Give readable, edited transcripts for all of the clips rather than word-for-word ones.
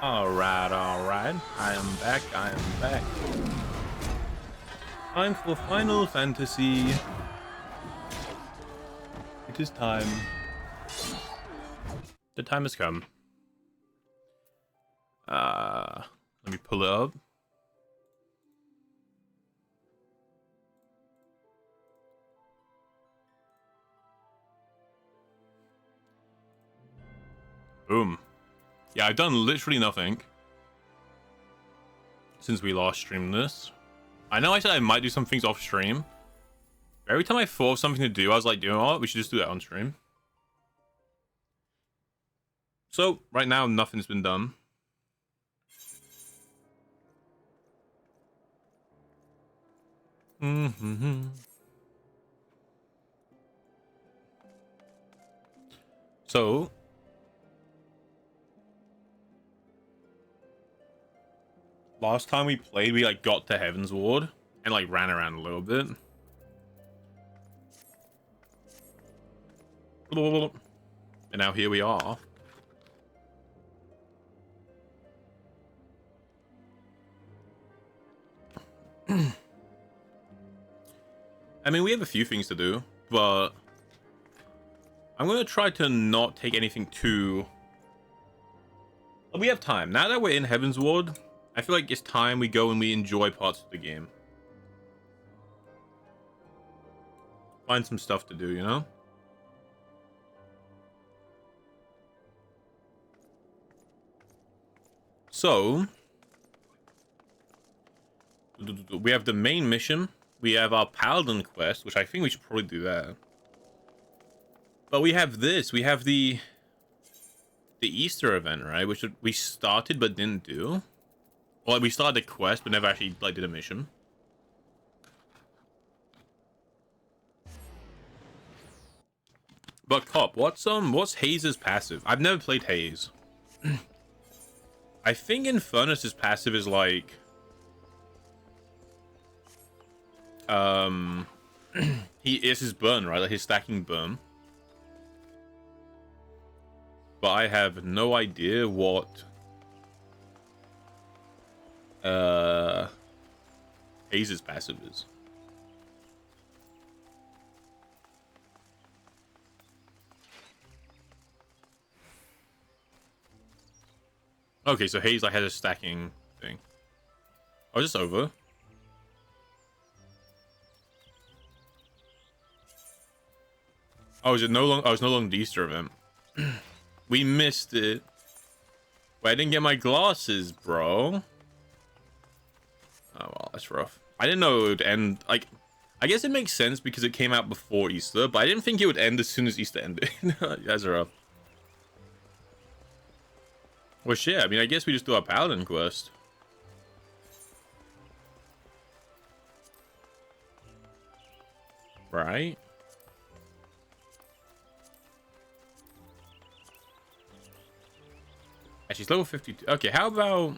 Alright. I am back. Time for Final Fantasy. It is time. The time has come. Let me pull it up. Boom. Yeah, I've done literally nothing since we last streamed this. I know I said I might do some things off stream. Every time I thought of something to do, I was like, you know what? We should just do that on stream. So, right now, nothing's been done. So, last time we played, we like got to Heaven's Ward and like ran around a little bit. And now here we are. I mean, we have a few things to do, but I'm going to try to not take anything too... We have time. Now that we're in Heaven's Ward, I feel like it's time we go and we enjoy parts of the game. Find some stuff to do, you know? So, we have the main mission. We have our Paladin quest, which I think we should probably do that. But we have this. We have the Easter event, right? Which we started but didn't do. Well, we started the quest but never actually like did a mission. But Cop, what's Haze's passive? I've never played Haze. I think Infernus's passive is like he is his burn, right? Like his stacking burn. But I have no idea what Haze's passive is. Okay, so Haze like has a stacking thing. Oh, is this over? Oh, is it no longer? Oh, it's no longer the Easter event. We missed it. Wait, I didn't get my glasses, bro. Oh well, that's rough. I didn't know it would end. Like, I guess it makes sense because it came out before Easter, but I didn't think it would end as soon as Easter ended. That's rough. Well, shit. I mean, I guess we just do our Paladin quest. Right? Actually, it's level 52. Okay, how about...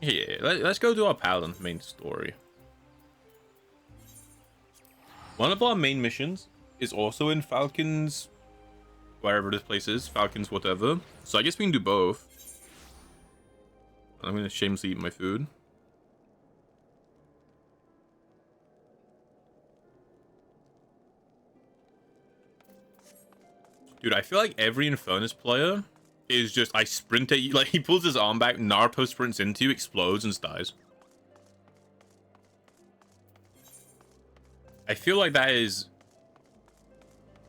Yeah, let's go do our Paladin main story. One of our main missions is also in Falcon's... Wherever this place is. Falcon's whatever. So I guess we can do both. I'm going to shamelessly eat my food. Dude, I feel like every Infernus player is just, I sprint at you, like he pulls his arm back, Naruto sprints into you, explodes, and dies. I feel like that is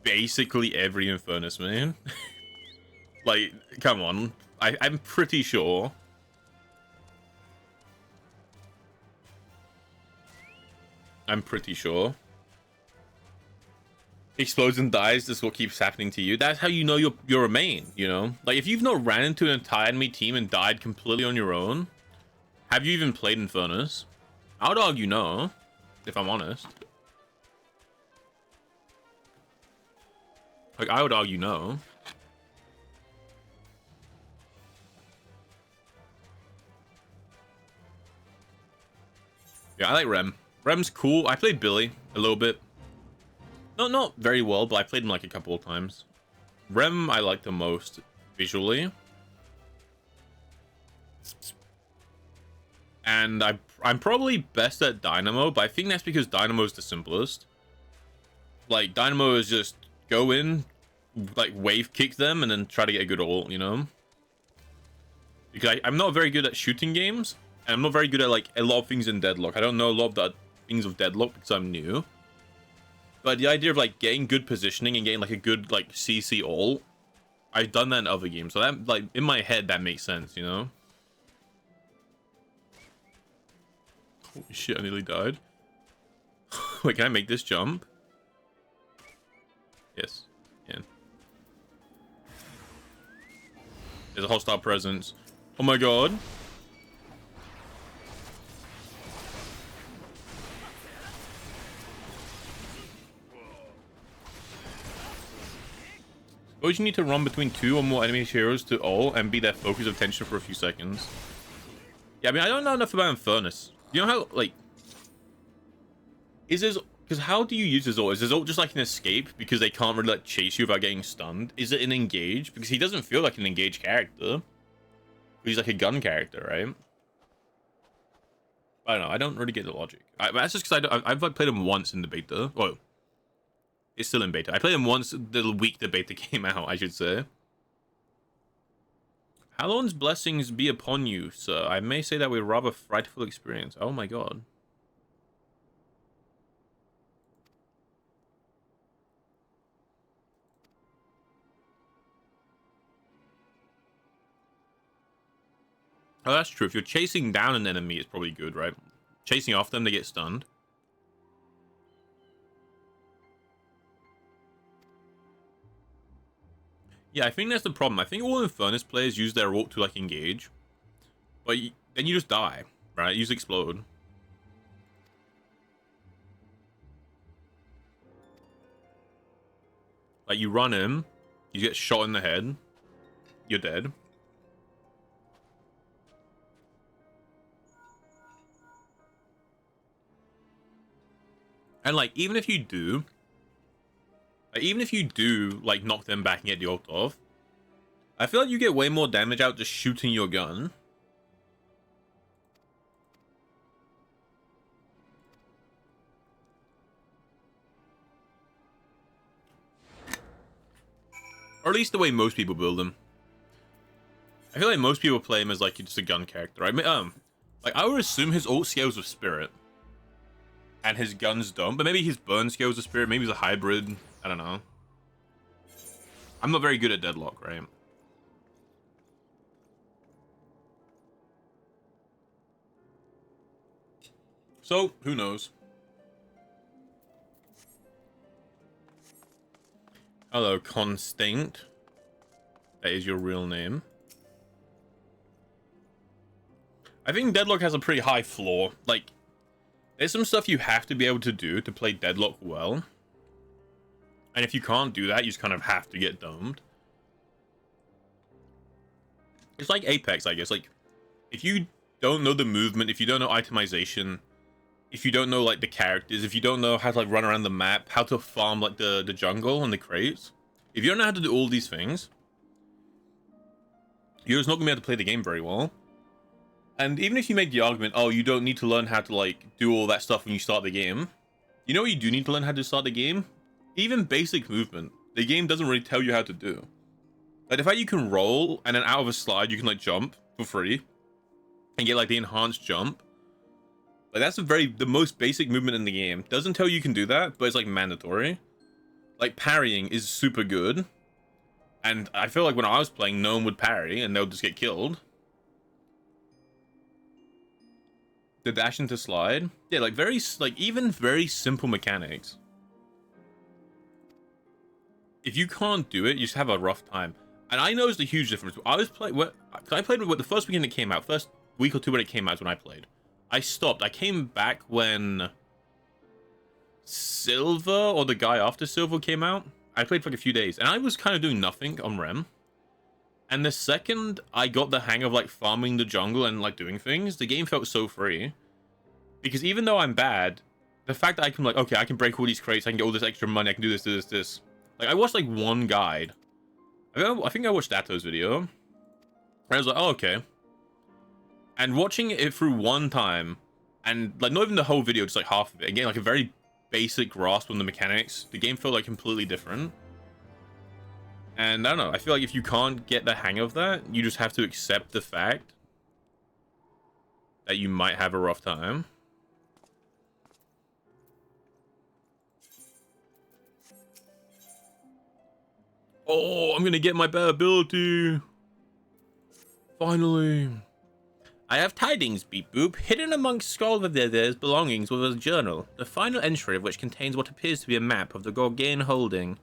basically every Infernus, man. Like, come on. I'm pretty sure. I'm pretty sure. Explodes and dies, this is what keeps happening to you. That's how you know you're a main, you know? Like, if you've not ran into an entire enemy team and died completely on your own, have you even played Infernus? I would argue no, if I'm honest. Like, I would argue no. Yeah, I like Rem. Rem's cool. I played Billy a little bit. No, not very well, but I played him like a couple of times. Rem, I like the most visually. And I'm probably best at Dynamo, but I think that's because Dynamo is the simplest. Like, Dynamo is just go in, like, wave kick them, and then try to get a good ult, you know? Because I'm not very good at shooting games, and I'm not very good at, like, a lot of things in Deadlock. I don't know a lot of the things of Deadlock because I'm new. But the idea of, like, getting good positioning and getting, like, a good, like, CC ult, I've done that in other games. So that, like, in my head, that makes sense, you know? Holy shit, I nearly died. Wait, can I make this jump? Yes, can. There's a hostile presence. Oh my god. Suppose you need to run between 2 or more enemy heroes to ult and be their focus of attention for a few seconds. Yeah, I mean, I don't know enough about Infernus. You know how, like... Is this... Because how do you use his ult? Is his ult just like an escape because they can't really like chase you without getting stunned? Is it an engage? Because he doesn't feel like an engage character. He's like a gun character, right? I don't know. I don't really get the logic. That's just because I've like played him once in the beta. Whoa. It's still in beta. I played him once the week the beta came out, I should say. Halon's blessings be upon you, sir. I may say that with rather frightful experience. Oh my god. Oh, that's true. If you're chasing down an enemy, it's probably good, right? Chasing off them, they get stunned. Yeah, I think that's the problem. I think all Infernus players use their ult to, like, engage. But then you just die, right? You just explode. Like, you run in, you get shot in the head, you're dead. And, like, even if you do, like, knock them back and get the ult off, I feel like you get way more damage out just shooting your gun. Or at least the way most people build them. I feel like most people play him as, like, just a gun character, right? Like, I would assume his ult scales with Spirit. And his guns don't, but maybe his burn scales with Spirit, maybe he's a hybrid. I don't know. I'm not very good at Deadlock, right? So, who knows? Hello, Constinct. That is your real name. I think Deadlock has a pretty high floor. Like, there's some stuff you have to be able to do to play Deadlock well. And if you can't do that, you just kind of have to get domed. It's like Apex, I guess. Like, if you don't know the movement, if you don't know itemization, if you don't know, like, the characters, if you don't know how to, like, run around the map, how to farm, like, the jungle and the crates, if you don't know how to do all these things, you're just not going to be able to play the game very well. And even if you make the argument, oh, you don't need to learn how to, like, do all that stuff when you start the game, you know what you do need to learn how to start the game? Even basic movement. The game doesn't really tell you how to do. Like, the fact you can roll, and then out of a slide, you can, like, jump for free, and get, like, the enhanced jump. Like, that's the most basic movement in the game. Doesn't tell you can do that, but it's, like, mandatory. Like, parrying is super good. And I feel like when I was playing, no one would parry, and they'll just get killed. The dash into slide. Yeah, like, even very simple mechanics. If you can't do it, you just have a rough time. And I noticed a huge difference. I played with the first weekend it came out, first week or two when it came out is when I played. I stopped. I came back when Silver or the guy after Silver came out. I played for like a few days, and I was kind of doing nothing on Rem. And the second I got the hang of, like, farming the jungle and, like, doing things, the game felt so free. Because even though I'm bad, the fact that I can, like, okay, I can break all these crates, I can get all this extra money, I can do this. Like, I watched, like, one guide. I think I watched Dato's video. And I was like, oh, okay. And watching it through one time, and like not even the whole video, just like half of it, again, like a very basic grasp on the mechanics, the game felt like completely different. And I don't know, I feel like if you can't get the hang of that, you just have to accept the fact that you might have a rough time. Oh, I'm gonna get my better ability. Finally. I have tidings, Beep Boop. Hidden amongst Skolvade's belongings was a journal, the final entry of which contains what appears to be a map of the Gorgain holding.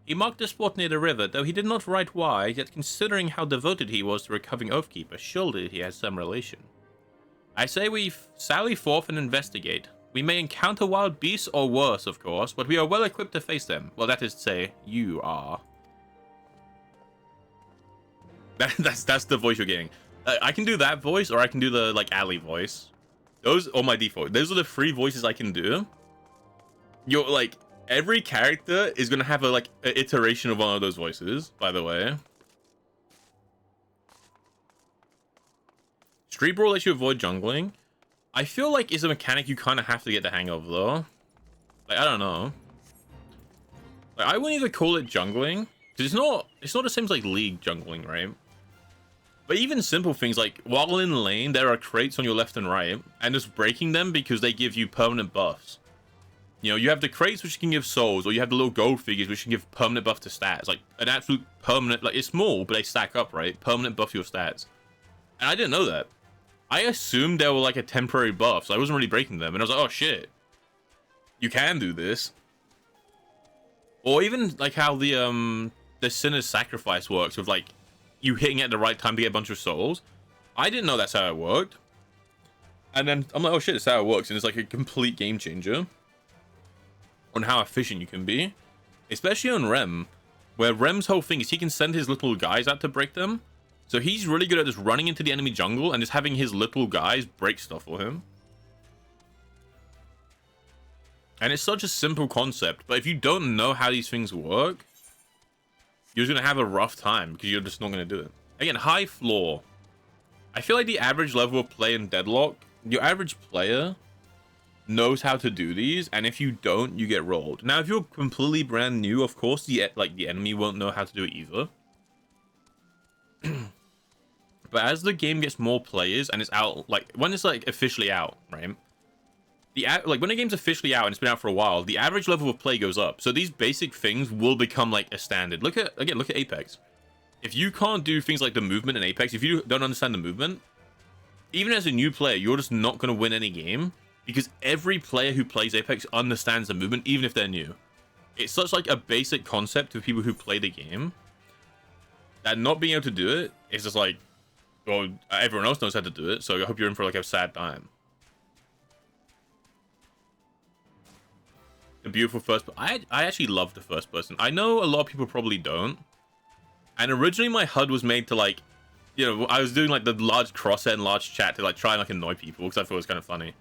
He marked a spot near the river, though he did not write why, yet considering how devoted he was to recovering Oathkeeper, surely he has some relation. I say we sally forth and investigate. We may encounter wild beasts or worse, of course, but we are well equipped to face them. Well, that is to say, you are. That's the voice you're getting. I can do that voice, or I can do the like alley voice. Those are my default. Those are the 3 voices I can do. You're like every character is gonna have a like an iteration of one of those voices. By the way, Street Brawl lets you avoid jungling. I feel like it's a mechanic you kind of have to get the hang of, though. Like I don't know. Like I wouldn't even call it jungling because it's not the same as like League jungling, right? But even simple things like while in lane, there are crates on your left and right, and just breaking them because they give you permanent buffs. You know, you have the crates which can give souls, or you have the little gold figures which can give permanent buff to stats. Like an absolute permanent, like it's small, but they stack up, right? Permanent buff to your stats. And I didn't know that. I assumed they were like a temporary buff, so I wasn't really breaking them. And I was like, oh shit, you can do this. Or even like how the Sinner's Sacrifice works with like you hitting it at the right time to get a bunch of souls. I didn't know that's how it worked. And then I'm like, oh shit, that's how it works. And it's like a complete game changer on how efficient you can be. Especially on Rem, where Rem's whole thing is he can send his little guys out to break them. So he's really good at just running into the enemy jungle and just having his little guys break stuff for him. And it's such a simple concept, but if you don't know how these things work, you're just going to have a rough time because you're just not going to do it. Again, high floor. I feel like the average level of play in Deadlock, your average player knows how to do these, and if you don't, you get rolled. Now, if you're completely brand new, of course, the enemy won't know how to do it either. But as the game gets more players and it's out, like when it's like officially out, right? Like when a game's officially out and it's been out for a while, the average level of play goes up. So these basic things will become like a standard. Look at Apex. If you can't do things like the movement in Apex, if you don't understand the movement, even as a new player, you're just not going to win any game because every player who plays Apex understands the movement, even if they're new. It's such like a basic concept to people who play the game that not being able to do it is just like, well, everyone else knows how to do it, so I hope you're in for like a sad time. The beautiful first, I actually love the first person. I know a lot of people probably don't. And originally my HUD was made to like, you know, I was doing like the large crosshair and large chat to like try and like annoy people because I thought it was kind of funny.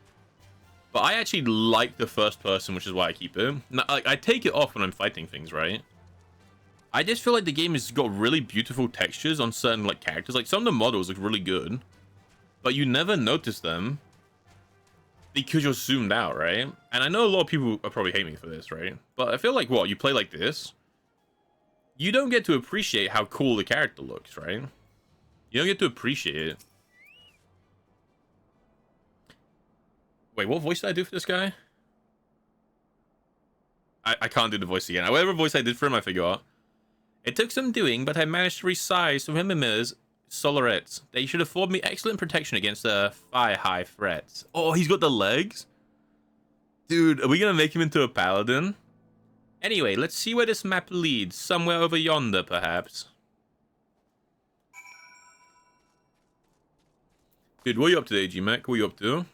But I actually like the first person, which is why I keep it. Now, like, I take it off when I'm fighting things, right? I just feel like the game has got really beautiful textures on certain like characters. Like some of the models look really good, but you never notice them because you're zoomed out, right? And I know a lot of people are probably hate me for this, right? But I feel like, what, you play like this, you don't get to appreciate how cool the character looks, right? You don't get to appreciate it. Wait, what voice did I do for this guy? I can't do the voice again. Whatever voice I did for him, I forgot. It took some doing, but I managed to resize some Himimers Solarettes. They should afford me excellent protection against the high threats. Oh, he's got the legs? Dude, are we gonna make him into a paladin? Anyway, let's see where this map leads. Somewhere over yonder, perhaps. Dude, what are you up to today, G-Mac? What are you up to?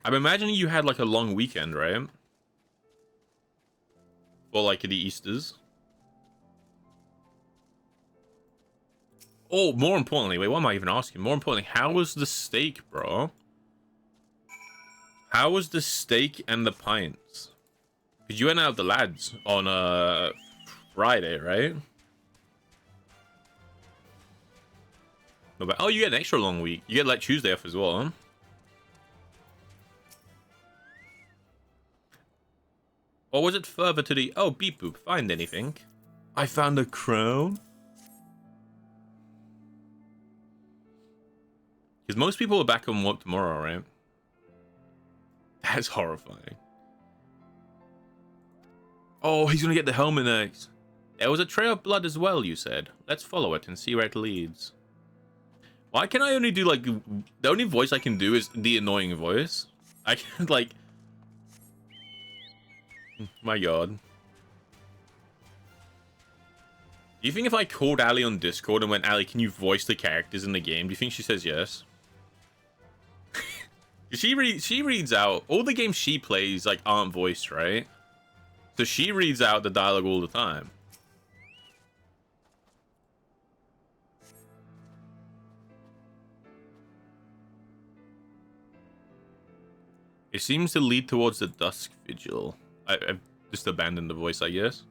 I'm imagining you had like a long weekend, right? For like the Easters. Oh, more importantly, wait, what am I even asking? More importantly, how was the steak, bro? How was the steak and the pints? Because you went out with the lads on Friday, right? No, but, oh, you get an extra long week. You get like Tuesday off as well, huh? Or was it further to the... Oh, beep boop. Find anything. I found a crown. Because most people are back on work tomorrow, right? That's horrifying. Oh, he's gonna get the helmet next. There was a trail of blood as well, you said. Let's follow it and see where it leads. Why can I only do, like... The only voice I can do is the annoying voice. I can, like... My god. Do you think if I called Ali on Discord and went, Ali, can you voice the characters in the game? Do you think she says yes? She reads out... All the games she plays, like, aren't voiced, right? So she reads out the dialogue all the time. It seems to lead towards the Dusk Vigil. I've just abandoned the voice, I guess.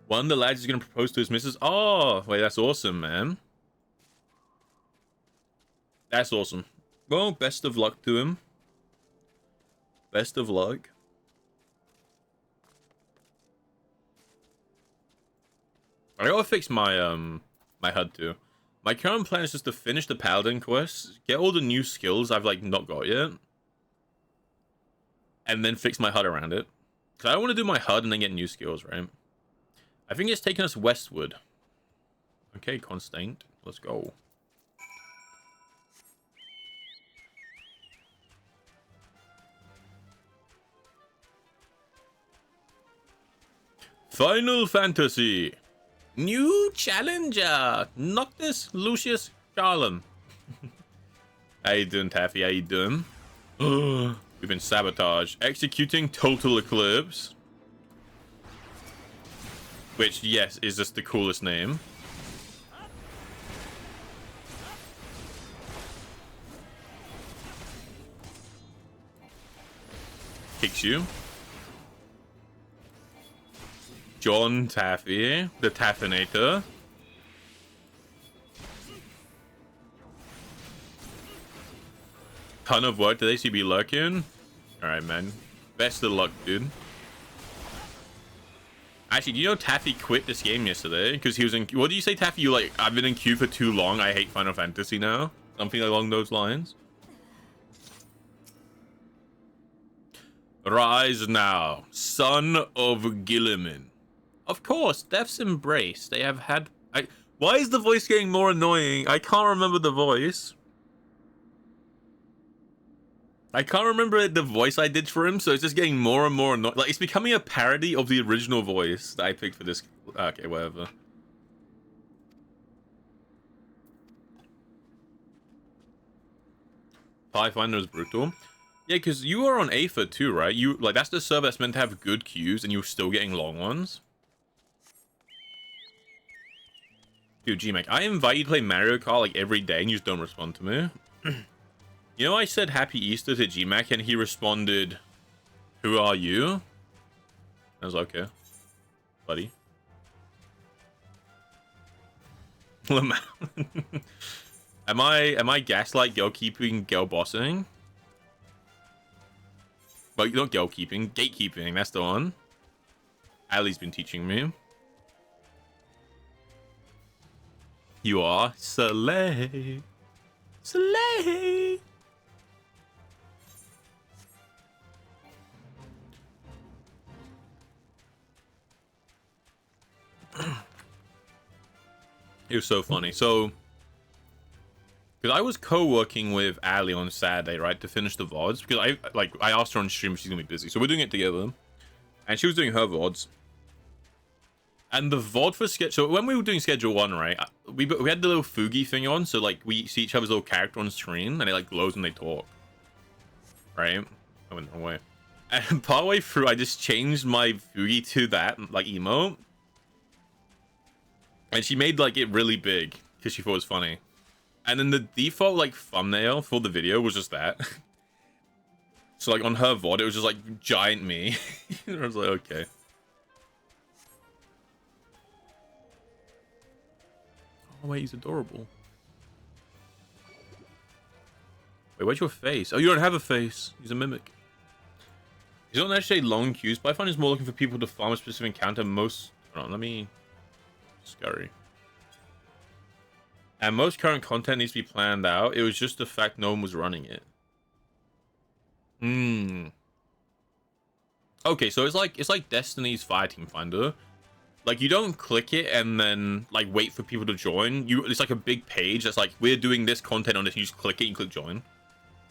One of the lads is going to propose to his missus. Oh, wait, that's awesome, man. That's awesome. Well, best of luck to him. Best of luck. I gotta fix my my HUD too. My current plan is just to finish the Paladin quest, get all the new skills I've like not got yet, and then fix my HUD around it. Cause I don't want to do my HUD and then get new skills, right? I think it's taking us westward. Okay, Constant. Let's go. Final Fantasy. New challenger. Noctis Lucius Garland. How you doing, Taffy? How you doing? We've been sabotaged. Executing Total Eclipse. Which, yes, is just the coolest name. Kicks you. John Taffy, the Taffinator. Ton of work today, so you be lurking. Alright, man. Best of luck, dude. Actually, do you know Taffy quit this game yesterday? Because he was in... What do you say, Taffy? You like, I've been in queue for too long. I hate Final Fantasy now. Something along those lines. Rise now, son of Gilliman. Of course, Death's Embrace. They have had... Why is the voice getting more annoying? I can't remember the voice. I can't remember the voice I did for him, so it's just getting more and more annoying. Like, it's becoming a parody of the original voice that I picked for this. Okay, whatever. Pathfinder is brutal. Yeah, because you are on Aether too, right? You like that's the server that's meant to have good queues, and you're still getting long ones. Dude, G-Mac, I invite you to play Mario Kart like every day, and you just don't respond to me. You know, I said Happy Easter to G-Mac, and he responded, "Who are you?" I was like, okay, buddy. am I gaslight girl keeping, girl bossing? Well, not girl keeping, gatekeeping. That's the one. Ali's been teaching me. You are Slay. Slay. It was so funny. So, because I was co-working with Ali on Saturday, right, to finish the VODs. Because I asked her on stream if she's gonna be busy, so we're doing it together. And she was doing her VODs. And the VOD for schedule. So when we were doing schedule 1, right, we had the little Fugi thing on, so like we see each other's little character on screen, and it like glows when they talk. Right? I went the wrong way. And partway through, I just changed my Fugi to that like emote. And she made like it really big because she thought it was funny. And then the default like thumbnail for the video was just that. So like on her VOD, it was just like giant me. I was like, okay. Oh wait, he's adorable. Wait, where's your face? Oh, you don't have a face. He's a mimic. He's not necessarily long queues, but I find he's more looking for people to farm a specific encounter. Most... Hold on, let me... Scurry. And most current content needs to be planned out. It was just the fact no one was running it. Okay, so it's like Destiny's Fireteam Finder. Like, you don't click it and then like wait for people to join. It's like a big page that's like, we're doing this content on this. You just click it and click join.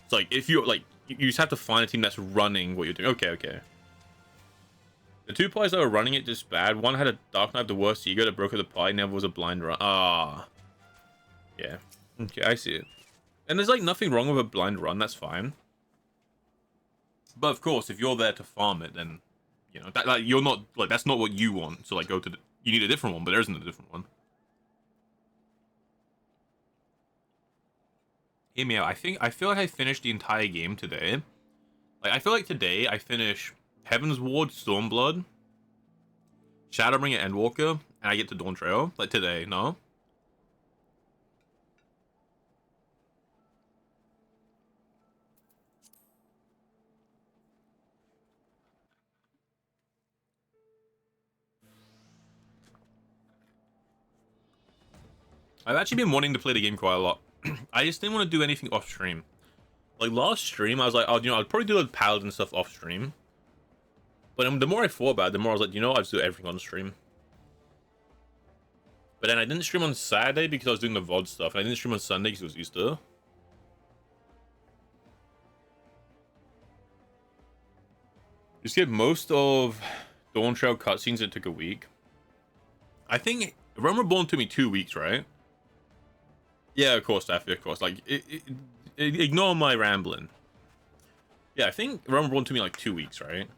It's like, if you're like, you just have to find a team that's running what you're doing. Okay. The two players that were running it just bad. One had a Dark Knight, the worst ego that broke at the party. Never was a blind run. Yeah. Okay, I see it. And there's like nothing wrong with a blind run. That's fine. But of course, if you're there to farm it, then you know that like you're not like that's not what you want. So like go to you need a different one, but there isn't a different one. Hear me out. I feel like I finished the entire game today. Like I feel like today I finish Heaven's Ward, Stormblood, Shadowbringer, Endwalker, and I get to Dawn Trail. Like today, no? I've actually been wanting to play the game quite a lot. I just didn't want to do anything off stream. Like last stream, I was like, oh, you know, I'd probably do like Paladin stuff off stream. But the more I thought about it, the more I was like, you know, I'll just do everything on stream. But then I didn't stream on Saturday because I was doing the VOD stuff. And I didn't stream on Sunday because it was Easter. You skip most of Dawn Trail cutscenes. It took a week. I think Realm Reborn took me 2 weeks, right? Yeah, of course, Daffy, of course. Like, ignore my rambling. Yeah, I think Realm Reborn took me like 2 weeks, right?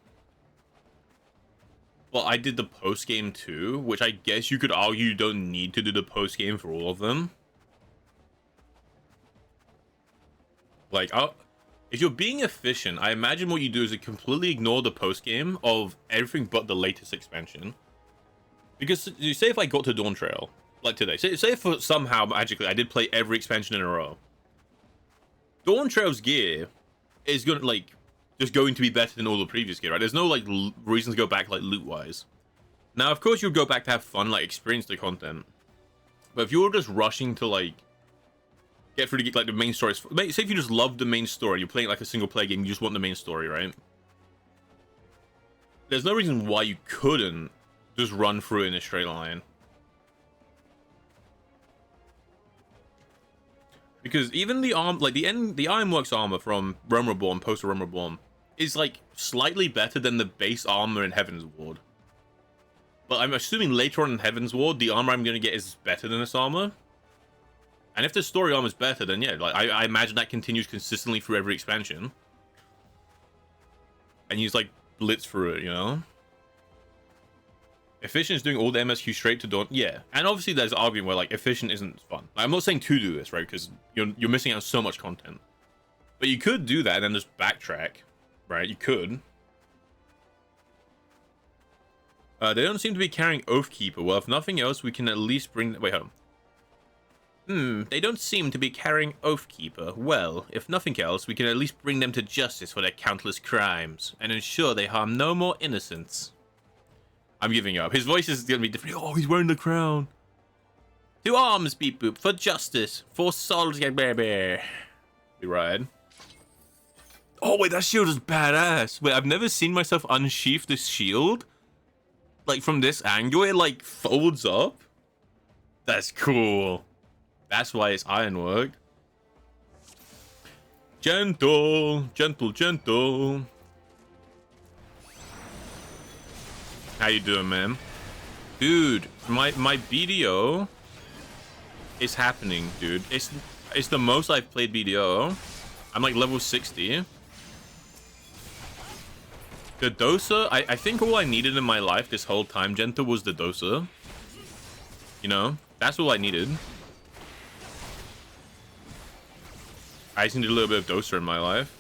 Well, I did the post-game too, which I guess you could argue you don't need to do the post-game for all of them. Like, if you're being efficient, I imagine what you do is you completely ignore the post-game of everything but the latest expansion. Because, you say if I got to Dawn Trail, like today, say if somehow, magically, I did play every expansion in a row. Dawn Trail's gear is gonna, like, just going to be better than all the previous gear, right? There's no, like, reason to go back, like, loot-wise. Now, of course, you'll go back to have fun, like, experience the content. But if you're just rushing to, like, get through to get, like, the main story... Say if you just love the main story, you're playing, like, a single-player game, you just want the main story, right? There's no reason why you couldn't just run through it in a straight line. Because even the the Ironworks armor from Realm Reborn, post Realm Reborn, is like slightly better than the base armor in Heaven's Ward. But I'm assuming later on in Heaven's Ward, the armor I'm gonna get is better than this armor. And if the story armor is better, then yeah, like I imagine that continues consistently through every expansion. And you just like blitz through it, you know? Efficient is doing all the MSQ straight to Dawn. Yeah, and obviously there's an argument where like efficient isn't fun. Like, I'm not saying to do this, right? Because you're missing out on so much content. But you could do that and then just backtrack, right? You could. They don't seem to be carrying Oathkeeper. Well, if nothing else, we can at least bring... Wait, hold on. They don't seem to be carrying Oathkeeper. Well, if nothing else, we can at least bring them to justice for their countless crimes and ensure they harm no more innocents. I'm giving up. His voice is gonna be different. Oh, he's wearing the crown. To arms, Beep Boop, for justice, for souls, baby. You ride. Oh wait, that shield is badass. Wait, I've never seen myself unsheath this shield. Like from this angle, it like folds up. That's cool. That's why it's ironwork. Gentle, gentle, gentle. How you doing, man? Dude, my BDO is happening, dude. It's the most I've played BDO. I'm like level 60. The dosa, I think all I needed in my life this whole time, Gentle, was the dosa. You know? That's all I needed. I just need a little bit of doser in my life.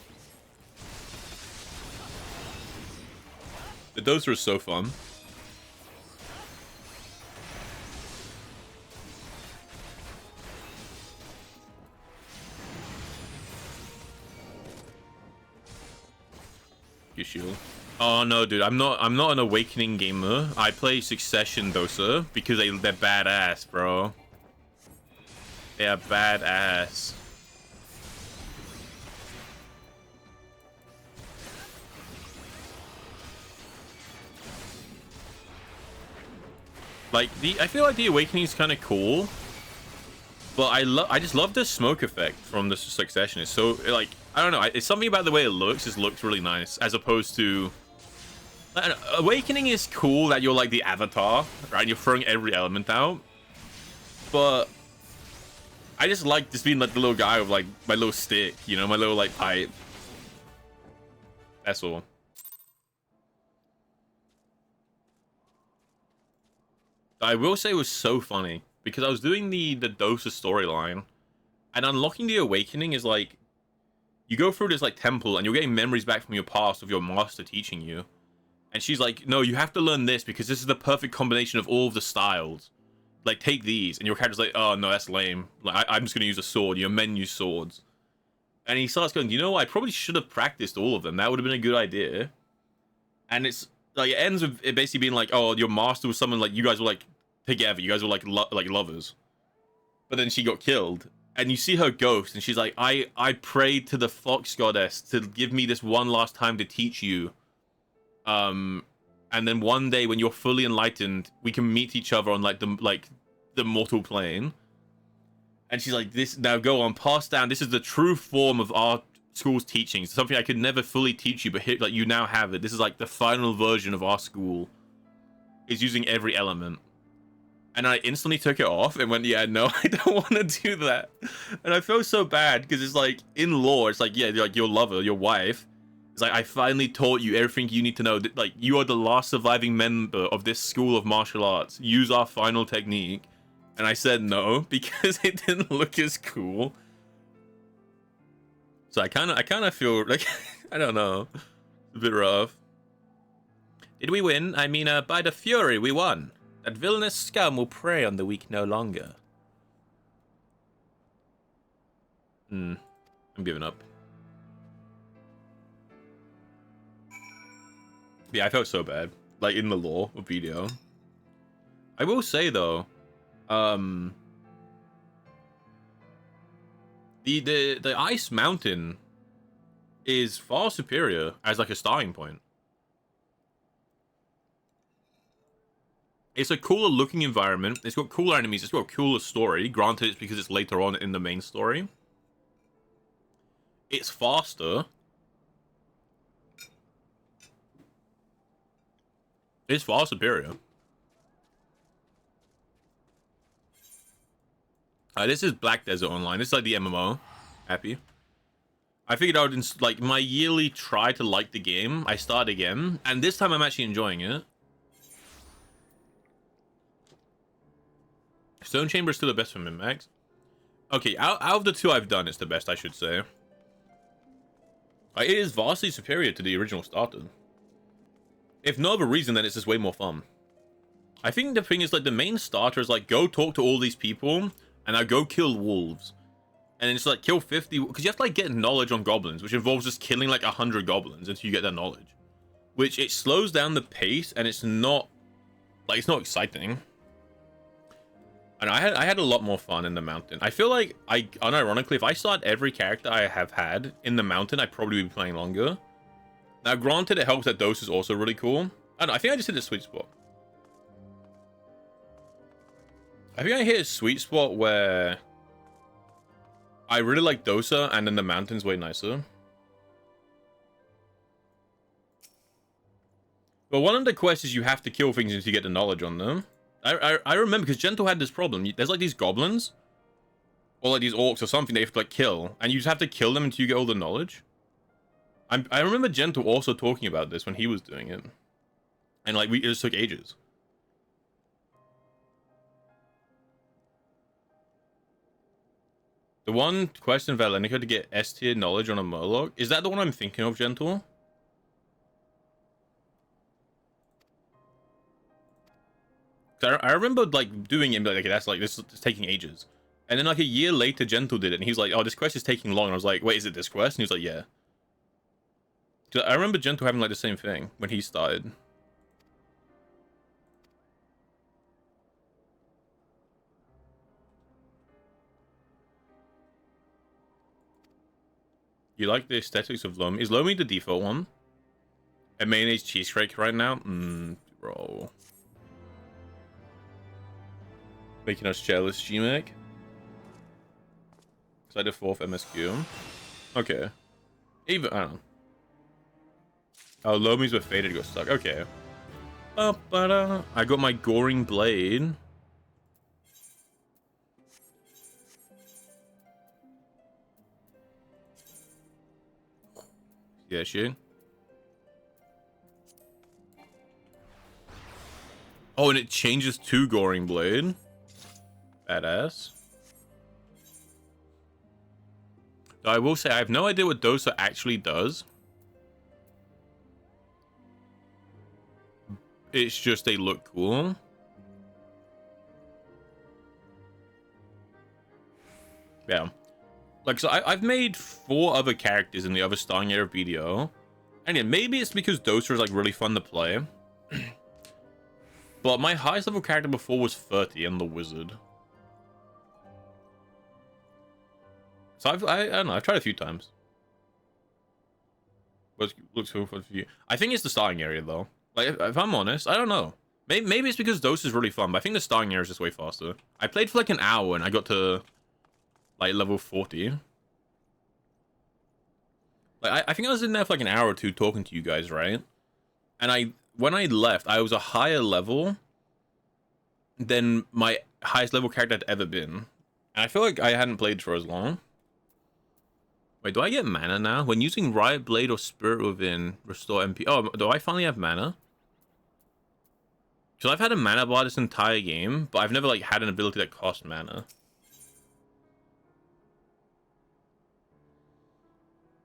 The doser is so fun. Your shield. Oh no, dude, I'm not an Awakening gamer. I play Succession doser because they're badass, bro. They are badass. Like I feel like the Awakening is kind of cool, but I just love the smoke effect from the Succession. It's so like I don't know. It's something about the way it looks. It looks really nice as opposed to. I don't know, Awakening is cool that you're like the Avatar, right? You're throwing every element out, but I just like just being like the little guy with like my little stick, you know, my little like pipe. That's all. I will say it was so funny because I was doing the Dosa storyline, and unlocking the Awakening is like you go through this like temple and you're getting memories back from your past of your master teaching you. And she's like, no, you have to learn this because this is the perfect combination of all of the styles. Like, take these. And your character's like, oh, no, that's lame. Like, I'm just going to use a sword. Your men use swords. And he starts going, you know what? I probably should have practiced all of them. That would have been a good idea. And it's, like, it ends with it basically being like, oh, your master was someone, like, you guys were, like, together. You guys were, like, lovers. But then she got killed. And you see her ghost, and she's like, I prayed to the fox goddess to give me this one last time to teach you. And then one day when you're fully enlightened, we can meet each other on like the mortal plane. And she's like, this now go on, pass down. This is the true form of our school's teachings. Something I could never fully teach you, but here, like you now have it. This is like the final version of our school. Is using every element. And I instantly took it off and went, yeah, no, I don't want to do that. And I feel so bad because it's like in lore, it's like, yeah, like your lover, your wife. It's like, I finally taught you everything you need to know. Like, you are the last surviving member of this school of martial arts. Use our final technique. And I said no, because it didn't look as cool. So I kind of feel like, I don't know. It's a bit rough. Did we win? I mean, by the fury, we won. That villainous scum will prey on the weak no longer. I'm giving up. Yeah, I felt so bad. Like, in the lore of video. I will say, though, the Ice Mountain is far superior as, like, a starting point. It's a cooler looking environment. It's got cooler enemies. It's got a cooler story. Granted, it's because it's later on in the main story. It's faster. It's far superior. This is Black Desert Online. This is like the MMO. Happy. I figured I would, like, my yearly try to like the game. I start again. And this time I'm actually enjoying it. Stone Chamber is still the best for min-max. Okay, out of the two I've done, it's the best, I should say. It is vastly superior to the original starter. If no other reason, then it's just way more fun. I think the thing is, like, the main starter is, like, go talk to all these people, and now go kill wolves. And then it's, like, kill 50, because you have to, like, get knowledge on goblins, which involves just killing, like, 100 goblins until you get that knowledge. Which, it slows down the pace, and it's not, like, it's not exciting. And I had a lot more fun in the mountain. I feel like, unironically, if I start every character I have had in the mountain, I'd probably be playing longer. Now, granted, it helps that Dose is also really cool. I don't know, I think I just hit a sweet spot. I think I hit a sweet spot where I really like Dosa, and then the mountain's way nicer. But one of the quests is you have to kill things until you get the knowledge on them. I remember, because Gentle had this problem. There's, like, these goblins, or, like, these orcs or something they have to, like, kill. And you just have to kill them until you get all the knowledge. I remember Gentle also talking about this when he was doing it. And, like, it just took ages. The one quest in Valenica to get S tier knowledge on a Murloc. Is that the one I'm thinking of, Gentle? I remember like doing it and be like, okay, that's like, this is taking ages. And then like a year later, Gentle did it, and he was like, oh, this quest is taking long. And I was like, wait, is it this quest? And he was like, yeah. I remember Gentle having like the same thing when he started. You like the aesthetics of Lomi? Is Lomi the default one? A mayonnaise cheesecake right now? Bro. Making us jealous, GMAC. Because I did 4th MSQ. Okay. Even, I don't know. Oh, Lomi's were faded to go stuck. Okay. I got my Goring Blade. Yeah, shit. Oh, and it changes to Goring Blade. Badass. Though I will say, I have no idea what Dosa actually does. It's just they look cool. Yeah. Like, so I've made 4 other characters in the other starting era of BDO. And yeah, maybe it's because Dosa is like really fun to play. But my highest level character before was 30 and the Wizard. So I don't know, I've tried a few times. But it looks cool for you. I think it's the starting area though. Like, if I'm honest, I don't know. Maybe it's because Dose is really fun, but I think the starting area is just way faster. I played for like an hour and I got to like level 40. Like, I think I was in there for like an hour or two talking to you guys, right? And when I left, I was a higher level than my highest level character had ever been. And I feel like I hadn't played for as long. Wait, do I get mana now? When using Riot Blade or Spirit Within, restore MP. Oh, do I finally have mana? Because I've had a mana bar this entire game, but I've never like had an ability that cost mana.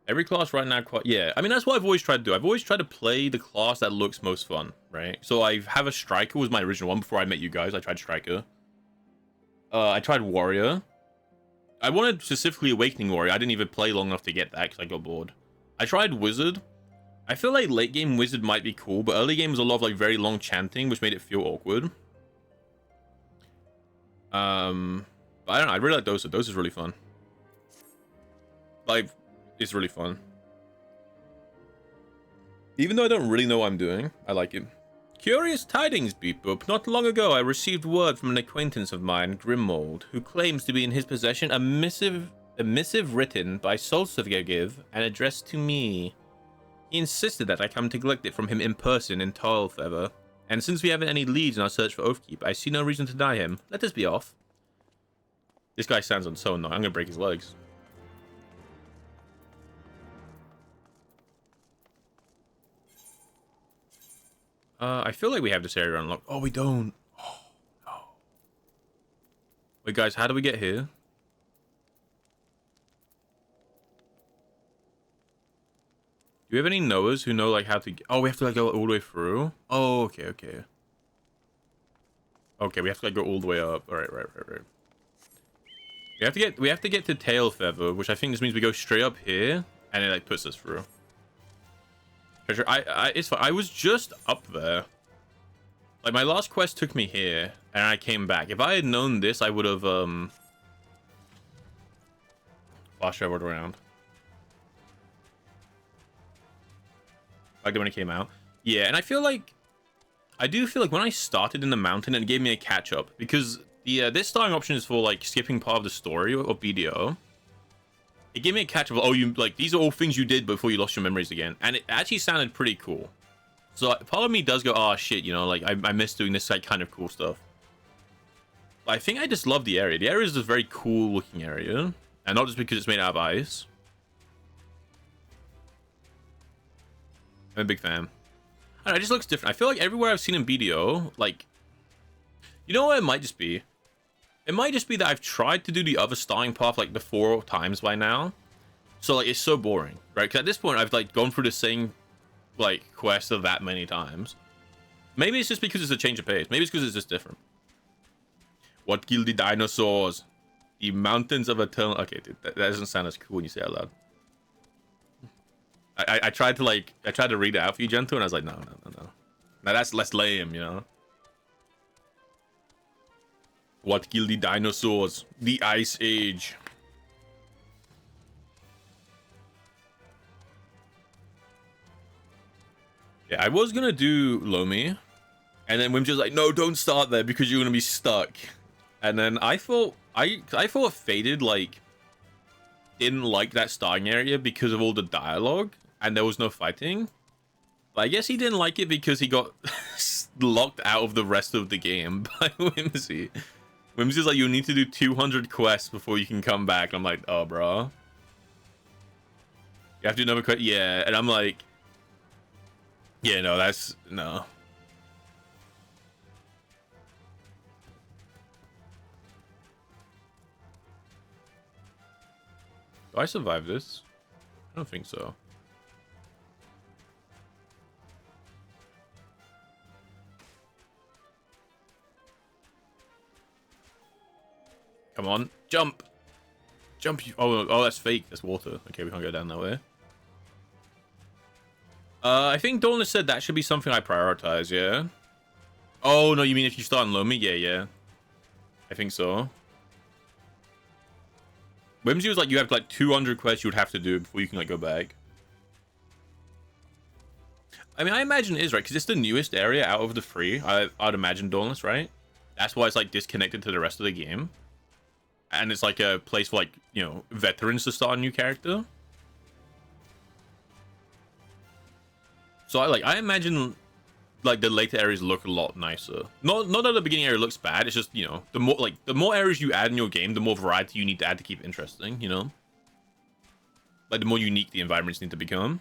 Every class right now, yeah. I mean, that's what I've always tried to do. I've always tried to play the class that looks most fun, right? So I have a Striker was my original one before I met you guys. I tried Striker. I tried Warrior. I wanted specifically Awakening Warrior. I didn't even play long enough to get that because I got bored. I tried Wizard. I feel like late game Wizard might be cool, but early game was a lot of like very long chanting, which made it feel awkward. But I don't know. I really like Dosa. Dosa's really fun. Like, it's really fun. Even though I don't really know what I'm doing, I like it. Curious tidings, BeepBoop. Not long ago, I received word from an acquaintance of mine, Grimmold, who claims to be in his possession a missive written by Solstigive and addressed to me. He insisted that I come to collect it from him in person in Tailfeather, and since we haven't any leads in our search for Oathkeep, I see no reason to deny him. Let us be off. This guy sounds so annoying. I'm gonna break his legs. I feel like we have this area unlocked. Oh, we don't. Oh, no. Wait, guys, how do we get here? Do we have any knowers who know, like, how to get... Oh, we have to, like, go all the way through? Oh, okay, okay. Okay, we have to, like, go all the way up. All right. We have to get to Tailfeather, which I think this means we go straight up here, and it, like, puts us through. It's fine. I was just up there. Like, my last quest took me here, and I came back. If I had known this, I would have, fast traveled around. Like when it came out. Yeah, and I do feel like when I started in the mountain, it gave me a catch-up. Because this starting option is for, like, skipping part of the story of BDO. It gave me a catch-up. Oh, these are all things you did before you lost your memories again. And it actually sounded pretty cool. So part of me does go, oh shit, you know, like I miss doing this like kind of cool stuff. But I think I just love the area. The area is just a very cool looking area. And not just because it's made out of ice. I'm a big fan. I don't know, it just looks different. I feel like everywhere I've seen in BDO, like... You know what it might just be? It might just be that I've tried to do the other starting path like the 4 times by now. So like it's so boring, right? Because at this point I've like gone through the same like quest of that many times. Maybe it's just because it's a change of pace. Maybe it's because it's just different. What killed the dinosaurs? The mountains of eternal. Okay, dude, that doesn't sound as cool when you say it out loud. I tried to read it out for you, Gentle, and I was like, no. Now that's less lame, you know. What killed the dinosaurs? The Ice Age. Yeah, I was gonna do Lomi, and then Wim's just like, no, don't start there because you're gonna be stuck. And then I thought Faded like didn't like that starting area because of all the dialogue and there was no fighting. But I guess he didn't like it because he got locked out of the rest of the game by Whimsy. Whimsy's like, you need to do 200 quests before you can come back. And I'm like, oh, bro. You have to do another quest? Yeah. And I'm like, yeah, no, that's... No. Do I survive this? I don't think so. Come on, jump! Jump! Oh, that's fake. That's water. Okay, we can't go down that way. I think Dawnless said that should be something I prioritize, yeah? Oh, no, you mean if you start in Lomi? Yeah. I think so. Whimsy was like, you have like 200 quests you would have to do before you can like go back. I mean, I imagine it is, right? Because it's the newest area out of the 3. I'd imagine Dawnless, right? That's why it's like disconnected to the rest of the game. And it's like a place for like, you know, veterans to start a new character. So I imagine like the later areas look a lot nicer. Not that the beginning area looks bad. It's just, you know, the more areas you add in your game, the more variety you need to add to keep it interesting, you know? Like the more unique the environments need to become.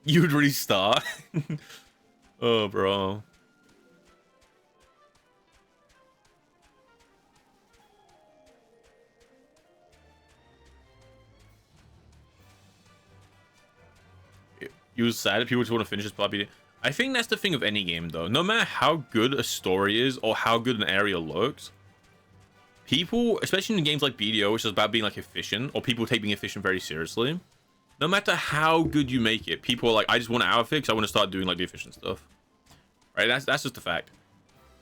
You would restart. Oh, bro. You was sad if people just want to finish this puppy. I think that's the thing of any game, though. No matter how good a story is or how good an area looks, people, especially in games like BDO, which is about being like efficient, or people take being efficient very seriously, no matter how good you make it, people are like, I just want to outfit because I want to start doing like the efficient stuff. Right? That's just a fact.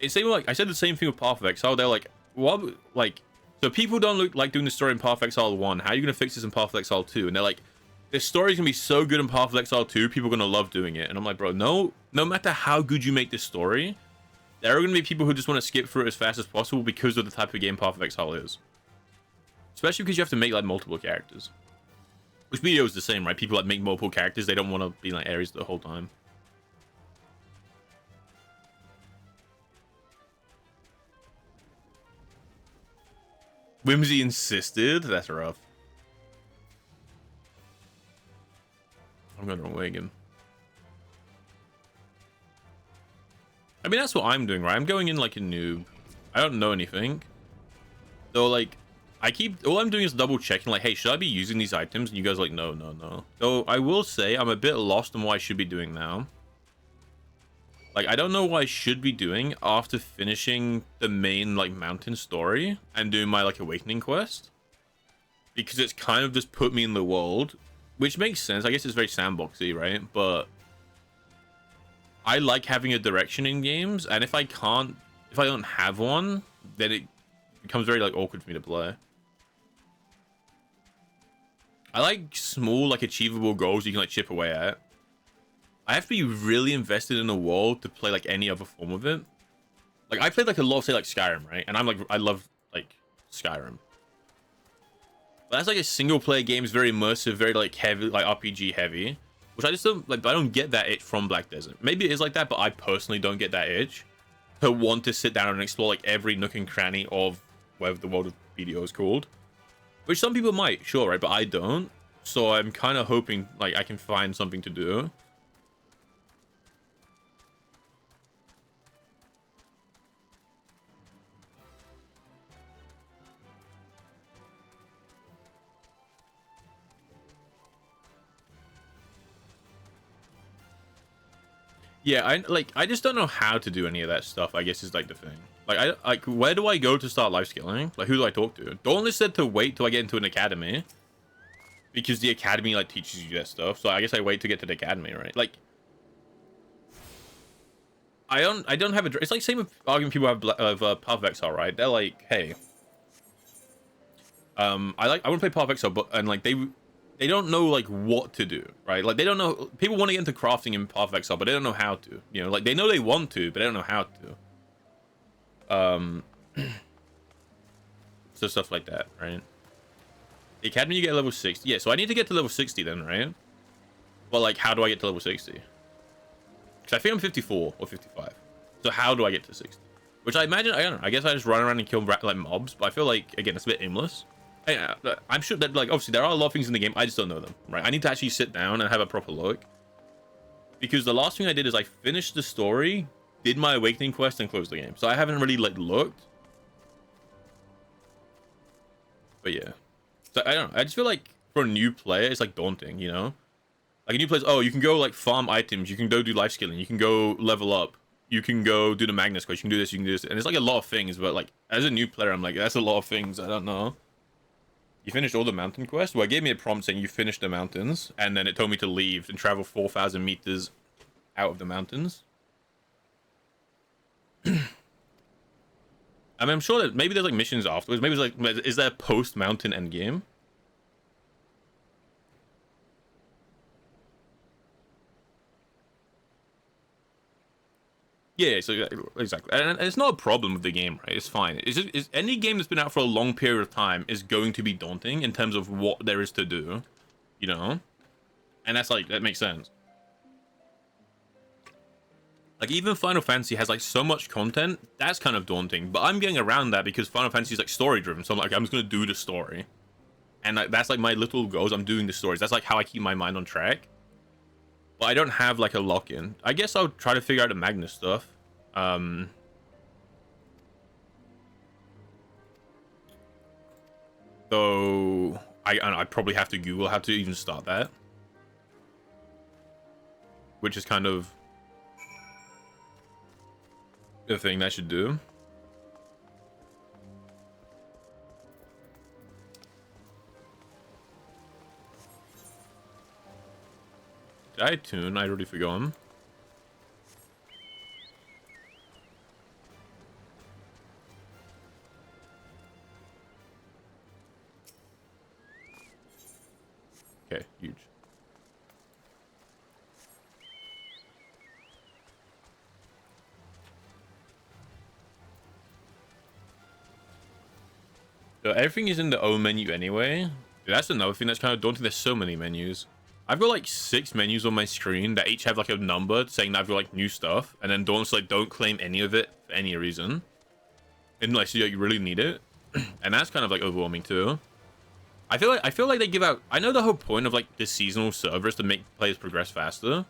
It's same like I said the same thing with Path of Exile. They're like, what? Like, so people don't look like doing the story in Path of Exile 1. How are you gonna fix this in Path of Exile 2? And they're like, this story's gonna be so good in Path of Exile 2, people are gonna love doing it. And I'm like, bro, no matter how good you make this story, there are gonna be people who just want to skip through it as fast as possible because of the type of game Path of Exile is. Especially because you have to make like multiple characters. Which BDO is the same, right? People like make multiple characters, they don't want to be like Ares the whole time. Whimsy insisted? That's rough. I'm going the wrong way again. I mean, that's what I'm doing, right? I'm going in like a noob. I don't know anything. So, like, all I'm doing is double checking, like, hey, should I be using these items? And you guys are like, no. So, I will say I'm a bit lost on what I should be doing now. Like, I don't know what I should be doing after finishing the main, like, mountain story and doing my, like, awakening quest. Because it's kind of just put me in the world. Which makes sense. I guess it's very sandboxy, right? But I like having a direction in games, and if I don't have one, then it becomes very like awkward for me to play. I like small, like achievable goals you can like chip away at. I have to be really invested in a world to play like any other form of it. Like I played like a lot of say like Skyrim, right? And I love like Skyrim. But that's like a single player game, is very immersive, very like heavy, like RPG heavy, which I just don't like. I don't get that itch from Black Desert. Maybe it is like that, but I personally don't get that itch to want to sit down and explore like every nook and cranny of whatever the world of BDO is called. Which some people might, sure, right? But I don't. So I'm kind of hoping like I can find something to do. Yeah, I just don't know how to do any of that stuff, I guess is like the thing. Like where do I go to start life skilling? Like who do I talk to? Dauntless said to wait till I get into an academy. Because the academy like teaches you that stuff. So I guess I wait to get to the academy, right? Like I don't have a, it's like same with arguing people have Path of Exile, right? They're like, hey, I want to play Path of Exile, but and like they don't know like what to do, right? Like they don't know, people want to get into crafting in Path of Exile, but they don't know how to, you know, like they know they want to, but they don't know how to. So stuff like that, right? The academy you get level 60. Yeah, so I need to get to level 60 then, right? But like how do I get to level 60? Because I think I'm 54 or 55. So how do I get to 60? Which I imagine, I don't know, I guess I just run around and kill like mobs, but I feel like, again, it's a bit aimless. I'm sure that, like, obviously there are a lot of things in the game, I just don't know them, right? I need to actually sit down and have a proper look. Because the last thing I did is I finished the story, did my awakening quest, and closed the game. So I haven't really, like, looked. But yeah. So I don't know, I just feel like for a new player, it's like daunting, you know? Like a new player's, oh, you can go like farm items, you can go do life skilling, you can go level up, you can go do the Magnus quest, you can do this, you can do this, and it's like a lot of things. But like as a new player, I'm like, that's a lot of things. I don't know. You finished all the mountain quests? Well, it gave me a prompt saying you finished the mountains, and then it told me to leave and travel 4,000 meters out of the mountains. I mean, I'm sure that maybe there's like missions afterwards. Maybe it's like, is there post mountain end game? Yeah, so exactly, and it's not a problem with the game, right? It's fine. It's any game that's been out for a long period of time is going to be daunting in terms of what there is to do, you know, and that's like that makes sense. Like even Final Fantasy has like so much content that's kind of daunting, but I'm getting around that because Final Fantasy is like story driven. So I'm like, I'm just gonna do the story, and like that's like my little goals. I'm doing the stories. That's like how I keep my mind on track. But I don't have like a lock-in. I guess I'll try to figure out the Magnus stuff. So I'd probably have to Google how to even start that, which is kind of the thing that I should do. Did I tune? I already forgot him. Okay, huge. So everything is in the O menu anyway. Dude, that's another thing that's kind of daunting. There's so many menus. I've got like 6 menus on my screen that each have like a number saying that I've got like new stuff, and then Dawn's like, don't claim any of it for any reason unless you really need it. And that's kind of like overwhelming too. I feel like they give out, I know the whole point of like the seasonal server is to make players progress faster.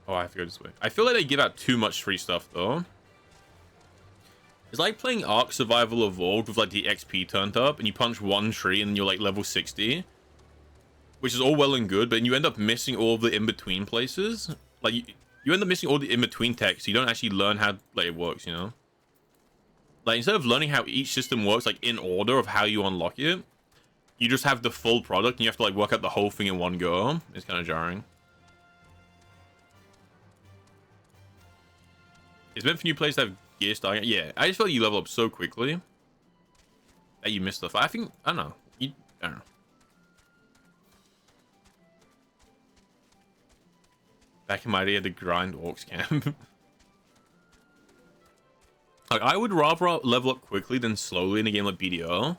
Oh, I have to go this way. I feel like they give out too much free stuff though. It's like playing Ark Survival Evolved with like the XP turned up and you punch one tree and you're like level 60. Which is all well and good, but you end up missing all the in-between places. Like, you end up missing all the in-between tech, so you don't actually learn how like, it works, you know? Like, instead of learning how each system works, like, in order of how you unlock it, you just have the full product, and you have to, like, work out the whole thing in one go. It's kind of jarring. It's meant for new players to have gear starting. Yeah, I just feel like you level up so quickly that you miss stuff. I think, I don't know. I don't know. Back in my day, the grind orcs camp. Like, I would rather level up quickly than slowly in a game like BDO.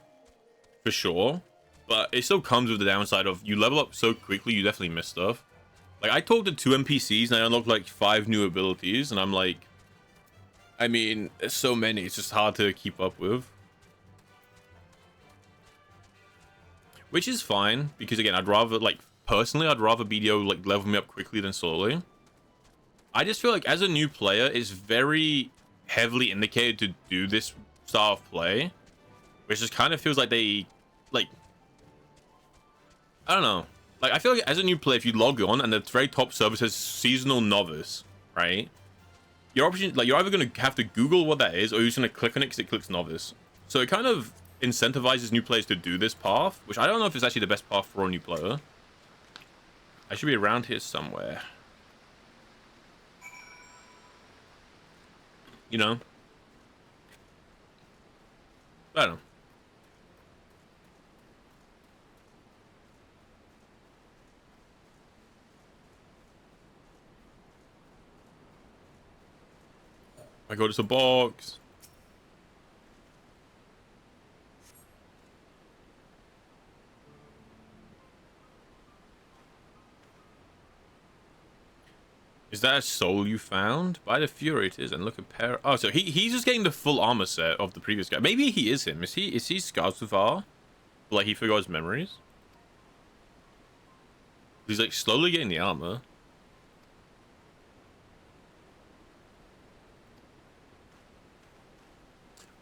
For sure. But it still comes with the downside of you level up so quickly, you definitely miss stuff. Like, I talked to 2 NPCs and I unlocked like 5 new abilities. And I'm like, I mean, there's so many. It's just hard to keep up with. Which is fine. Because again, I'd rather like... Personally, I'd rather BDO like level me up quickly than slowly. I just feel like as a new player, it's very heavily indicated to do this style of play, which just kind of feels like they, like, I don't know. Like, I feel like as a new player, if you log on and the very top server says seasonal novice, right? Your option, like, you're either going to have to Google what that is, or you're just going to click on it because it clicks novice. So it kind of incentivizes new players to do this path, which I don't know if it's actually the best path for a new player. I should be around here somewhere. You know? I don't know. I go to the box. Is that a soul you found? Buy the Fury it is and look at pair. Oh, so he's just getting the full armor set of the previous guy. Maybe he is him. Is he Skarsgård? Like he forgot his memories? He's like slowly getting the armor.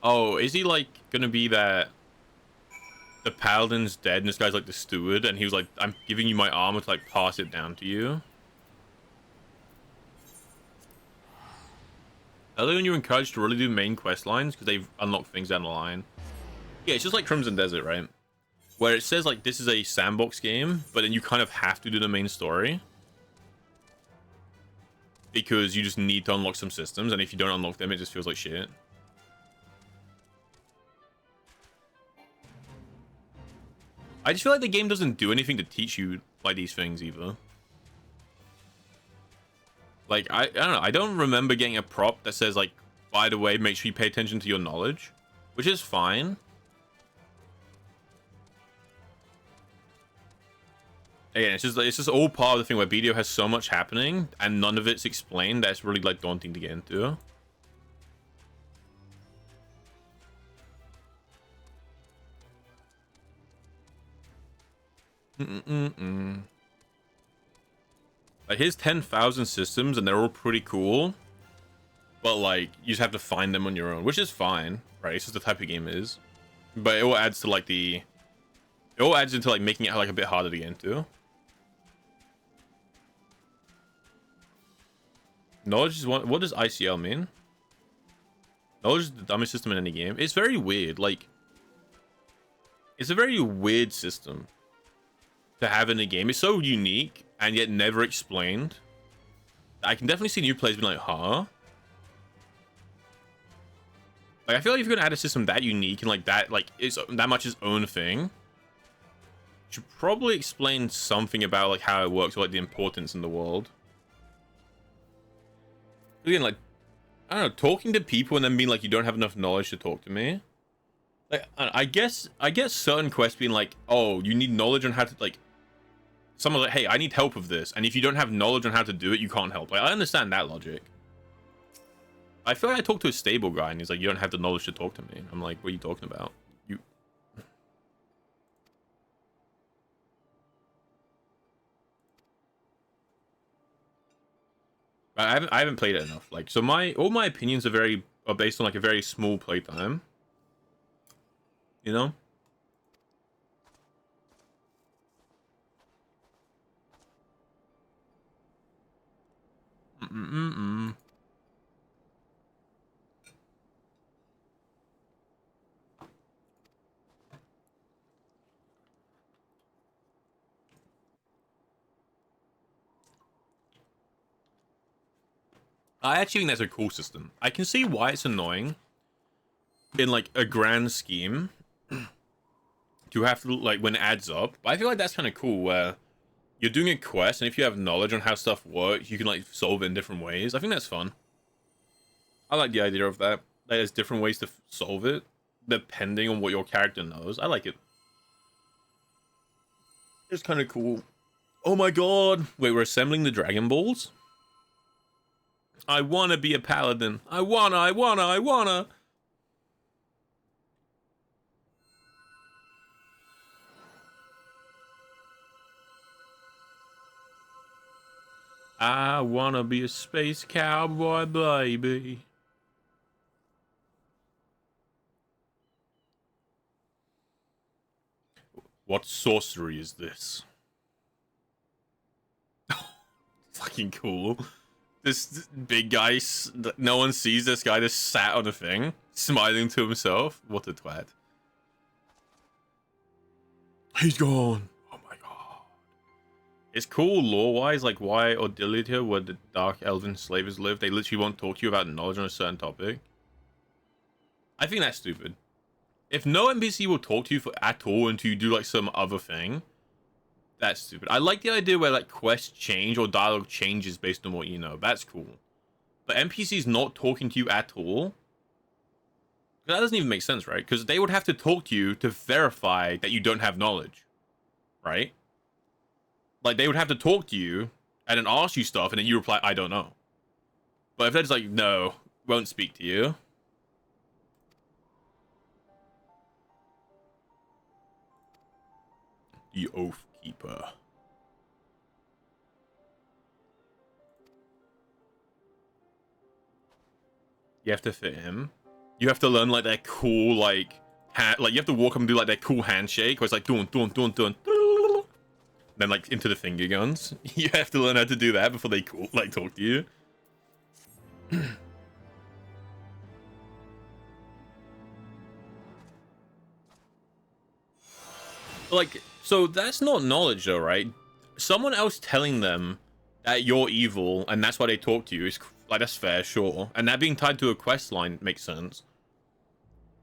Oh, is he like gonna be that the paladin's dead and this guy's like the steward and he was like, I'm giving you my armor to like pass it down to you? Earlier when you're encouraged to really do main quest lines because they've unlocked things down the line. Yeah, it's just like Crimson Desert, right? Where it says like this is a sandbox game, but then you kind of have to do the main story. Because you just need to unlock some systems, and if you don't unlock them, it just feels like shit. I just feel like the game doesn't do anything to teach you like these things either. Like, I don't know, I don't remember getting a prop that says like, by the way, make sure you pay attention to your knowledge, which is fine. Again, it's just all part of the thing where BDO has so much happening and none of it's explained that's really like daunting to get into. Like, here's 10,000 systems and they're all pretty cool. But like, you just have to find them on your own, which is fine, right? It's just the type of game it is. But it all adds to like it all adds into like making it like a bit harder to get into. Knowledge is one. What does ICL mean? Knowledge is the dumbest system in any game. It's very weird. Like, it's a very weird system to have in a game. It's so unique and yet never explained. I can definitely see new players being like, huh? Like, I feel like if you're gonna add a system that unique and like that, like it's that much its own thing, you should probably explain something about like how it works or like the importance in the world. Again, like, I don't know, talking to people and then being like, you don't have enough knowledge to talk to me. Like, I guess certain quests being like, oh, you need knowledge on how to, like, someone's like, hey, I need help with this, and if you don't have knowledge on how to do it, you can't help. Like, I understand that logic. I feel like I talked to a stable guy and he's like, you don't have the knowledge to talk to me. I'm like, what are you talking about? You. I haven't played it enough. Like, so all my opinions are based on like a very small playtime. You know? I actually think that's a cool system. I can see why it's annoying in like a grand scheme to have to like when it adds up. But I feel like that's kind of cool where you're doing a quest and if you have knowledge on how stuff works, you can like solve it in different ways. I think that's fun. I like the idea of that. There's different ways to solve it depending on what your character knows. I like it. It's kind of cool. Oh my god. Wait, we're assembling the Dragon Balls? I wanna be a paladin. I wanna. I wanna be a space cowboy, baby. What sorcery is this? fucking cool. This big guy, no one sees this guy just sat on a thing, smiling to himself. What a twat. He's gone. Oh my god. It's cool lore-wise, like why Odilia, where the dark elven slavers live, they literally won't talk to you about knowledge on a certain topic. I think that's stupid. If no NPC will talk to you at all until you do like some other thing, that's stupid. I like the idea where like quests change or dialogue changes based on what you know. That's cool. But NPCs not talking to you at all, that doesn't even make sense, right? Because they would have to talk to you to verify that you don't have knowledge, right? Like they would have to talk to you and then ask you stuff and then you reply, I don't know. But if they're just like, no, won't speak to you. The Oath Keeper. You have to fit him. You have to learn like that cool like like you have to walk up and do like that cool handshake where it's like dun. Then like into the finger guns. You have to learn how to do that before they like talk to you. Like, so that's not knowledge though, right? Someone else telling them that you're evil and that's why they talk to you is like, that's fair, sure. And that being tied to a quest line makes sense.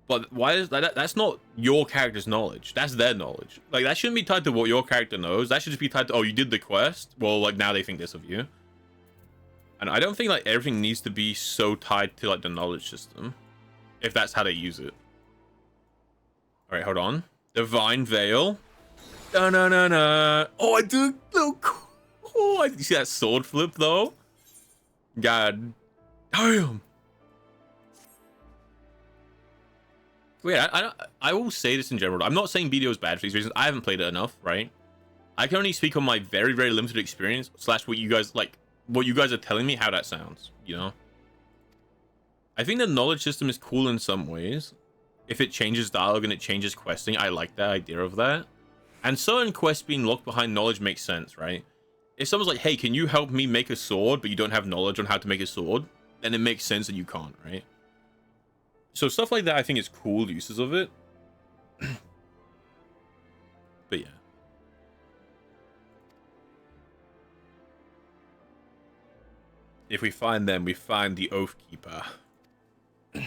But why is that's not your character's knowledge. That's their knowledge. Like, that shouldn't be tied to what your character knows. That should just be tied to, oh, you did the quest. Well, like, now they think this of you. And I don't think, like, everything needs to be so tied to, like, the knowledge system. If that's how they use it. Alright, hold on. Divine Veil. Da-na-na-na. Oh, I do look cool. Oh, you see that sword flip, though? God damn. Yeah, I will say this in general. I'm not saying BDO is bad for these reasons. I haven't played it enough, right? I can only speak on my very, very limited experience / what you guys like, what you guys are telling me how that sounds, you know? I think the knowledge system is cool in some ways. If it changes dialogue and it changes questing, I like the idea of that. And certain quests being locked behind knowledge makes sense, right? If someone's like, hey, can you help me make a sword, but you don't have knowledge on how to make a sword, then it makes sense that you can't, right? So stuff like that, I think is cool uses of it. But yeah. If we find them, we find the Oath Keeper. We're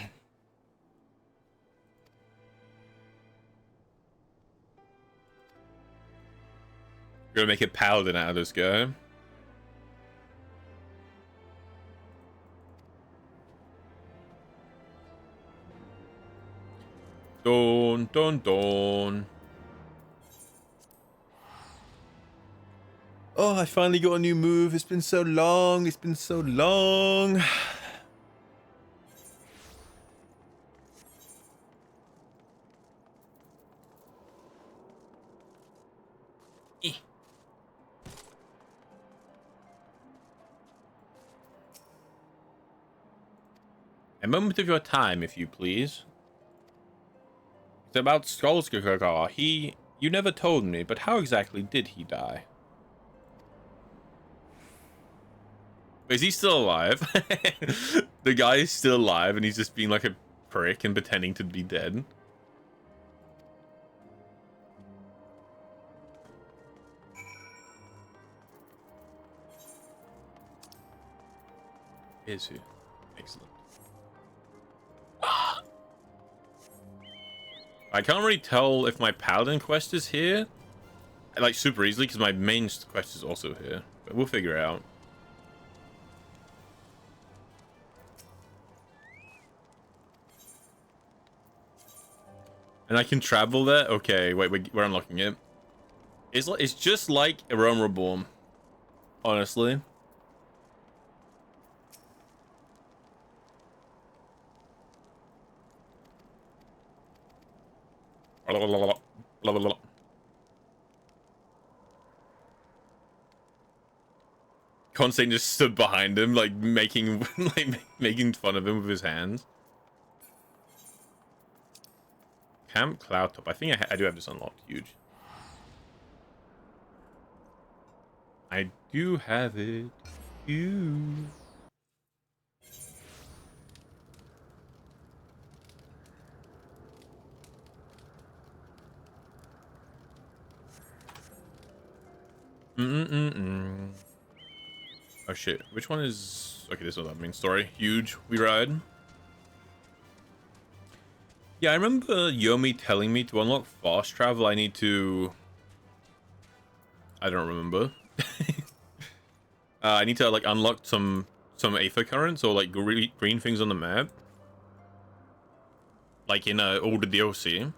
gonna make a paladin out of this guy. Dun, dun, dun. Oh, I finally got a new move. It's been so long. It's been so long. A moment of your time, if you please. It's about Skolskakar. You never told me, but how exactly did he die? Is he still alive? The guy is still alive and he's just being like a prick and pretending to be dead. Is he? Excellent. I can't really tell if my paladin quest is here, like super easily, because my main quest is also here. But we'll figure it out. And I can travel there. Okay, wait, we're unlocking it. It's just like a Realm Reborn, honestly. Constant just stood behind him, like making making fun of him with his hands. Camp Cloudtop. I think I do have this unlocked. Huge. I do have it. Ooh. Oh shit, which one is... Okay, this is not that main story. Huge, we ride. Yeah, I remember Yomi telling me to unlock fast travel, I need to... I don't remember. I need to, like, unlock some aether currents or, like, green things on the map. Like in all the DLC.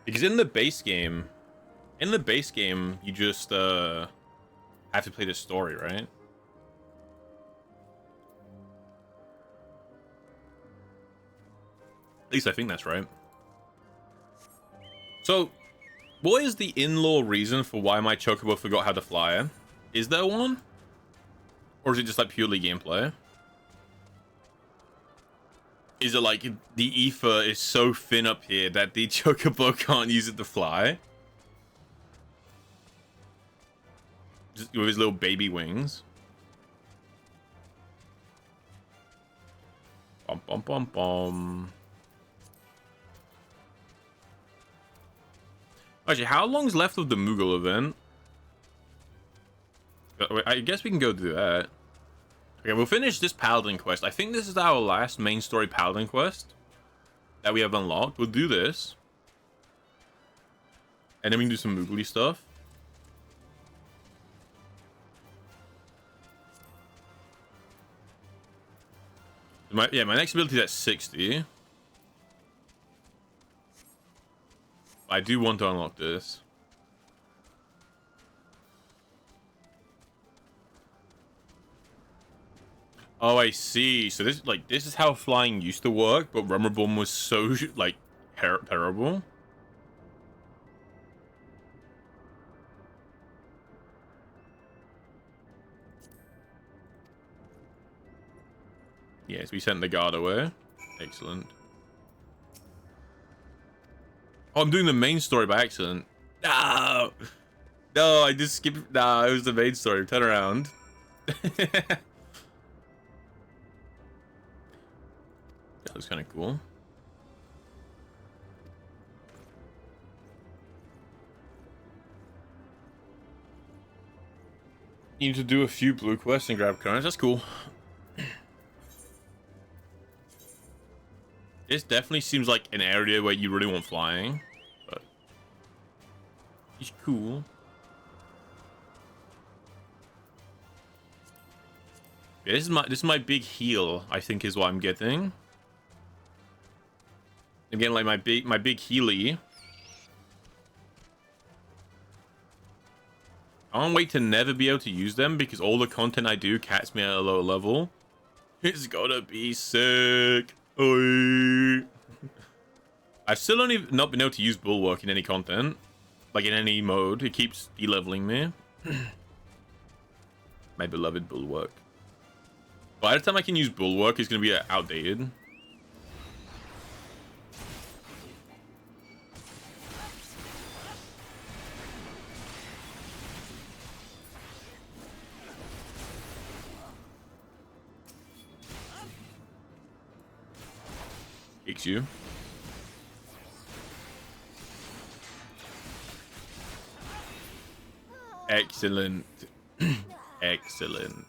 Because in the base game, you just have to play the story, right? At least I think that's right. So, what is the in-law reason for why my chocobo forgot how to fly? Is there one? Or is it just like purely gameplay? Is it like the ether is so thin up here that the chocobo can't use it to fly? Just with his little baby wings. Bum bum bum bum. Actually, how long's left of the Moogle event? I guess we can go do that. Okay, we'll finish this Paladin quest. I think this is our last main story Paladin quest that we have unlocked. We'll do this. And then we can do some Moogly stuff. My next ability is at 60. I do want to unlock this. Oh, I see. So this is how flying used to work, but Rummer Bomb was so like terrible. Yes, we sent the guard away. Excellent. Oh, I'm doing the main story by accident. No! No, I just skipped. Nah, it was the main story. Turn around. That was kind of cool. You need to do a few blue quests and grab currents. That's cool. This definitely seems like an area where you really want flying, but it's cool. Yeah, this is my big heal, I think, is what I'm getting. Again, like my big healy. I can't wait to never be able to use them because all the content I do caps me at a lower level. It's gonna be sick. Oi. I've still only not been able to use Bulwark in any content. Like in any mode. It keeps de-leveling me. My beloved Bulwark. By the time I can use Bulwark, it's gonna be outdated. Kicks you. Excellent. Excellent.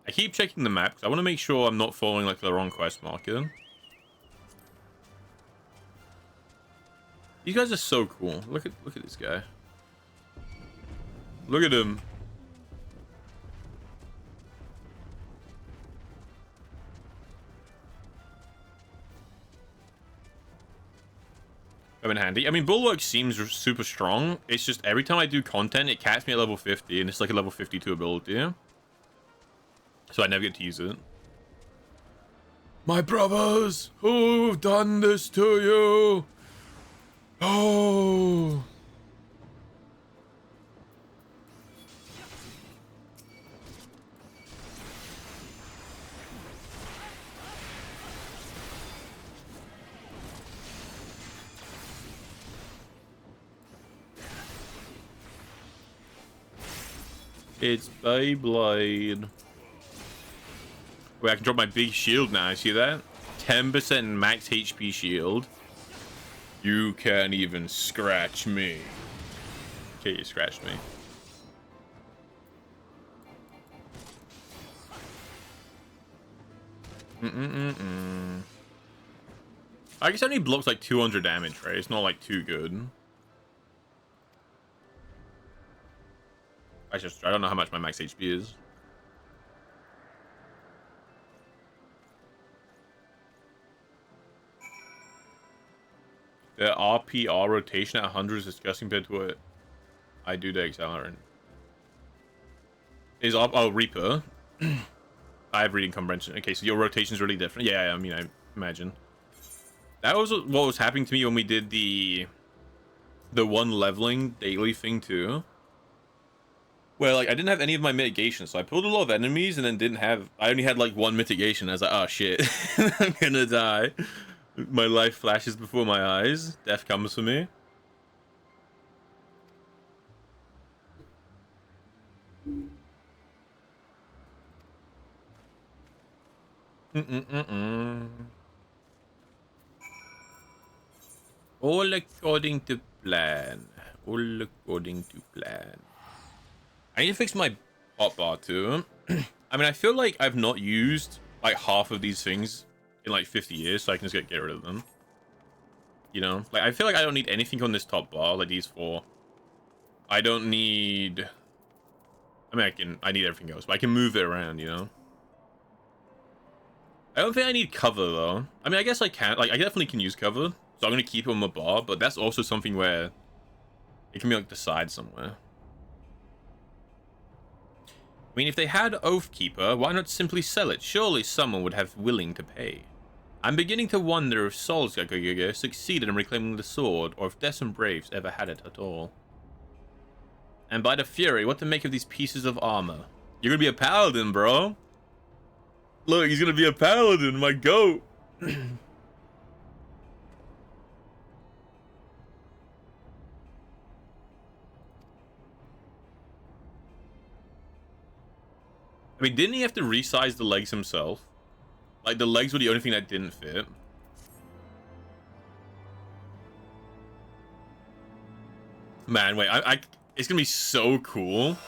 I keep checking the map because I want to make sure I'm not following like the wrong quest marker. These guys are so cool. Look at this guy. Look at him. Come in handy. I mean, Bulwark seems super strong. It's just every time I do content, it caps me at level 50, and it's like a level 52 ability. So I never get to use it. My brothers, who've done this to you? Oh. It's Beyblade. Wait, I can drop my big shield now. See that? 10% max HP shield. You can't even scratch me. Okay, you scratched me. I guess it only blocks like 200 damage, right? It's not like too good. I don't know how much my max HP is. The RPR rotation at 100 is disgusting compared to what I do to accelerant. Is Reaper. I have reading comprehension. Okay, so your rotation is really different. Yeah, I mean, I imagine. That was what was happening to me when we did the one leveling daily thing too. Well, like I didn't have any of my mitigations, so I pulled a lot of enemies and then didn't have. I only had like one mitigation. I was like, oh shit, I'm gonna die. My life flashes before my eyes. Death comes for me. All according to plan. All according to plan. I need to fix my hotbar too. I mean, I feel like I've not used like half of these things in like 50 years, so I can just get rid of them. You know, like I feel like I don't need anything on this top bar, like these four. I don't need. I mean, I need everything else, but I can move it around. You know. I don't think I need cover though. I mean, I guess I can. Like, I definitely can use cover, so I'm gonna keep it on my bar. But that's also something where it can be like the side somewhere. I mean, if they had Oathkeeper, why not simply sell it? Surely someone would have willing to pay. I'm beginning to wonder if Sol's succeeded in reclaiming the sword, or if Descent Braves ever had it at all. And by the Fury, what to make of these pieces of armor? You're gonna be a paladin, bro. Look, he's gonna be a paladin, my goat. I mean, didn't he have to resize the legs himself? Like, the legs were the only thing that didn't fit. Man, wait, it's gonna be so cool.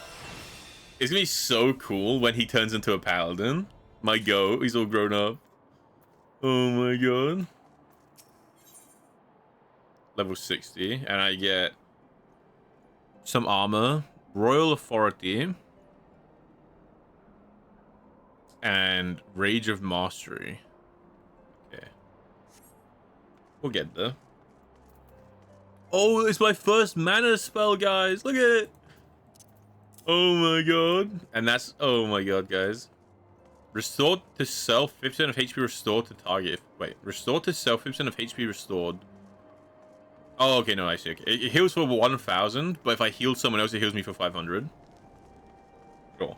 It's gonna be so cool when he turns into a paladin. My goat, he's all grown up. Oh my god. Level 60, and I get some armor, Royal Authority, and Rage of Mastery. Okay. We'll get there. Oh, it's my first mana spell, guys. Look at it. Oh my god. And that's, oh my god, guys. Restored to self, 50% of HP restored to target. Wait, restored to self, 50% of HP restored. Oh, okay, no, I see. Okay. It heals for 1,000, but if I heal someone else, it heals me for 500. Cool.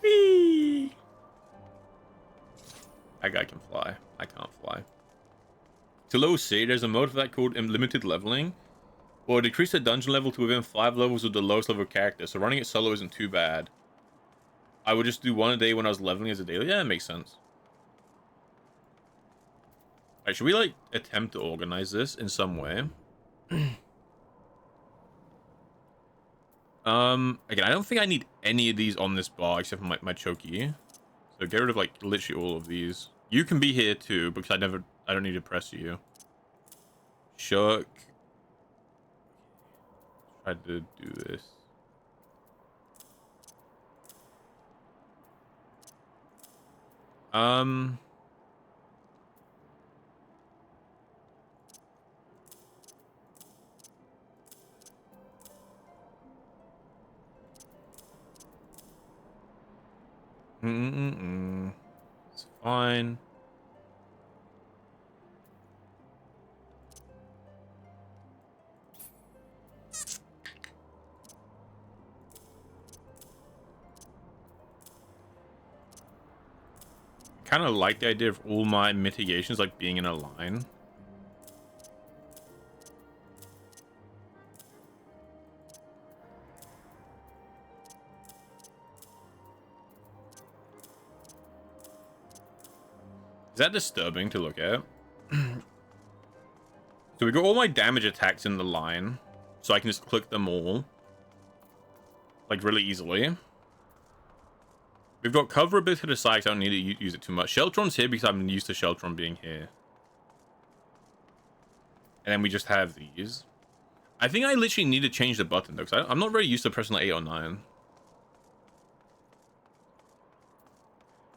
Whee! That guy can fly. I can't fly. To level C, there's a mode for that called Unlimited Leveling. Or decrease the dungeon level to within 5 levels of the lowest level character, so running it solo isn't too bad. I would just do one a day when I was leveling as a daily. Yeah, that makes sense. Alright, should we, like, attempt to organize this in some way? Again, I don't think I need any of these on this bar except for my chokey. So get rid of, like, literally all of these. You can be here, too, because I don't need to press you. Shook. Try to do this. It's fine. kind of like the idea of all my mitigations like being in a line. Is that disturbing to look at? So we got all my damage attacks in the line, so I can just click them all, like, really easily. We've got cover a bit to the side, so I don't need to use it too much. Sheltron's here because I'm used to Sheltron being here. And then we just have these. I think I literally need to change the button, though, because I'm not very used to pressing like 8 or 9.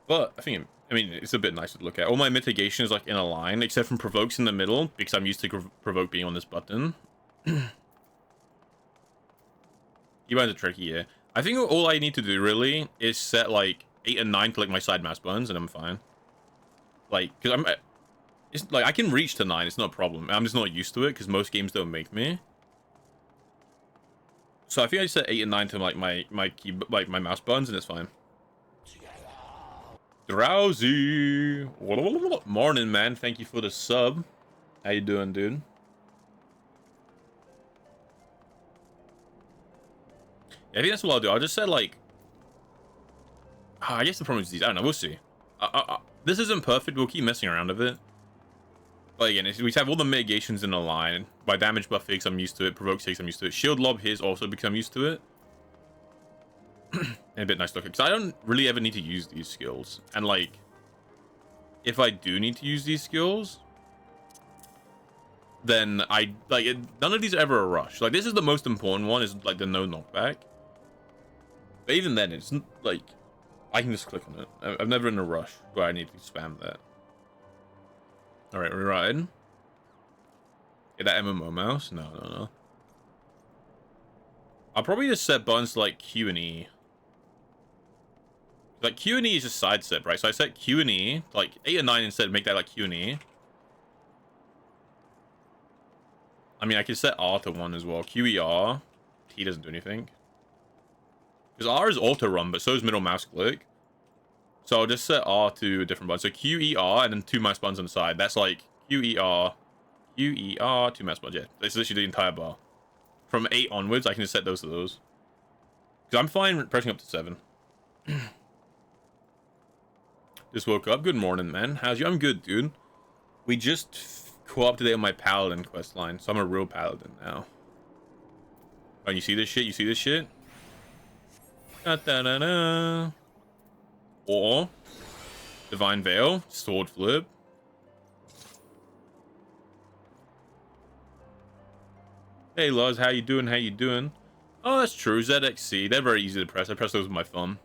But, I mean, it's a bit nicer to look at. All my mitigation is, like, in a line, except from Provokes in the middle, because I'm used to Provoke being on this button. You guys are tricky, yeah. I think all I need to do, really, is set, like, 8 and 9 to, like, my side mouse buttons, and I'm fine. Like, because it's, like, I can reach to 9, it's not a problem. I'm just not used to it, because most games don't make me. So I think I set 8 and 9 to, like, my mouse buttons, and it's fine. Drowsy. Morning, man. Thank you for the sub. How you doing, dude? Yeah, I think that's what I'll do. I'll just set, like... I guess the problem is these. I don't know. We'll see. This isn't perfect. We'll keep messing around with it. But again, we have all the mitigations in a line. By damage buff 6, I'm used to it. Provoke 6, I'm used to it. Shield lob his also because I'm used to it. And a bit nice looking, because I don't really ever need to use these skills. And like, if I do need to use these skills, then none of these are ever a rush. Like, this is the most important one, is like the no knockback. But even then, it's like, I can just click on it. I'm never in a rush where I need to spam that. All right, we're riding. Get that MMO mouse. No. I'll probably just set buttons like Q and E. Like, Q and E is just side step, right? So I set Q and E, like 8 and 9 instead, make that like Q and E. I mean, I can set R to 1 as well. QER. T doesn't do anything. Because R is auto run, but so is middle mouse click. So I'll just set R to a different button. So QER and then 2 mouse buttons on the side. That's like QER, 2 mouse buttons. Yeah, that's literally the entire bar. From 8 onwards, I can just set those to those. Because I'm fine pressing up to 7. Just woke up. Good morning, man. How's you? I'm good, dude. We just caught up today on my paladin quest line, so I'm a real paladin now. Oh, you see this shit? You see this shit? Da-da-da-da. Or Divine Veil, sword flip. Hey, Luz, how you doing? How you doing? Oh, that's true. ZXC. They're very easy to press. I press those with my thumb.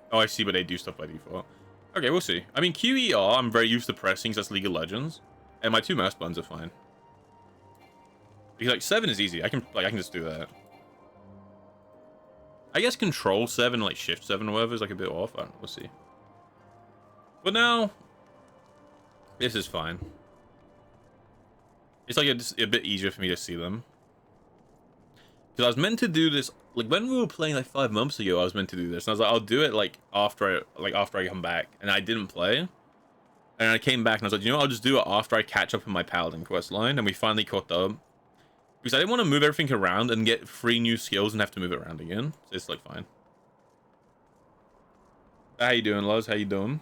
Oh, I see, but they do stuff by default. Okay, we'll see. I mean, QER, I'm very used to pressing, so that's League of Legends. And my 2 mouse buttons are fine. Because, like, 7 is easy. I can just do that. I guess Control 7, like Shift 7 or whatever is like a bit off. I don't know. We'll see. But now, this is fine. It's like a bit easier for me to see them. Because I was meant to do this, like, when we were playing like 5 months ago, I was meant to do this. And I was like, I'll do it like after I come back. And I didn't play. And I came back and I was like, you know what, I'll just do it after I catch up in my Paladin quest line. And we finally caught up. Because I didn't want to move everything around and get 3 new skills and have to move it around again. So it's like fine. How you doing, Luz? How you doing?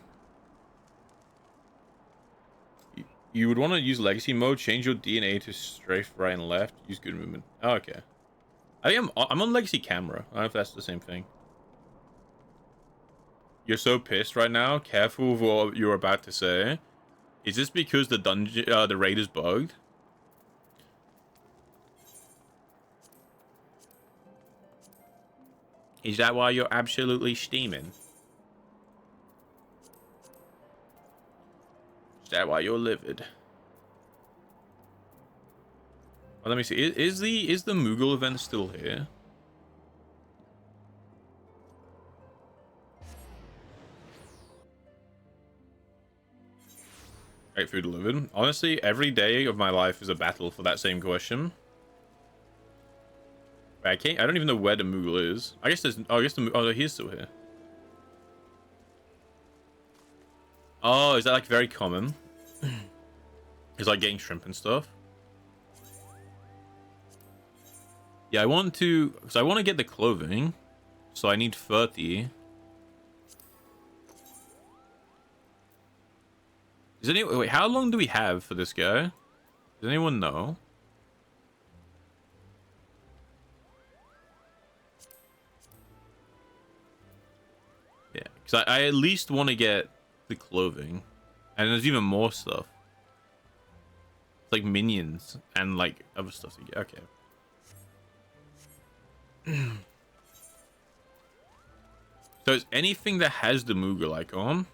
You would want to use legacy mode, change your DNA to strafe right and left, use good movement. Oh, okay. I think I'm on legacy camera. I don't know if that's the same thing. You're so pissed right now. Careful with what you're about to say. Is this because the dungeon, the raid is bugged? Is that why you're absolutely steaming? Is that why you're livid? Well, let me see. Is the Moogle event still here? Right, food delivered. Honestly, every day of my life is a battle for that same question. I can't. I don't even know where the Moogle is. I guess there's. Oh, I guess the. Oh, he's still here. Oh, is that like very common? It's like getting shrimp and stuff. Yeah, I want to, because I want to get the clothing, so I need 30. Is any wait? How long do we have for this guy? Does anyone know? Yeah, because I at least want to get the clothing, and there's even more stuff. It's like minions and like other stuff to get. Okay. So it's anything that has the Moogle icon,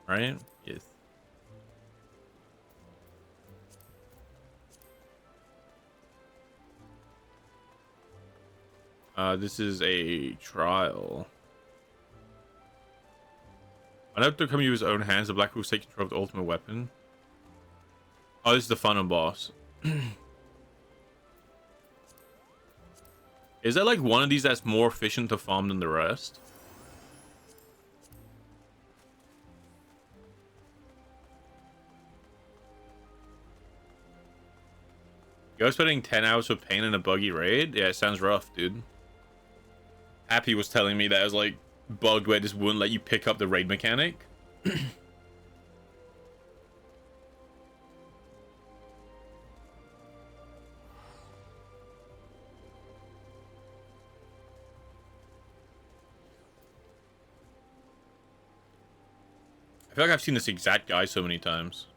right? Yes. This is a trial. I know to come use his own hands. The Black Wolves take control of the ultimate weapon. Oh, this is the final boss. Is there like one of these that's more efficient to farm than the rest? You're spending 10 hours of pain in a buggy raid? Yeah, it sounds rough, dude. Happy was telling me that it was like bugged where it just wouldn't let you pick up the raid mechanic. I feel like I've seen this exact guy so many times.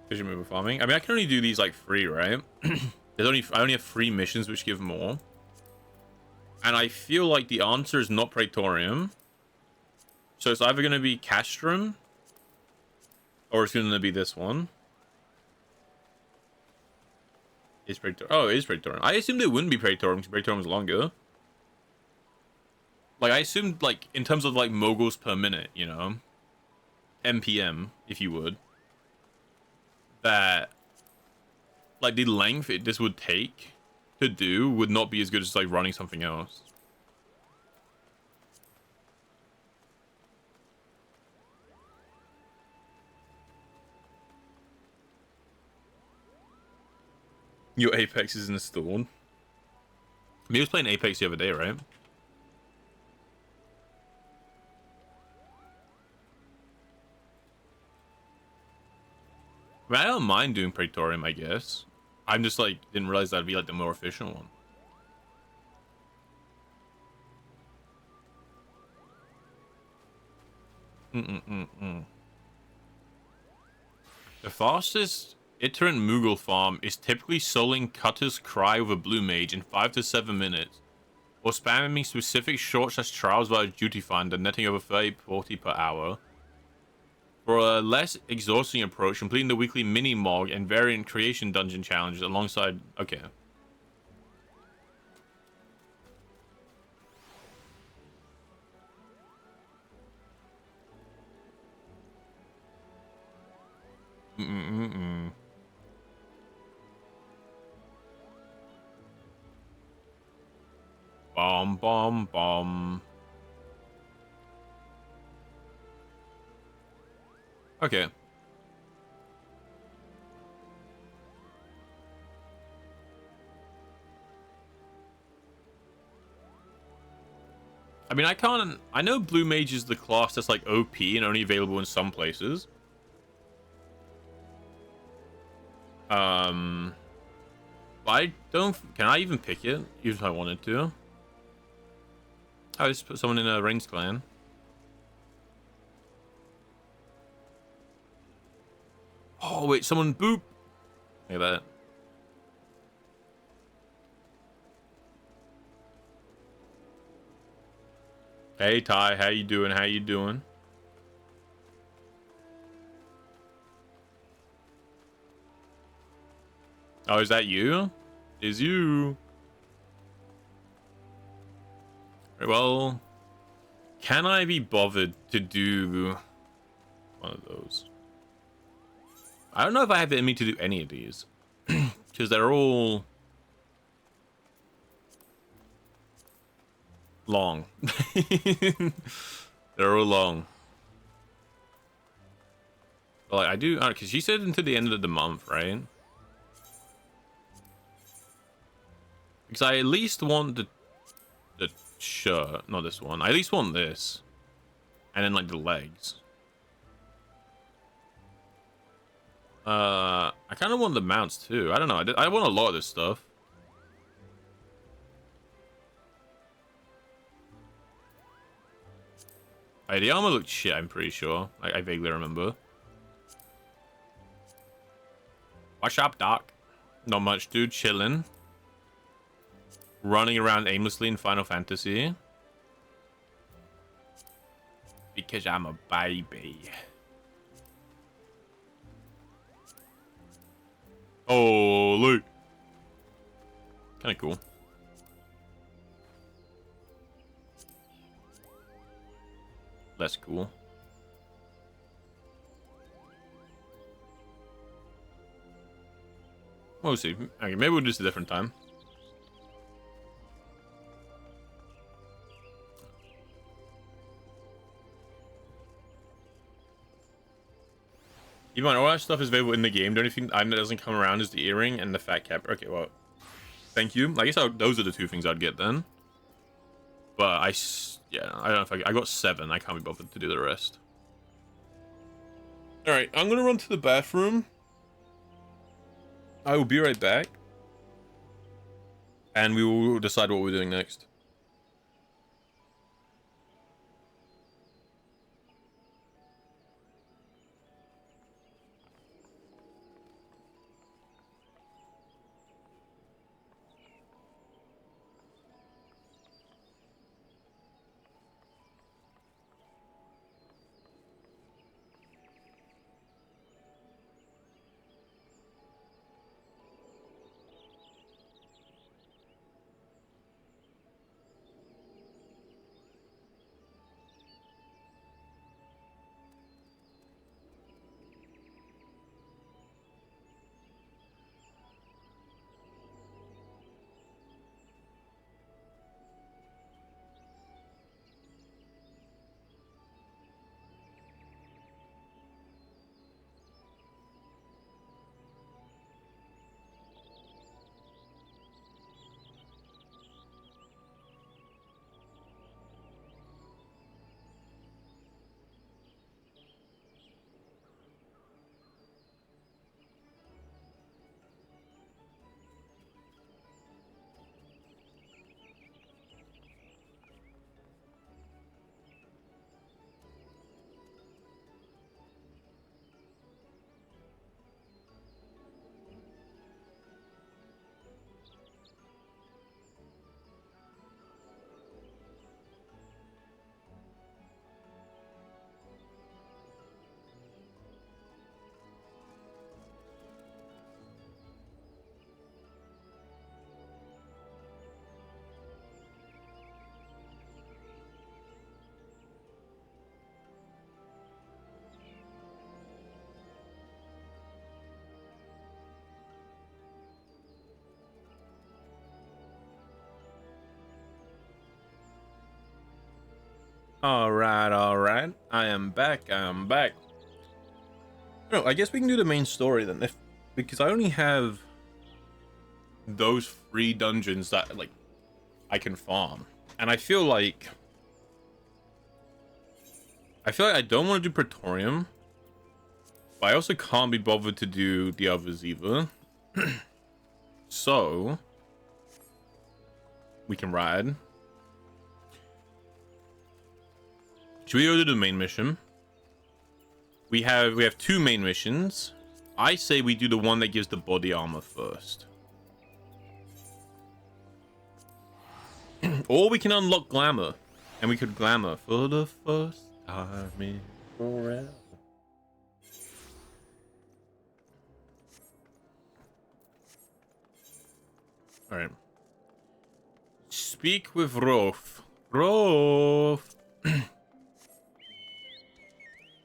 Vision mover farming. I mean, I can only do these like free, right? I only have 3 missions which give more. And I feel like the answer is not Praetorium. So it's either going to be Castrum, or it's going to be this one. Is Praetorium? Oh, it is Praetorium. I assumed it wouldn't be Praetorium because Praetorium's longer. Like, I assumed, like, in terms of, like, moguls per minute, you know? MPM, if you would. That, like, the length this would take to do would not be as good as, like, running something else. Your Apex is installed. Me was playing Apex the other day, right? I mean, I don't mind doing Praetorium, I guess. I'm just like, didn't realize that'd be like the more efficient one. The fastest iterant Moogle farm is typically soloing Cutter's Cry with a blue mage in 5 to 7 minutes, or spamming specific short/trials via duty finder, netting over 30-40 per hour. For a less exhausting approach, completing the weekly mini-mog and variant creation dungeon challenges alongside... Okay. Bomb, bomb, bomb. Okay. I mean, I know Blue Mage is the class that's like OP and only available in some places. But I don't... Can I even pick it? Even if I wanted to. I just put someone in a Reigns clan. Oh, wait, someone boop. Look at that. Hey, Ty, how you doing? How you doing? Oh, is that you? Is you? Well, can I be bothered to do one of those. I don't know if I have it in me to do any of these. Because they're all long. They're all long. But like, I do, because she said until the end of the month, right? Because I at least want the shirt, not this one. I at least want this. And then like the legs. I kind of want the mounts too. I don't know. I want a lot of this stuff. Hey, the armor looked shit, I'm pretty sure. I vaguely remember. Watch up, Doc. Not much, dude. Chilling. Running around aimlessly in Final Fantasy. Because I'm a baby. Holy. Kind of cool. Less cool. We'll see. Okay, maybe we'll do this a different time. Even all that stuff is available in the game. The only thing that doesn't come around is the earring and the fat cap. Okay, well, thank you. I guess those are the two things I'd get then. But yeah, I don't know if I got 7. I can't be bothered to do the rest. All right, I'm gonna run to the bathroom. I will be right back, and we will decide what we're doing next. All right. I am back. No, I guess we can do the main story then, because I only have those 3 dungeons that like I can farm, and I feel like I don't want to do Praetorium, but I also can't be bothered to do the others either. So we can ride. Should we go to the main mission? We have 2 main missions. I say we do the one that gives the body armor first. Or we can unlock glamour. And we could glamour for the first time in forever. Alright. Speak with Rolf. Rolf!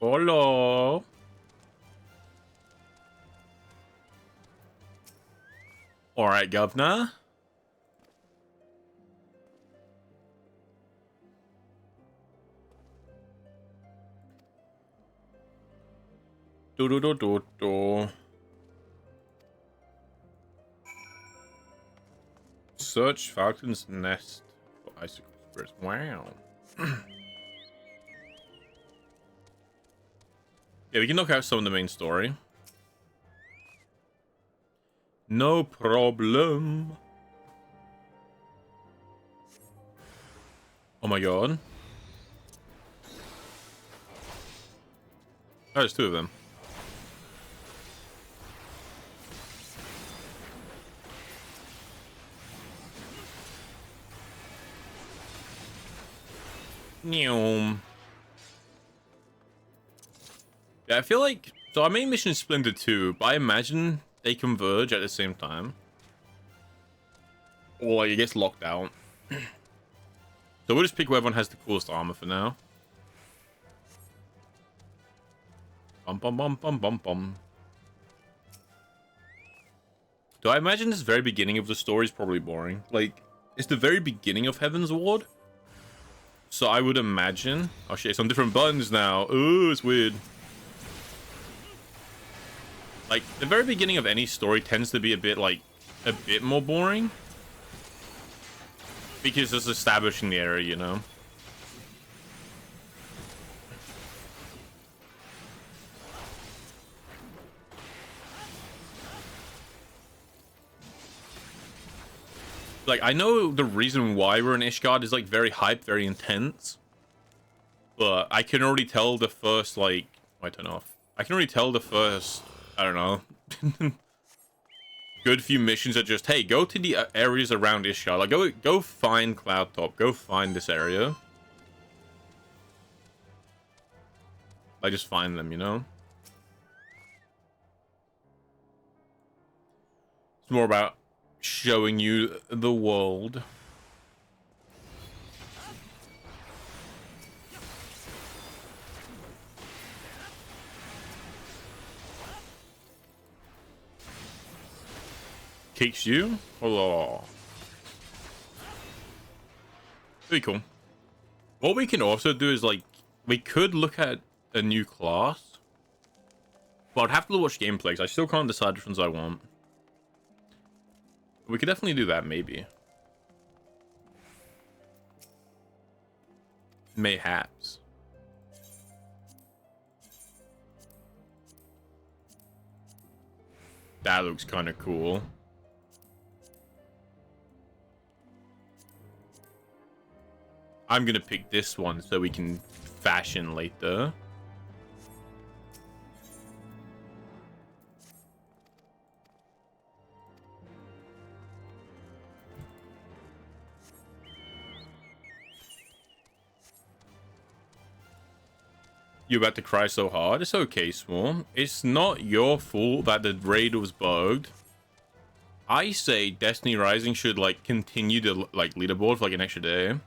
Hello. right, governor. Do do do do do. Search Falcon's Nest for icicle spirits. Wow. Yeah, we can knock out some of the main story. No problem. Oh my god. Oh, there's two of them. Yeah, I feel like... So our main mission is split into two, but I imagine they converge at the same time. Or like it gets locked out. So we'll just pick whoever has the coolest armor for now. Bum bum bum bum bum bum. Do I imagine this very beginning of the story is probably boring? Like, it's the very beginning of Heaven's Ward. So I would imagine... Oh shit, it's on different buttons now. Ooh, it's weird. Like, the very beginning of any story tends to be a bit more boring. Because it's establishing the area, you know? Like, I know the reason why we're in Ishgard is, like, very hyped, very intense. But I can already tell the first, like... Why turn off? I can already tell the first... I don't know. Good few missions are just, hey, go to the areas around Ishgard. Like, go find Cloudtop. Go find this area. Like, just find them, you know? It's more about showing you the world. Kicks you? Hello. Pretty cool. What we can also do is, like, we could look at a new class. But I'd have to watch gameplay because I still can't decide which ones I want. We could definitely do that, maybe. Mayhaps. That looks kind of cool. I'm gonna pick this one so we can fashion later. You're about to cry so hard? It's okay, Swarm. It's not your fault that the raid was bugged. I say Destiny Rising should, like, continue to, like, leaderboard for, like, an extra day.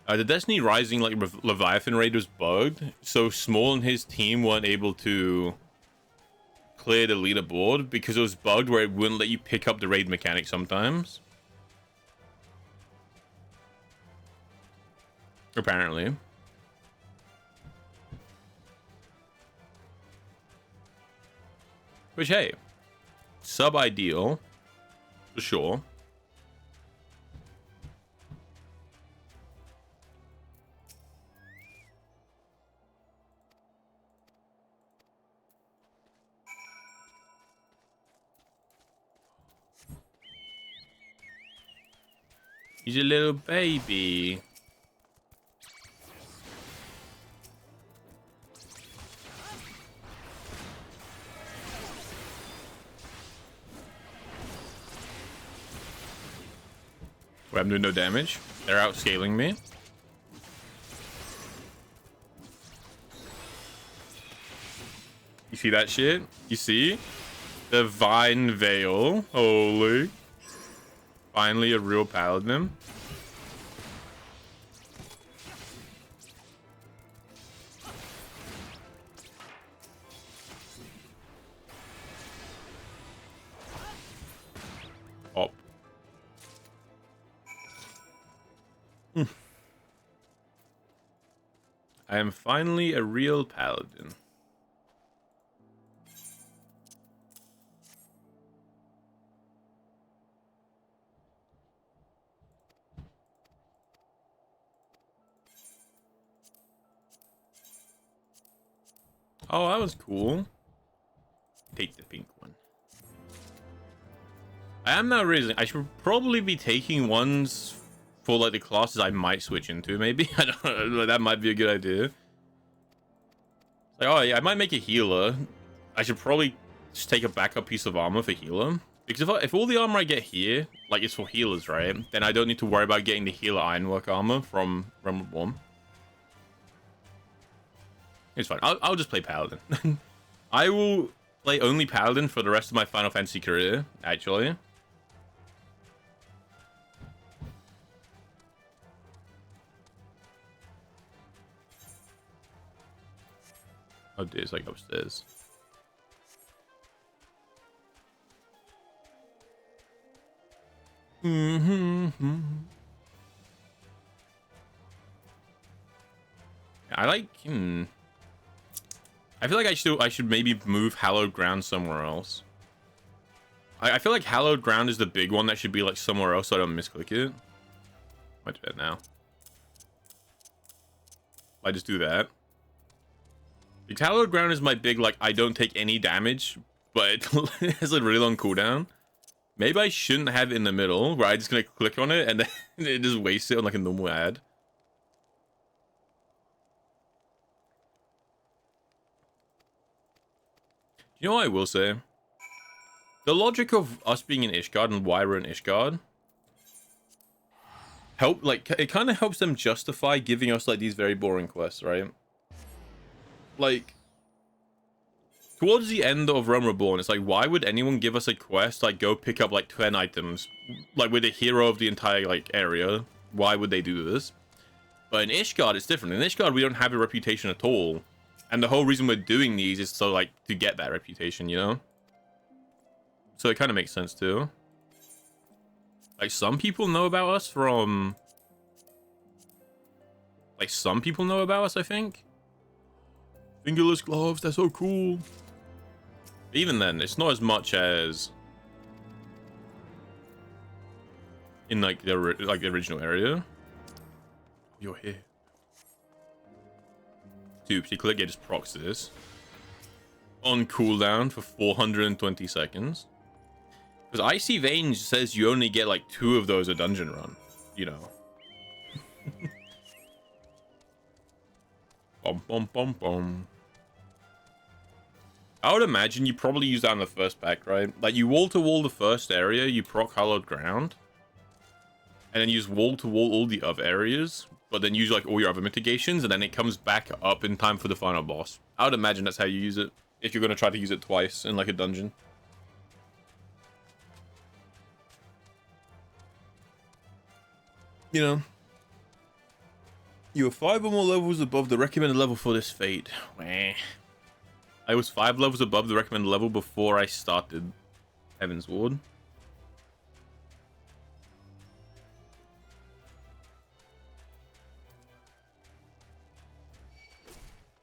The Destiny Rising, like, Leviathan raid was bugged, so Small and his team weren't able to clear the leaderboard because it was bugged where it wouldn't let you pick up the raid mechanic sometimes. Apparently. Which, hey, sub-ideal, for sure. He's a little baby. Wait, I'm doing no damage. They're outscaling me. You see that shit? You see? The Vine Veil. Holy. Finally a real paladin. I am finally a real paladin. Oh, that was cool. Take the pink one. I am now realizing I should probably be taking ones for like the classes I might switch into. Maybe I don't know. That might be a good idea. Like, oh yeah, I might make a healer. I should probably just take a backup piece of armor for healer. Because if all the armor I get here, like, is for healers, right? Then I don't need to worry about getting the healer ironwork armor from Realm Reborn. It's fine. I'll just play Paladin. I will play only Paladin for the rest of my Final Fantasy career, actually. Oh, dude, it's like upstairs. I like. I feel like I should maybe move Hallowed Ground somewhere else. I feel like Hallowed Ground is the big one that should be like somewhere else so I don't misclick it. Might do that now. I just do that. Because Hallowed Ground is my big, like, I don't take any damage, but it has a really long cooldown. Maybe I shouldn't have it in the middle, where I'm just gonna click on it and then it just wastes it on like a normal ad. You know what I will say? The logic of us being in Ishgard and why we're in Ishgard it kind of helps them justify giving us like these very boring quests, right? Like, towards the end of Realm Reborn, it's like, why would anyone give us a quest like go pick up like 10 items, like with the hero of the entire like area? Why would they do this? But in Ishgard, it's different. In Ishgard, we don't have a reputation at all. And the whole reason we're doing these is so, like, to get that reputation, you know? So it kind of makes sense, too. Like, some people know about us from... Like, some people know about us, I think. Fingerless gloves, they're so cool. But even then, it's not as much as... in, like, the original area. You're here. Two particular, it just procs this. On cooldown for 420 seconds. Because Icy Veins says you only get like 2 of those a dungeon run. You know. Bum, bum, bum, bum. I would imagine you probably use that in the first pack, right? Like, you wall-to-wall the first area, you proc Hallowed Ground. And then use wall-to-wall all the other areas. But then use like all your other mitigations, and then it comes back up in time for the final boss. I would imagine that's how you use it, if you're going to try to use it twice in like a dungeon. You know, you were 5 or more levels above the recommended level for this fate. Wah. I was 5 levels above the recommended level before I started Heaven's Ward.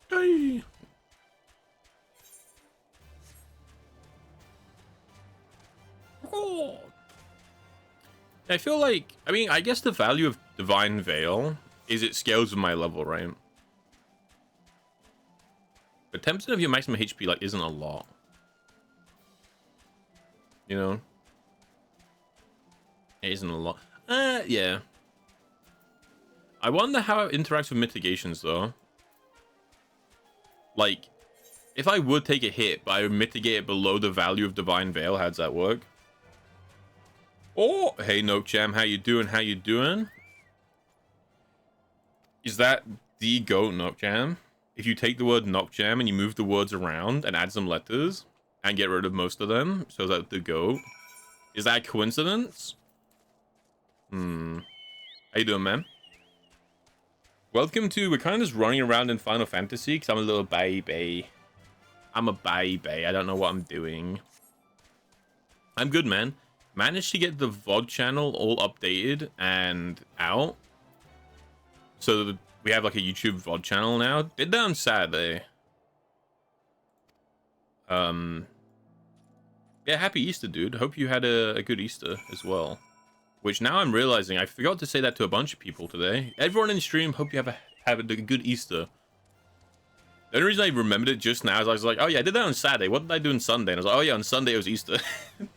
Hey. Oh. I feel like, I mean, I guess the value of Divine Veil is it scales with my level, right? But 10% of your maximum HP, like, isn't a lot. You know? It isn't a lot. Yeah. I wonder how it interacts with mitigations, though. Like, if I would take a hit, but I would mitigate it below the value of Divine Veil, how does that work? Oh, hey, Nokejam, how you doing? How you doing? Is that the goat, Nokejam? If you take the word Nokejam and you move the words around and add some letters and get rid of most of them, so is that the goat? Is that a coincidence? How you doing, man? Welcome to, we're kind of just running around in Final Fantasy because I'm a little baby. I'm a baby. I don't know what I'm doing. I'm good, man. Managed to get the VOD channel all updated and out. So we have like a YouTube VOD channel now. Did that on Saturday. Yeah, happy Easter, dude. Hope you had a good Easter as well. Which now I'm realizing I forgot to say that to a bunch of people today. Everyone in stream, hope you have a good Easter. The only reason I remembered it just now is I was like, oh yeah, I did that on Saturday. What did I do on Sunday? And I was like, oh yeah, on Sunday it was Easter. Where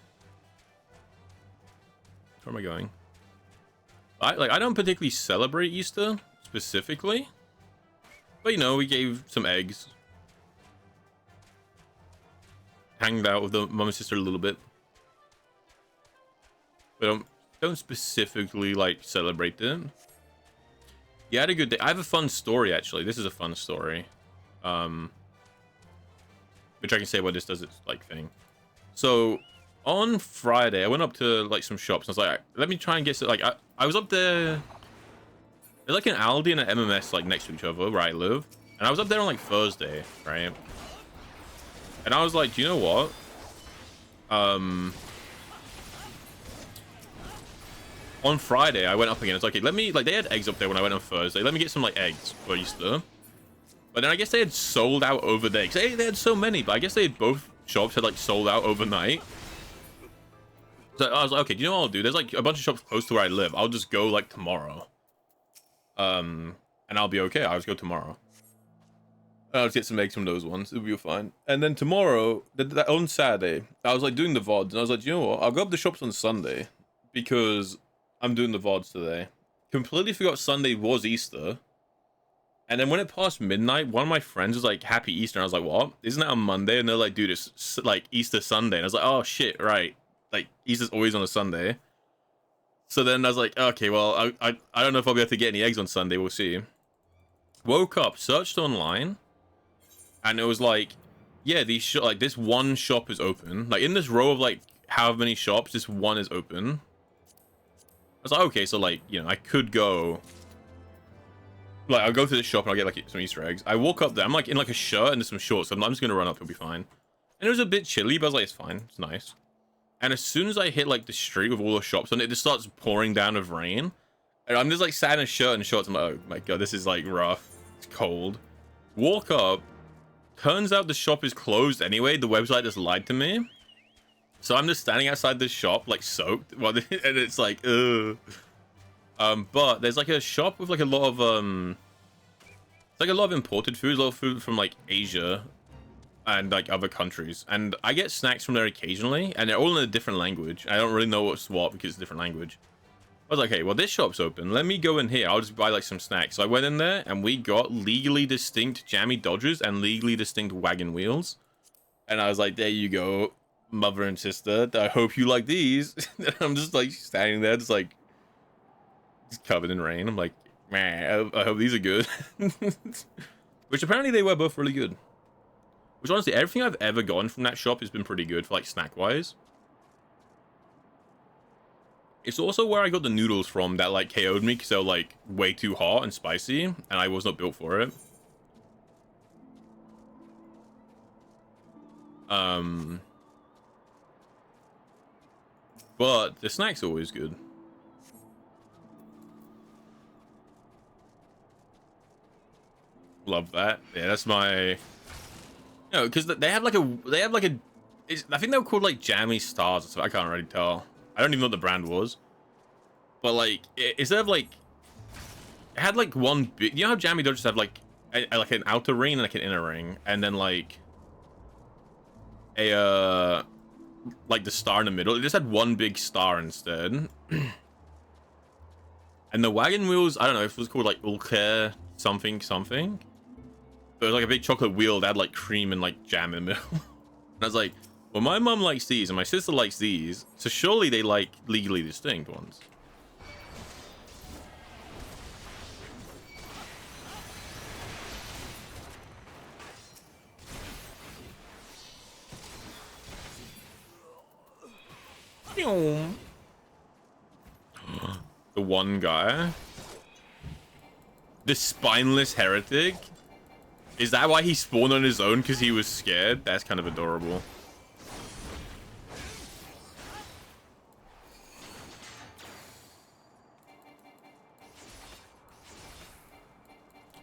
am I going? I don't particularly celebrate Easter specifically, but you know, we gave some eggs, hanged out with the mom and sister a little bit. But don't specifically like celebrate them. Yeah, I had a good day. I have a fun story actually. This is a fun story, which I can say what this does its like thing. So on Friday, I went up to like some shops. And I was like, let me try and get like I was up there. There's like an Aldi and an MMS like next to each other where I live, and I was up there on like Thursday, right? And I was like, do you know what? On Friday, I went up again. It's like, okay, let me like they had eggs up there when I went on Thursday. Let me get some like eggs for Easter. But then I guess they had sold out over there. Cause they had so many, but I guess they had both shops had like sold out overnight. So I was like, okay, do you know what I'll do? There's like a bunch of shops close to where I live. I'll just go like tomorrow. And I'll be okay. I'll just go tomorrow. I'll just get some eggs from those ones. It'll be fine. And then tomorrow, on Saturday, I was like doing the VODs, and I was like, you know what? I'll go up the shops on Sunday because I'm doing the VODs today. Completely forgot Sunday was Easter. And then when it passed midnight, one of my friends was like, Happy Easter. And I was like, what? Isn't that on Monday? And they're like, dude, it's like Easter Sunday. And I was like, oh shit, right. Like Easter's always on a Sunday. So then I was like, okay, well, I don't know if I'll be able to get any eggs on Sunday. We'll see. Woke up, searched online, and it was like, yeah, like this one shop is open. Like in this row of like however many shops, this one is open. I was like, okay, so like, you know, I could go. Like, I'll go to this shop and I'll get like some Easter eggs. I walk up there. I'm like in like a shirt and some shorts. So I'm just gonna run up. It'll be fine. And it was a bit chilly, but I was like, it's fine. It's nice. And as soon as I hit like the street with all the shops on it, just starts pouring down with rain. And I'm just like sat in a shirt and shorts. I'm like, oh my god, this is like rough. It's cold. Walk up. Turns out the shop is closed anyway. The website just lied to me. So I'm just standing outside the shop, like soaked. And it's like, ugh. But there's like a shop with like a lot of it's like a lot of imported food, a lot of food from like Asia and like other countries. And I get snacks from there occasionally, and they're all in a different language. I don't really know what's what because it's a different language. I was like, hey, well, this shop's open. Let me go in here. I'll just buy like some snacks. So I went in there and we got legally distinct jammy Dodgers and legally distinct wagon wheels. And I was like, there you go, mother and sister. I hope you like these. And I'm just like standing there, just like covered in rain. I'm like, man, I hope these are good. Which apparently they were both really good. Which honestly, everything I've ever gotten from that shop has been pretty good for like snack wise. It's also where I got the noodles from that like KO'd me because they were like way too hot and spicy, and I was not built for it. But the snack's always good. Love that. Yeah, that's my. You know, because they have like a I think they were called like Jammy Stars or something. I can't really tell. I don't even know what the brand was. But like, instead of like, it had like one big. You know how Jammy Dodgers have like like an outer ring and like an inner ring, and then like a like the star in the middle. It just had one big star instead. And the wagon wheels, I don't know if it was called like Ulker something something. But it was like a big chocolate wheel that had like cream and like jam in the middle. And I was like, well, my mom likes these and my sister likes these, so surely they like legally distinct ones. The one guy, the spineless heretic. Is that why he spawned on his own? Because he was scared? That's kind of adorable.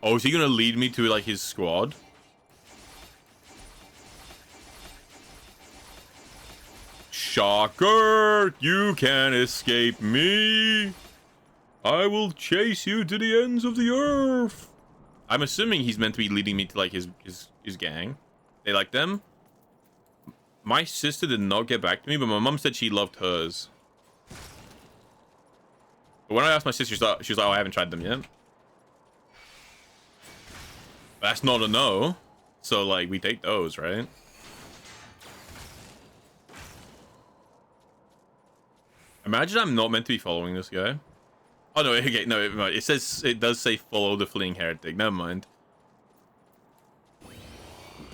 Oh, is he gonna lead me to like his squad? Shocker! You can't escape me! I will chase you to the ends of the earth! I'm assuming he's meant to be leading me to like his gang. They like them? My sister did not get back to me, but my mom said she loved hers. But when I asked my sister, she was like, oh, I haven't tried them yet. That's not a no. So, like, we take those, right? Imagine I'm not meant to be following this guy. Oh, no, okay, no, it does say follow the fleeing heretic. Never mind.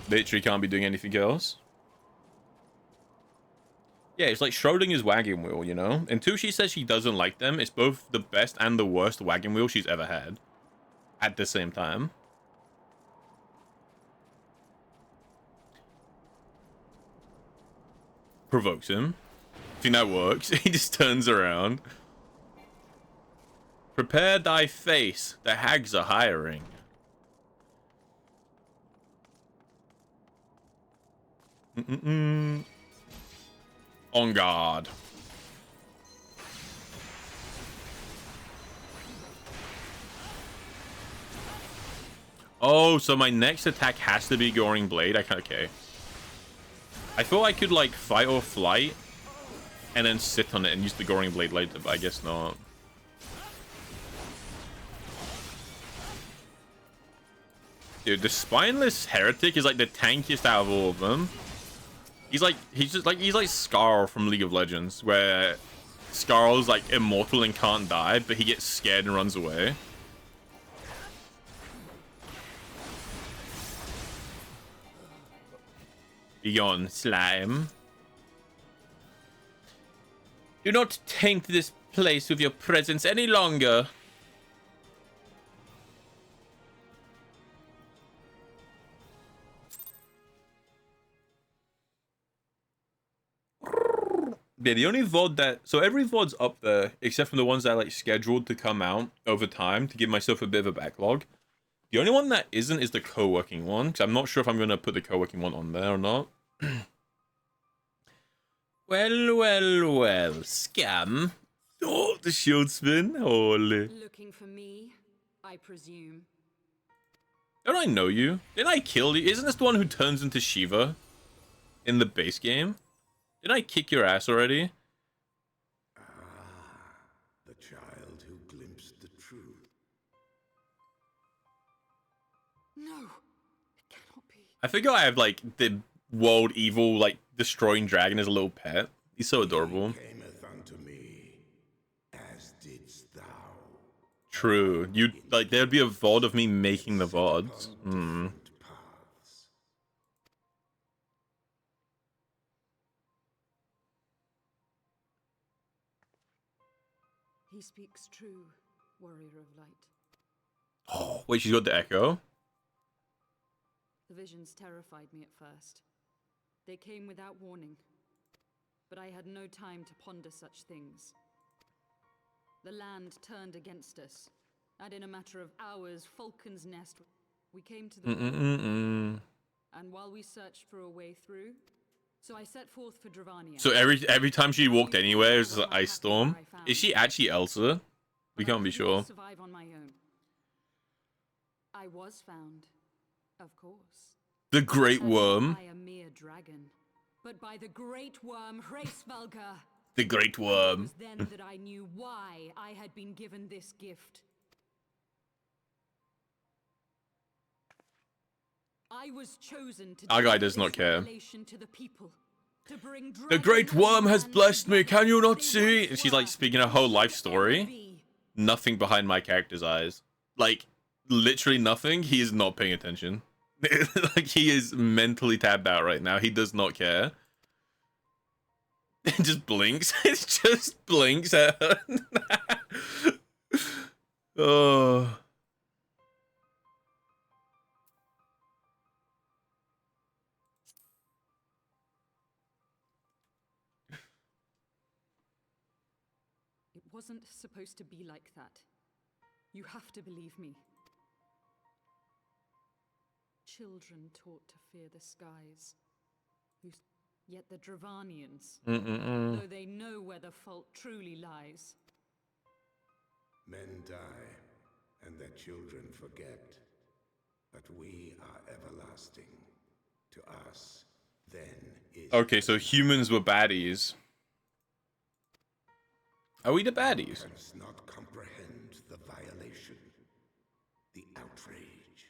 Literally can't be doing anything else. Yeah, it's like Schrodinger's wagon wheel, you know? Until she says she doesn't like them, it's both the best and the worst wagon wheel she's ever had. At the same time. Provokes him. I think that works. He just turns around. Prepare thy face. The hags are hiring. On guard. Oh, so my next attack has to be Goring Blade. Okay. I thought I could like fight or flight and then sit on it and use the Goring Blade later, but I guess not. Dude, the spineless heretic is like the tankiest out of all of them. He's like Scar from League of Legends, where Scar's like immortal and can't die, but he gets scared and runs away. Begone, slime. Do not taint this place with your presence any longer. Yeah, the only VOD that... So every VOD's up there, except for the ones that are, like, scheduled to come out over time to give myself a bit of a backlog. The only one that isn't is the co-working one, because I'm not sure if I'm going to put the co-working one on there or not. Well, scam. Oh, the shield spin. Holy. Looking for me, I presume. Don't I know you? Didn't I kill you? Isn't this the one who turns into Shiva in the base game? Did I kick your ass already? Ah, the child who glimpsed the truth. No, it cannot be. I figure I have like the world evil, like destroying dragon as a little pet. He's so adorable. He cameth unto me, as didst thou. True. You like there'd be a VOD of me making the VODs. Paths. He speaks true, warrior of light. Oh, wait, she's got the echo. The visions terrified me at first. They came without warning, but I had no time to ponder such things. The land turned against us, and in a matter of hours, Falcon's Nest, we came to the wall. And while we searched for a way through, so I set forth for Dravania. So every time she walked anywhere, it was an ice storm. Is she actually Elsa? We can't be sure. Survive on my own. I was found, of course. The Great Worm. By a mere dragon, but by the Great Worm, Hraesvelgr. The Great Worm. It was then that I knew why I had been given this gift. I was chosen to Our guy does not care. to the people, to bring The Great Worm has blessed me, can you not see? And she's like speaking her whole life story. Nothing behind my character's eyes. Like, literally nothing. He is not paying attention. Like, he is mentally tabbed out right now. He does not care. It just blinks. It just blinks at her. Oh. It wasn't supposed to be like that. You have to believe me. children taught to fear the skies. Yet the Dravanians, though they know where the fault truly lies. Men die, and their children forget. But we are everlasting. To us, then is... Okay, so humans were baddies. Are we the baddies? Canst not comprehend the violation, the outrage,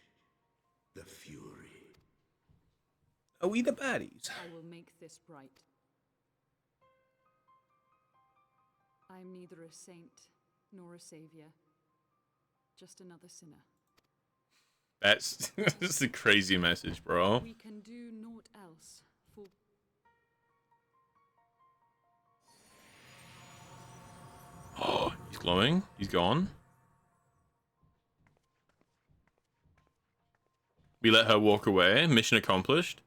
the fury. Are we the baddies? I will make this right. I am neither a saint nor a savior, just another sinner. That's a crazy message, bro. We can do naught else, for Oh, he's glowing. He's gone. We let her walk away. Mission accomplished.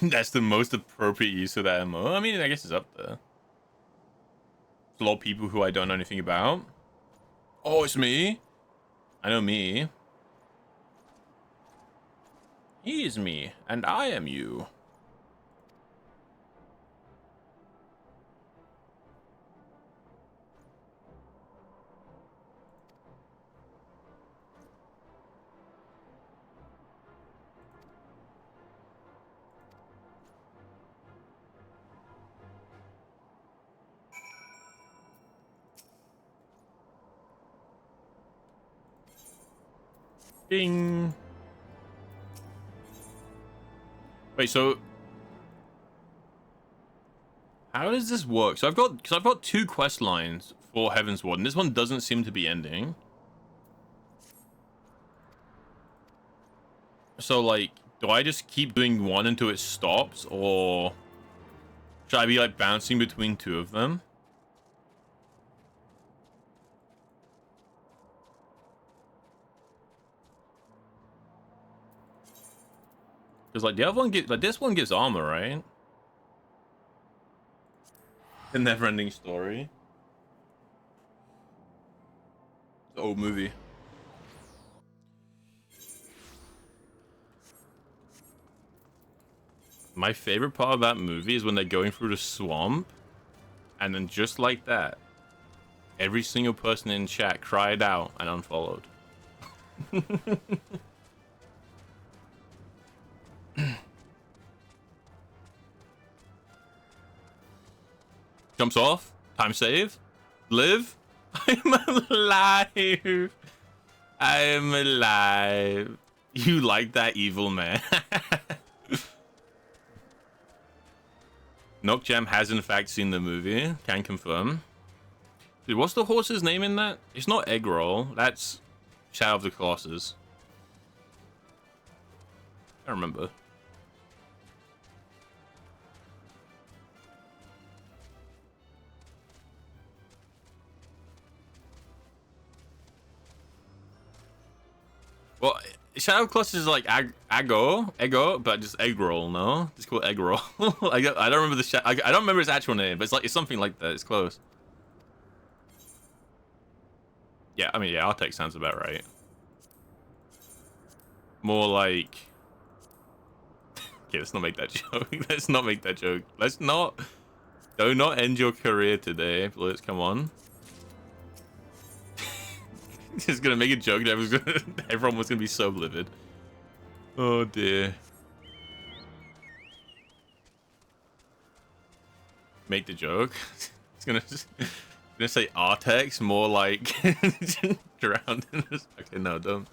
That's the most appropriate use of that MO. I mean, I guess it's up there. There's a lot of people who I don't know anything about. Oh, it's me. I know me. He is me, and I am you. Ding. Wait, so how does this work? So I've got 2 quest lines for Heaven's Ward, and this one doesn't seem to be ending. So like, do I just keep doing one until it stops, or should I be like bouncing between 2 of them? Because like the other one this one gives armor, right? The never-ending story. The old movie. My favorite part of that movie is when they're going through the swamp, and then just like that, every single person in chat cried out and unfollowed. Jumps off. Time save. Live. I'm alive. I am alive. You like that, evil man? Knockjam has in fact seen the movie. Can confirm. Dude, what's the horse's name in that? It's not Eggroll. That's Shadow of the Colossus. I don't remember. Well, Shadow of the Colossus is like Ego, but just Eggroll, no? It's called Eggroll. I don't remember the I don't remember his actual name, but it's something like that. It's close. Yeah, I mean, yeah, Artek sounds about right. More like... Okay, let's not make that joke. Let's not make that joke. Let's not... Do not end your career today, Blitz. Come on. Just gonna make a joke that everyone was gonna be so livid. Oh dear. Make the joke. It's gonna say Artex, more like drowned in this. Okay, no, don't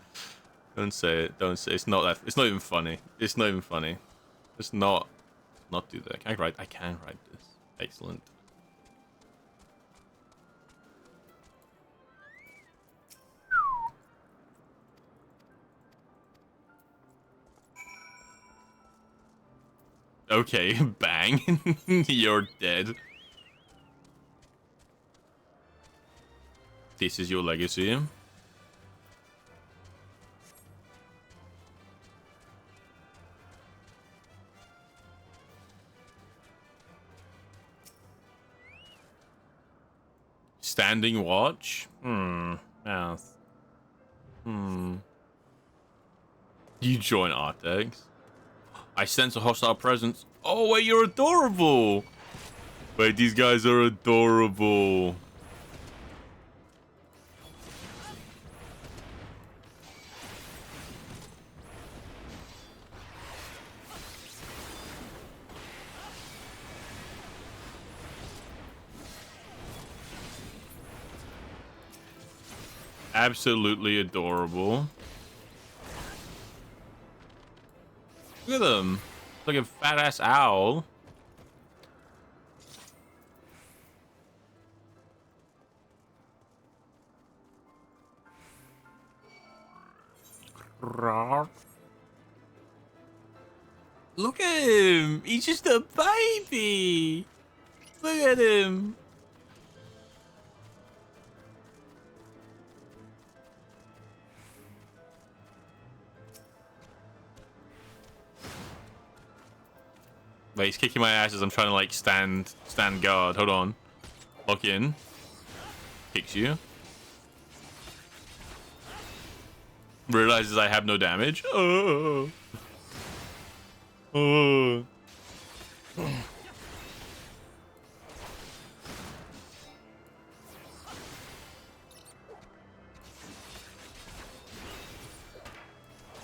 say it. Don't say it. It's not that. It's not even funny. It's not even funny. Just not do that. I can write this. Excellent. Okay, bang. You're dead. This is your legacy. standing watch? Mouth. You join Artex. I sense a hostile presence. Oh, wait, you're adorable. Wait, these guys are adorable. Absolutely adorable. Look at them. Like a fat ass owl. Look at him. He's just a baby. Look at him. Wait, he's kicking my ass as I'm trying to like stand guard. Hold on. Lock in. Kicks you. Realizes I have no damage. Oh. Oh.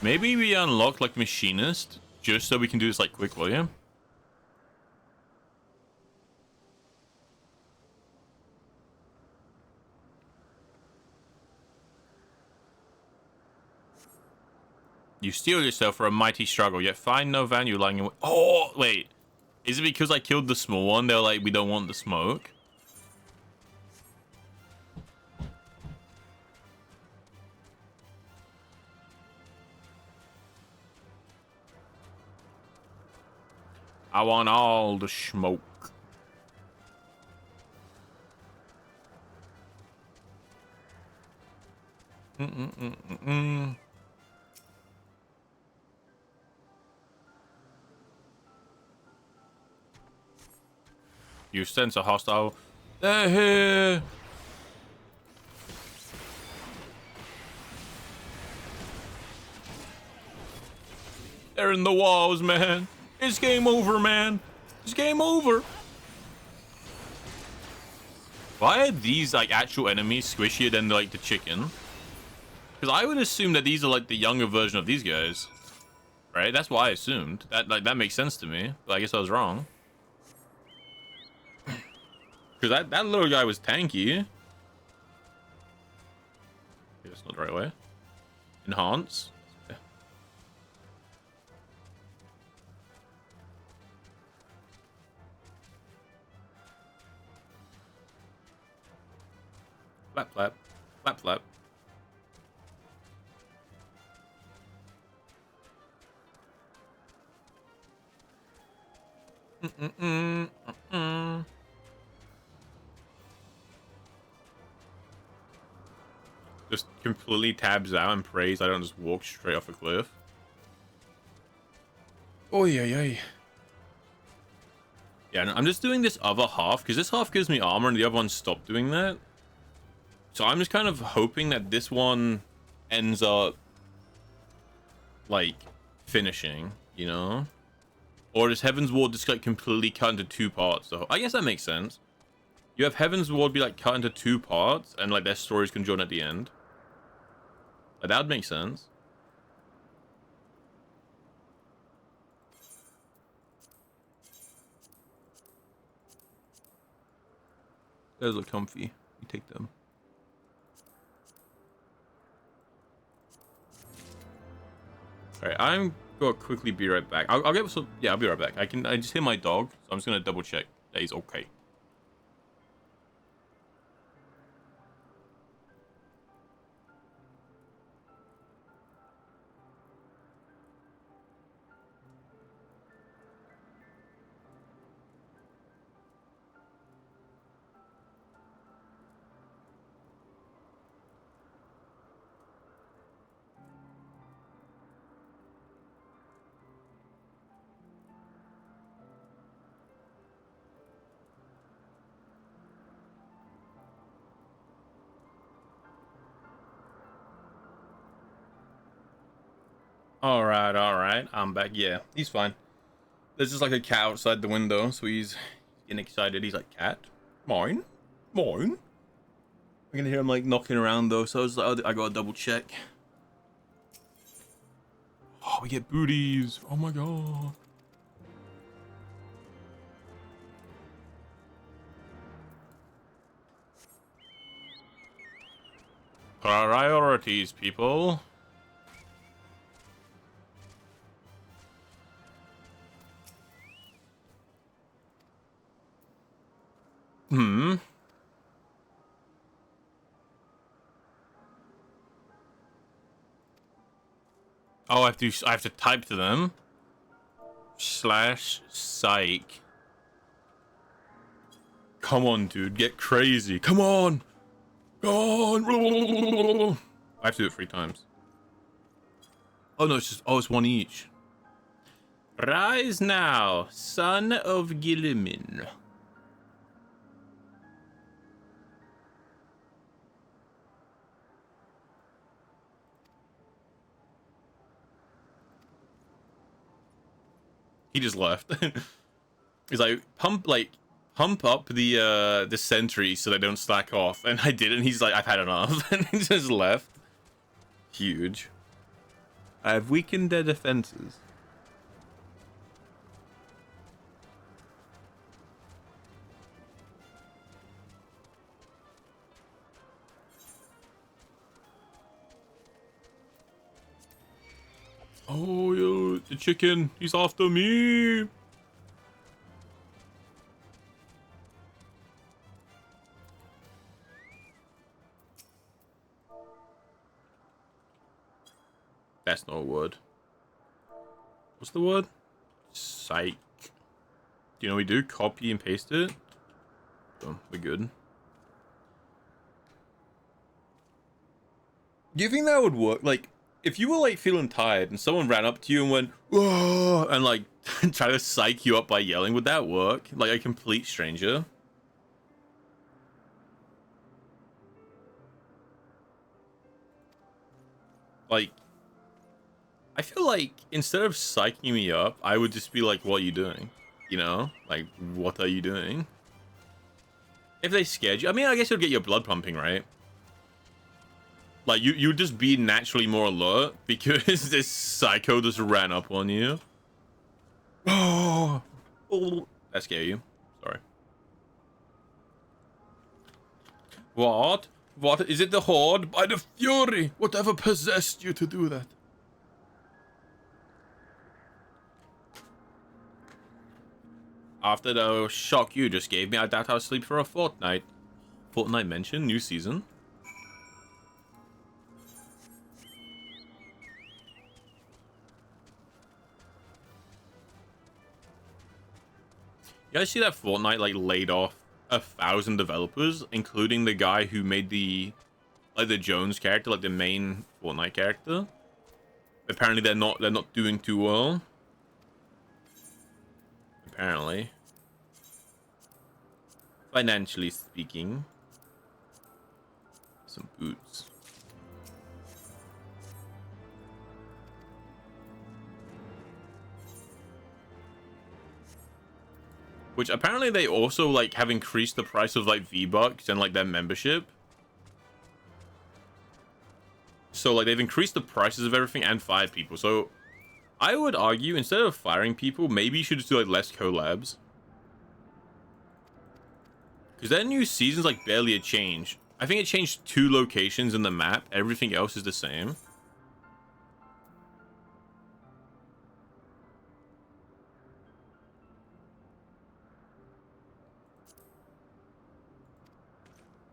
Maybe we unlock like machinist just so we can do this like quick volume. You steel yourself for a mighty struggle, yet find no value lying in... Oh, wait. Is it because I killed the small one? They're like, we don't want the smoke. I want all the smoke. You sense a hostile. They're here. They're in the walls, man. It's game over, man. It's game over. Why are these like actual enemies squishier than like the chicken? Because I would assume that these are like the younger version of these guys, right? That's what I assumed. That makes sense to me. But I guess I was wrong. Because that little guy was tanky. Okay, that's not the right way. Enhance. Yeah. Flap, flap. Flap, flap. Just completely tabs out and prays I don't just walk straight off a cliff. Oh yeah. Yeah, I'm just doing this other half because this half gives me armor and the other one stopped doing that. So I'm just kind of hoping that this one ends up like finishing, you know? Or does Heaven's Ward just like completely cut into two parts? So I guess that makes sense. You have Heaven's Ward be like cut into two parts and like their stories can join at the end. Like, that would make sense. Those look comfy. You take them. Alright, I'm gonna quickly be right back. I'll get some. Yeah, I'll be right back. I just hear my dog, so I'm just gonna double check that he's okay. All right. I'm back. Yeah, he's fine. There's just like a cat outside the window, so he's getting excited. He's like, cat, mine, mine. I can hear him like knocking around though, so I was like, I gotta double check. Oh, we get booties. Oh my god. Priorities, people. Hmm. Oh, I have to type to them. /psych. Come on, dude, get crazy. Come on. Go on. I have to do it 3 times. Oh no, it's one each. Rise now, son of Gilliman. He just left. He's like, pump up the sentry so they don't slack off. And I didn't. He's like, I've had enough. And he just left. Huge. I have weakened their defenses. Oh, yo, the chicken. He's after me. That's not a word. What's the word? Psych. Do you know what we do? Copy and paste it. Boom, we're good. Do you think that would work? Like, if you were like feeling tired and someone ran up to you and went, whoa, and like try to psych you up by yelling, would that work? Like a complete stranger? Like, I feel like instead of psyching me up, I would just be like, what are you doing? You know? Like, what are you doing? If they scared you, I mean, I guess it would get your blood pumping, right? Like, you'd just be naturally more alert because this psycho just ran up on you. Oh, that scared you. Sorry. What? What? Is it the Horde? By the Fury! Whatever possessed you to do that? After the shock you just gave me, I doubt I'll sleep for a fortnight. Fortnite mention, new season. You guys see that Fortnite like laid off 1,000 developers, including the guy who made the Jones character, like the main Fortnite character. Apparently they're not doing too well. Apparently. Financially speaking. Some boots. Which apparently they also like have increased the price of like V-Bucks and like their membership. So like they've increased the prices of everything and fired people. So I would argue instead of firing people, maybe you should just do like less collabs. Because their new season's like barely a change. I think it changed 2 locations in the map. Everything else is the same.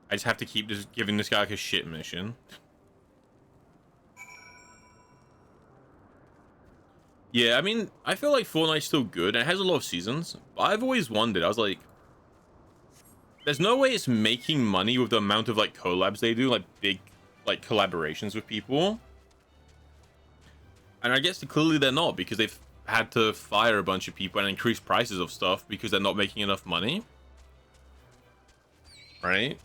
I just have to keep just giving this guy like a shit mission. Yeah, I mean, I feel like Fortnite's still good. And it has a lot of seasons. But I've always wondered. I was like, there's no way it's making money with the amount of like collabs they do, like big like collaborations with people. And I guess clearly they're not, because they've had to fire a bunch of people and increase prices of stuff because they're not making enough money. Right?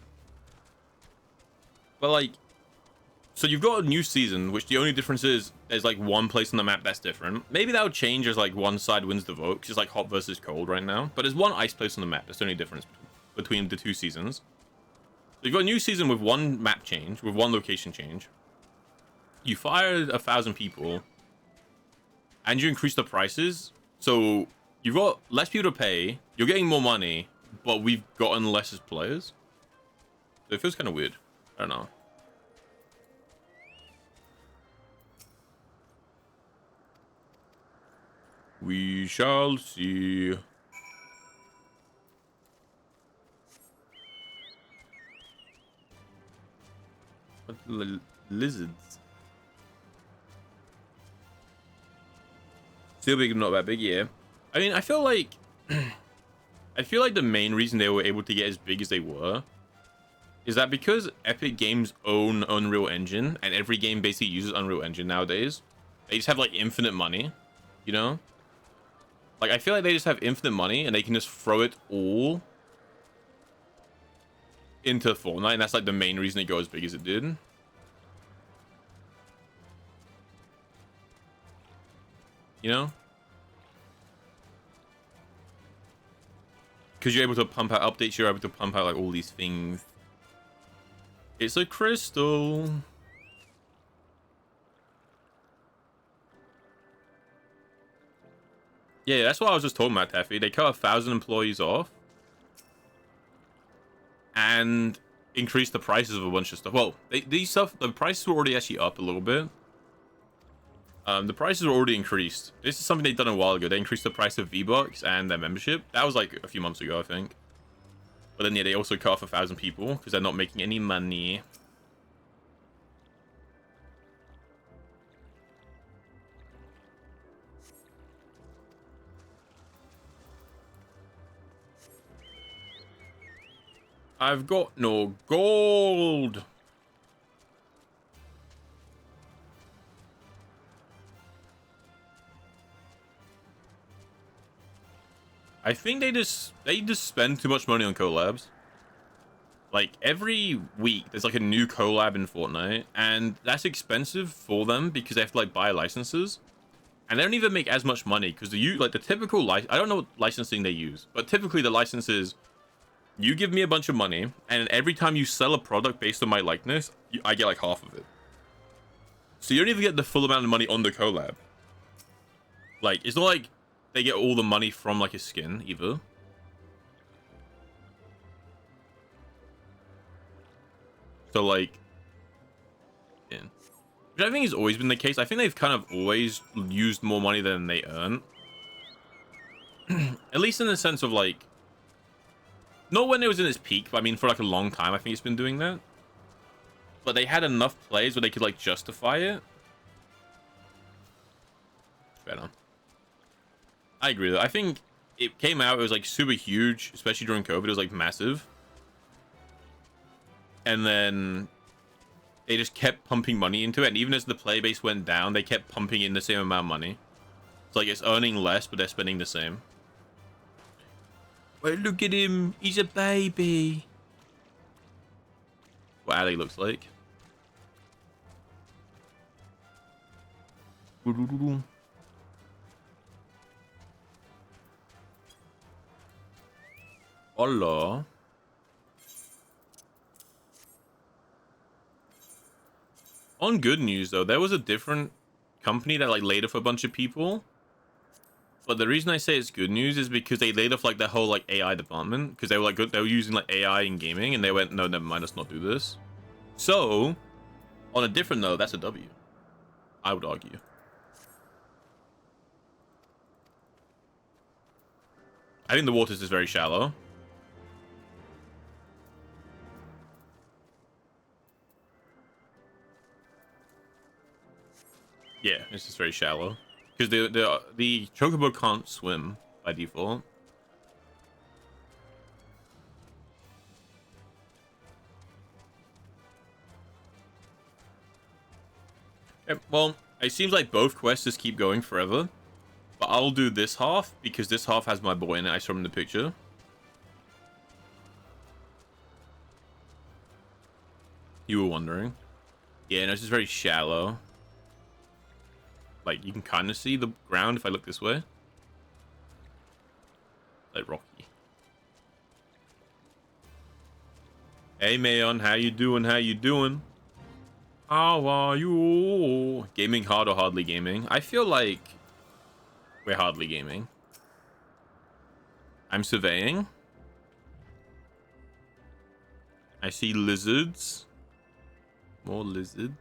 But like, So you've got a new season, which the only difference is there's like one place on the map that's different. Maybe that would change as like one side wins the vote, because it's like hot versus cold right now. But there's one ice place on the map. That's the only difference between the two seasons. So you've got a new season with one map change, with one location change. You fired 1,000 people, and you increase the prices. So you've got less people to pay. You're getting more money, but we've gotten less as players. So it feels kind of weird. I don't know. We shall see. What lizards? Still big, not that big, yeah. I mean, I feel like the main reason they were able to get as big as they were is that because Epic Games own Unreal Engine, and every game basically uses Unreal Engine nowadays, they just have like infinite money, you know? Like, I feel like they just have infinite money and they can just throw it all into Fortnite, and that's like the main reason it got as big as it did. You know? Because you're able to pump out updates, you're able to pump out like all these things. It's a crystal. Yeah, that's what I was just talking about, Taffy. They cut 1,000 employees off and increased the prices of a bunch of stuff. Well, the prices were already actually up a little bit. The prices were already increased. This is something they've done a while ago. They increased the price of V-Bucks and their membership. That was like a few months ago, I think. But then, yeah, they also cut off 1,000 people because they're not making any money. I've got no gold. I think they just spend too much money on collabs. Like, every week there's like a new collab in Fortnite, and that's expensive for them because they have to like buy licenses, and they don't even make as much money because the typical I don't know what licensing they use, but typically the license is you give me a bunch of money, and every time you sell a product based on my likeness, I get like half of it. So you don't even get the full amount of money on the collab. Like, it's not like they get all the money from like a skin either. So like, yeah. Which I think has always been the case. I think they've kind of always used more money than they earn. At least in the sense of like, not when it was in its peak, but I mean for like a long time I think it's been doing that. But they had enough plays where they could like justify it. Better. I agree though. I think it came out, it was like super huge, especially during COVID. It was like massive. And then they just kept pumping money into it. And even as the play base went down, they kept pumping in the same amount of money. It's like it's earning less, but they're spending the same. Well, look at him. He's a baby. What Ali looks like. Hola. On good news though, there was a different company that like laid off a bunch of people. But the reason I say it's good news is because they laid off like the whole like AI department, because they were like good, they were using like AI in gaming, and they went, no, never mind, let's not do this. So, on a different note, that's a W, I would argue. I think the waters is very shallow. Yeah, it's just very shallow. Because the chocobo can't swim by default. Yep, well, it seems like both quests just keep going forever. But I'll do this half, because this half has my boy in it. I saw him in the picture. You were wondering. Yeah, no, it's just very shallow. Like, you can kind of see the ground if I look this way. Like, rocky. Hey, Mayon, how you doing? How you doing? How are you? Gaming hard or hardly gaming? I feel like we're hardly gaming. I'm surveying. I see lizards. More lizards.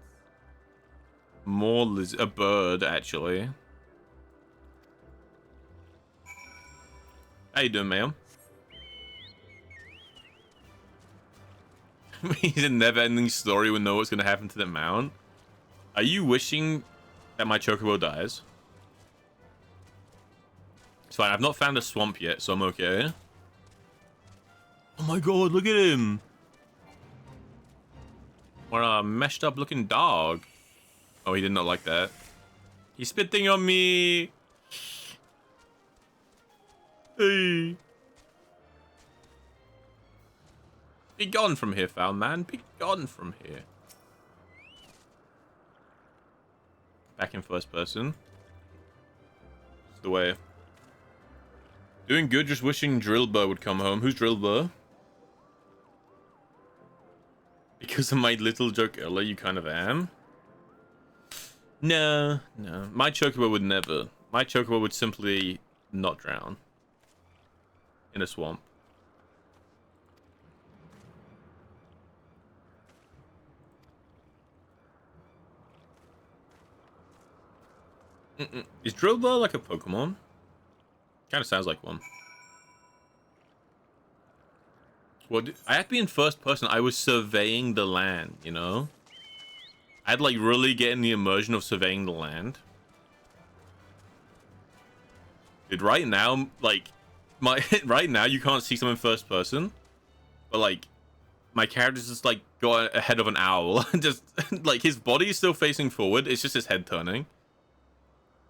More lizard. A bird, actually. How you doing, ma'am? He's a never-ending story. We know what's going to happen to the mount. Are you wishing that my chocobo dies? It's fine. I've not found a swamp yet, so I'm okay. Oh my god, look at him. What a meshed up looking dog. Oh, he did not like that. He's spitting on me. Hey. Be gone from here, foul man. Be gone from here. Back in first person. It's the way. Doing good, just wishing Drillbur would come home. Who's Drillbur? Because of my little joke earlier, you kind of am. No, no. My chocobo would never. My chocobo would simply not drown. In a swamp. Is Drillbur like a Pokemon? Kind of sounds like one. Well, I had to be in first person. I was surveying the land, you know? I'd like really get in the immersion of surveying the land. Dude, right now, like, right now you can't see someone in first person. But like, my character's just like got ahead of an owl. Just like his body is still facing forward. It's just his head turning.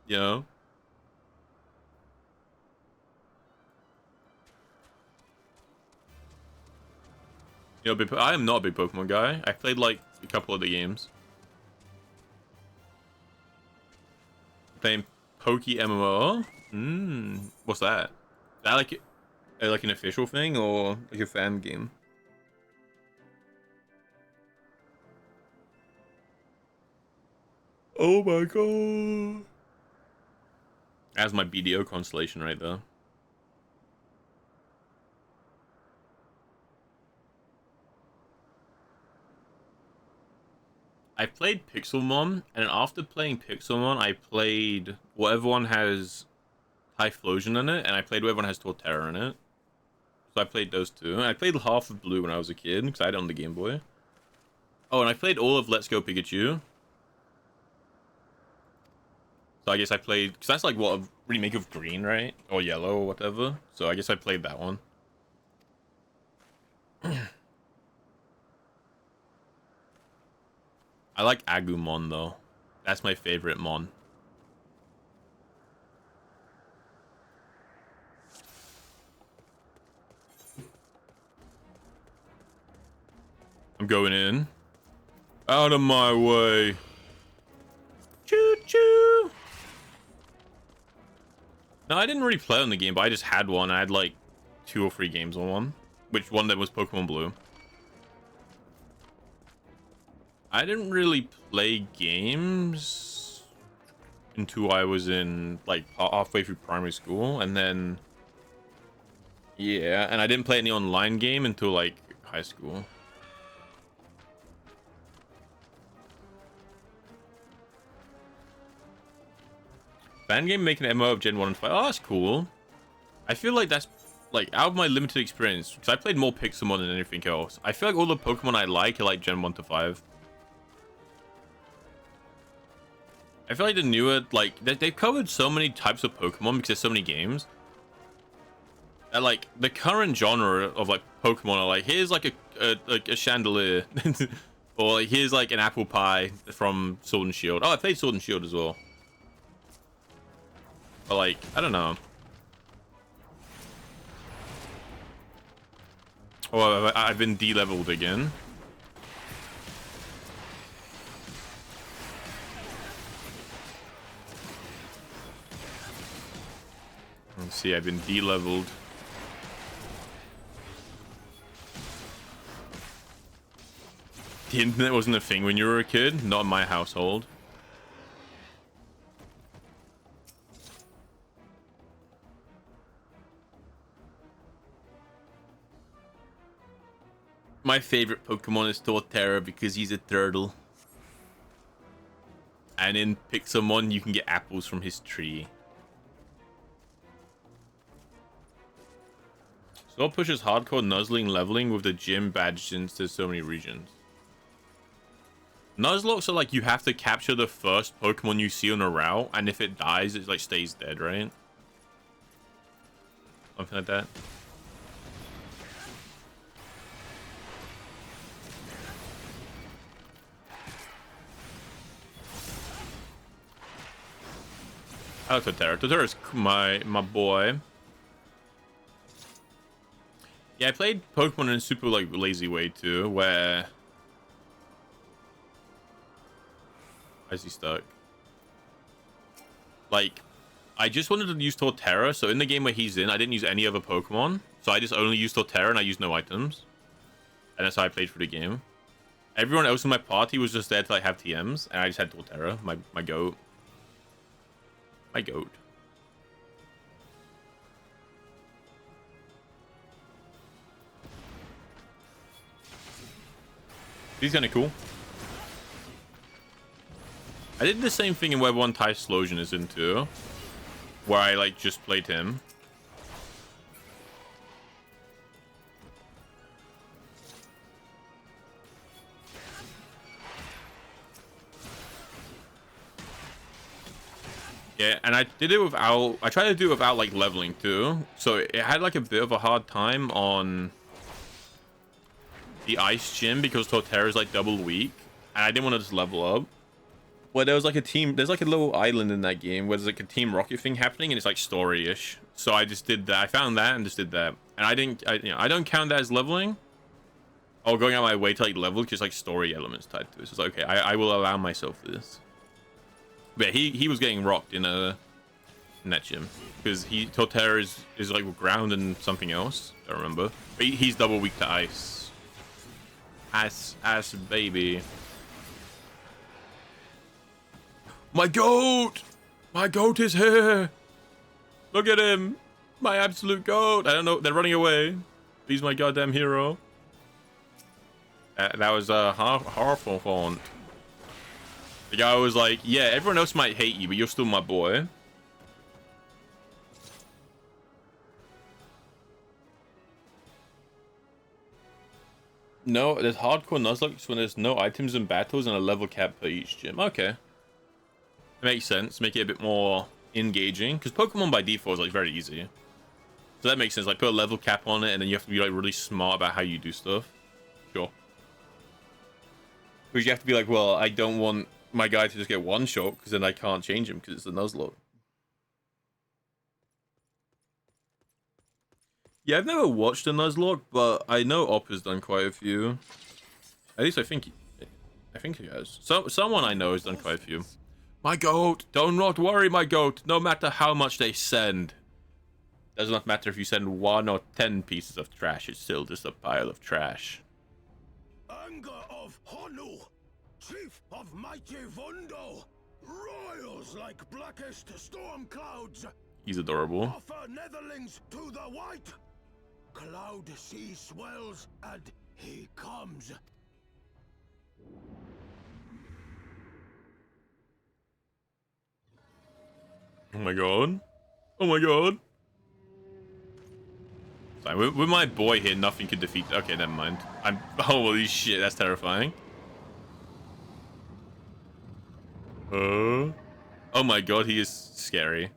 You know? You know, I am not a big Pokemon guy. I played like a couple of the games. Playing Poke MMO. What's that? Is that like an official thing or like a fan game? Oh my god. That's my BDO constellation right there. I played Pixelmon, and after playing Pixelmon, I played whatever one has Typhlosion in it, and I played whatever one has Torterra in it. So I played those two. And I played half of Blue when I was a kid, because I had it on the Game Boy. Oh, and I played all of Let's Go Pikachu. So I guess I played, because that's like what a remake of Green, right? Or Yellow or whatever. So I guess I played that one. I like Agumon though. That's my favorite Mon. I'm going in. Out of my way. Choo choo. No, I didn't really play on the game, but I just had one. I had like 2 or 3 games on one. Which one that was Pokemon Blue. I didn't really play games until I was in like halfway through primary school, and then yeah, and I didn't play any online game until like high school. Fan game making an MMO of Gen 1 and 5. Oh, that's cool. I feel like that's like out of my limited experience, because I played more Pixelmon than anything else. I feel like all the Pokemon I like are like Gen 1 to 5. I feel like the newer, like, they've covered so many types of Pokemon because there's so many games. That, like, the current genre of, like, Pokemon are like, here's, like, a chandelier. Or, like, here's, like, an apple pie from Sword and Shield. Oh, I played Sword and Shield as well. But, like, I don't know. Oh, I've been de-leveled again. see, I've been de-leveled. The internet wasn't a thing when you were a kid, not in my household. My favorite Pokemon is Torterra because he's a turtle. And in Pixelmon, you can get apples from his tree. Sword pushes hardcore nuzzling leveling with the gym badged into so many regions. Nuzlocke, are like you have to capture the first Pokemon you see on a route, and if it dies, it like stays dead, right? Something like that. I like Torterra. Torterra is my boy. Yeah, I played Pokemon in a super like lazy way too, where why is he stuck? Like, I just wanted to use Torterra, so in the game where he's in, I didn't use any other Pokemon. So I just only used Torterra and I used no items. And that's how I played through the game. Everyone else in my party was just there to like have TMs, and I just had Torterra, my goat. My goat. He's kind of cool. I did the same thing in Web 1 Typhlosion is into, where I like just played him. Yeah, and I did it without, I tried to do it without like leveling too. So it had like a bit of a hard time on the ice gym because Torterra is like double weak. And I didn't want to just level up. Where there was like a team, there's like a little island in that game where there's like a Team Rocket thing happening and it's like story-ish. So I just did that. I found that and just did that. And I don't count that as leveling. Or going out my way to like level because like story elements tied to it. So it's like, okay, I will allow myself this. But he was getting rocked in that gym because Torterra is like ground and something else. I don't remember. But he's double weak to ice. Ass baby. My goat! My goat is here! Look at him! My absolute goat! I don't know, they're running away. He's my goddamn hero. That was a horrible font. The guy was like, yeah, everyone else might hate you, but you're still my boy. No, there's hardcore Nuzlocke when there's no items in battles and a level cap per each gym. Okay. It makes sense. Make it a bit more engaging. Because Pokemon by default is like very easy. So that makes sense. Like put a level cap on it and then you have to be like really smart about how you do stuff. Sure. Because you have to be like, well, I don't want my guy to just get one shot because then I can't change him because it's a Nuzlocke. Yeah, I've never watched a Nuzlocke, but I know Op has done quite a few. At least I think he has. Someone I know has done quite a few. My goat! Do not worry, my goat. No matter how much they send. Does not matter if you send 1 or 10 pieces of trash. It's still just a pile of trash. Anger of Honu, chief of mighty Vundo, royals like blackest storm clouds. He's adorable. Offer netherlings to the white. Cloud sea swells and he comes. Oh my god. Oh my god. Sorry, with my boy here, nothing could defeat. Okay, never mind. Holy shit, that's terrifying. Oh my god, he is scary.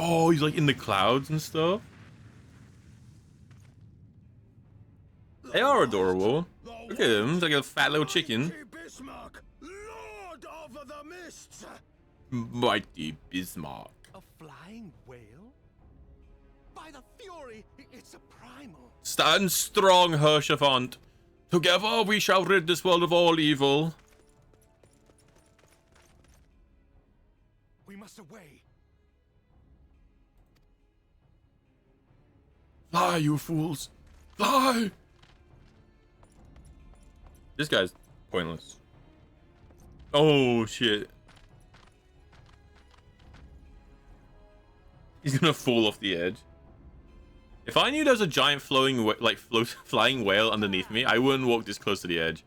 Oh, he's like in the clouds and stuff. They are adorable. Look at him, he's like a fat little chicken. Lord of the Mists. Mighty Bismarck. A flying whale? By the fury, it's a primal. Stand strong, Hershafont. Together we shall rid this world of all evil. us away. Fly, you fools! Fly! This guy's pointless. Oh, shit. He's gonna fall off the edge. If I knew there was a giant flying whale underneath me, I wouldn't walk this close to the edge.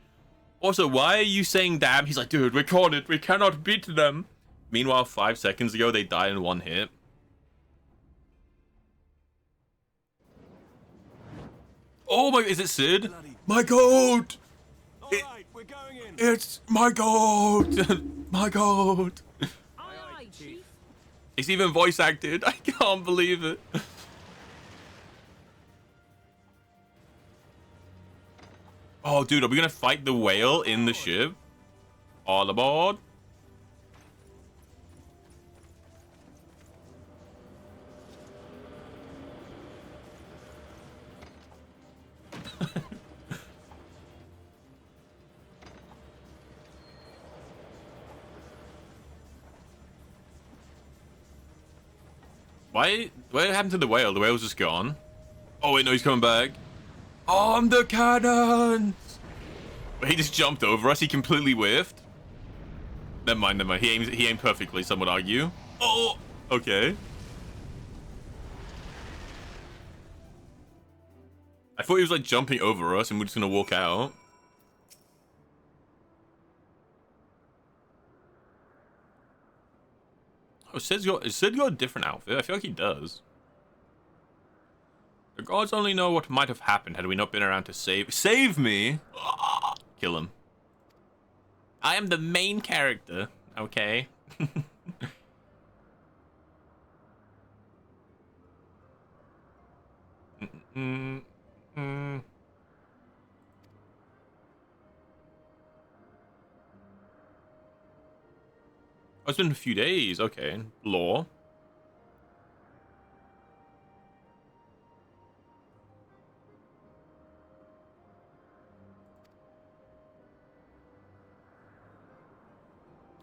Also, why are you saying damn? He's like, dude, we caught it. We cannot beat them. Meanwhile, 5 seconds ago, they died in 1 hit. Oh my, is it Sid? Bloody. My goat! All right, we're going in. It's my goat! My goat! Aye, aye, Chief. It's even voice acted. I can't believe it. Oh, dude, are we gonna fight the whale in the ship? All aboard. What happened to the whale? The whale's just gone. Oh wait, no, he's coming back. On the cannons! He just jumped over us. He completely whiffed. Never mind, never mind. He aimed perfectly, some would argue. Oh, okay. I thought he was like jumping over us and we're just gonna walk out. Oh, Sid got a different outfit? I feel like he does. The gods only know what might have happened had we not been around to save me. Kill him. I am the main character. Okay. Oh, it's been a few days. Okay. Lore.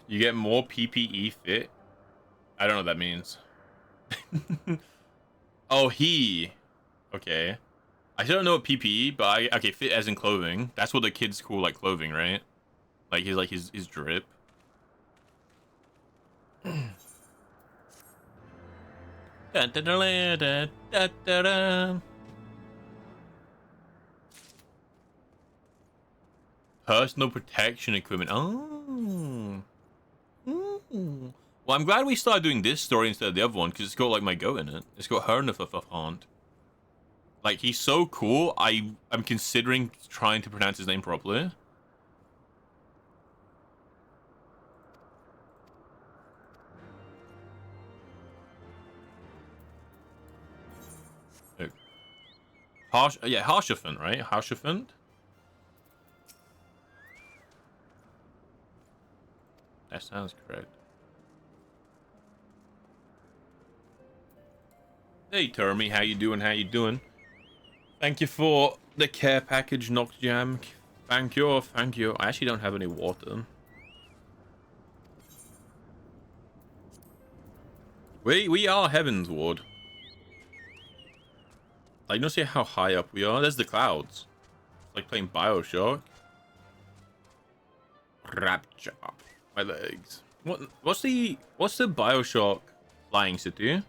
You get more PPE fit. I don't know what that means. Oh, he. Okay. I don't know what PPE, but okay, fit as in clothing. That's what the kids call like clothing, right? Like his drip. Personal protection equipment. Oh. Ooh. Well, I'm glad we started doing this story instead of the other one, because it's got like my goat in it. It's got her in the haunt. Like, he's so cool, I'm considering trying to pronounce his name properly. Yeah, Harshafant, right? Harshafant? That sounds correct. Hey, Termy, how you doing? How you doing? Thank you for the care package, Knockjam. Thank you, thank you. I actually don't have any water. We are Heaven's Ward. Like, you don't see how high up we are? There's the clouds. It's like playing Bioshock. Rapture. My legs. What's the Bioshock flying city?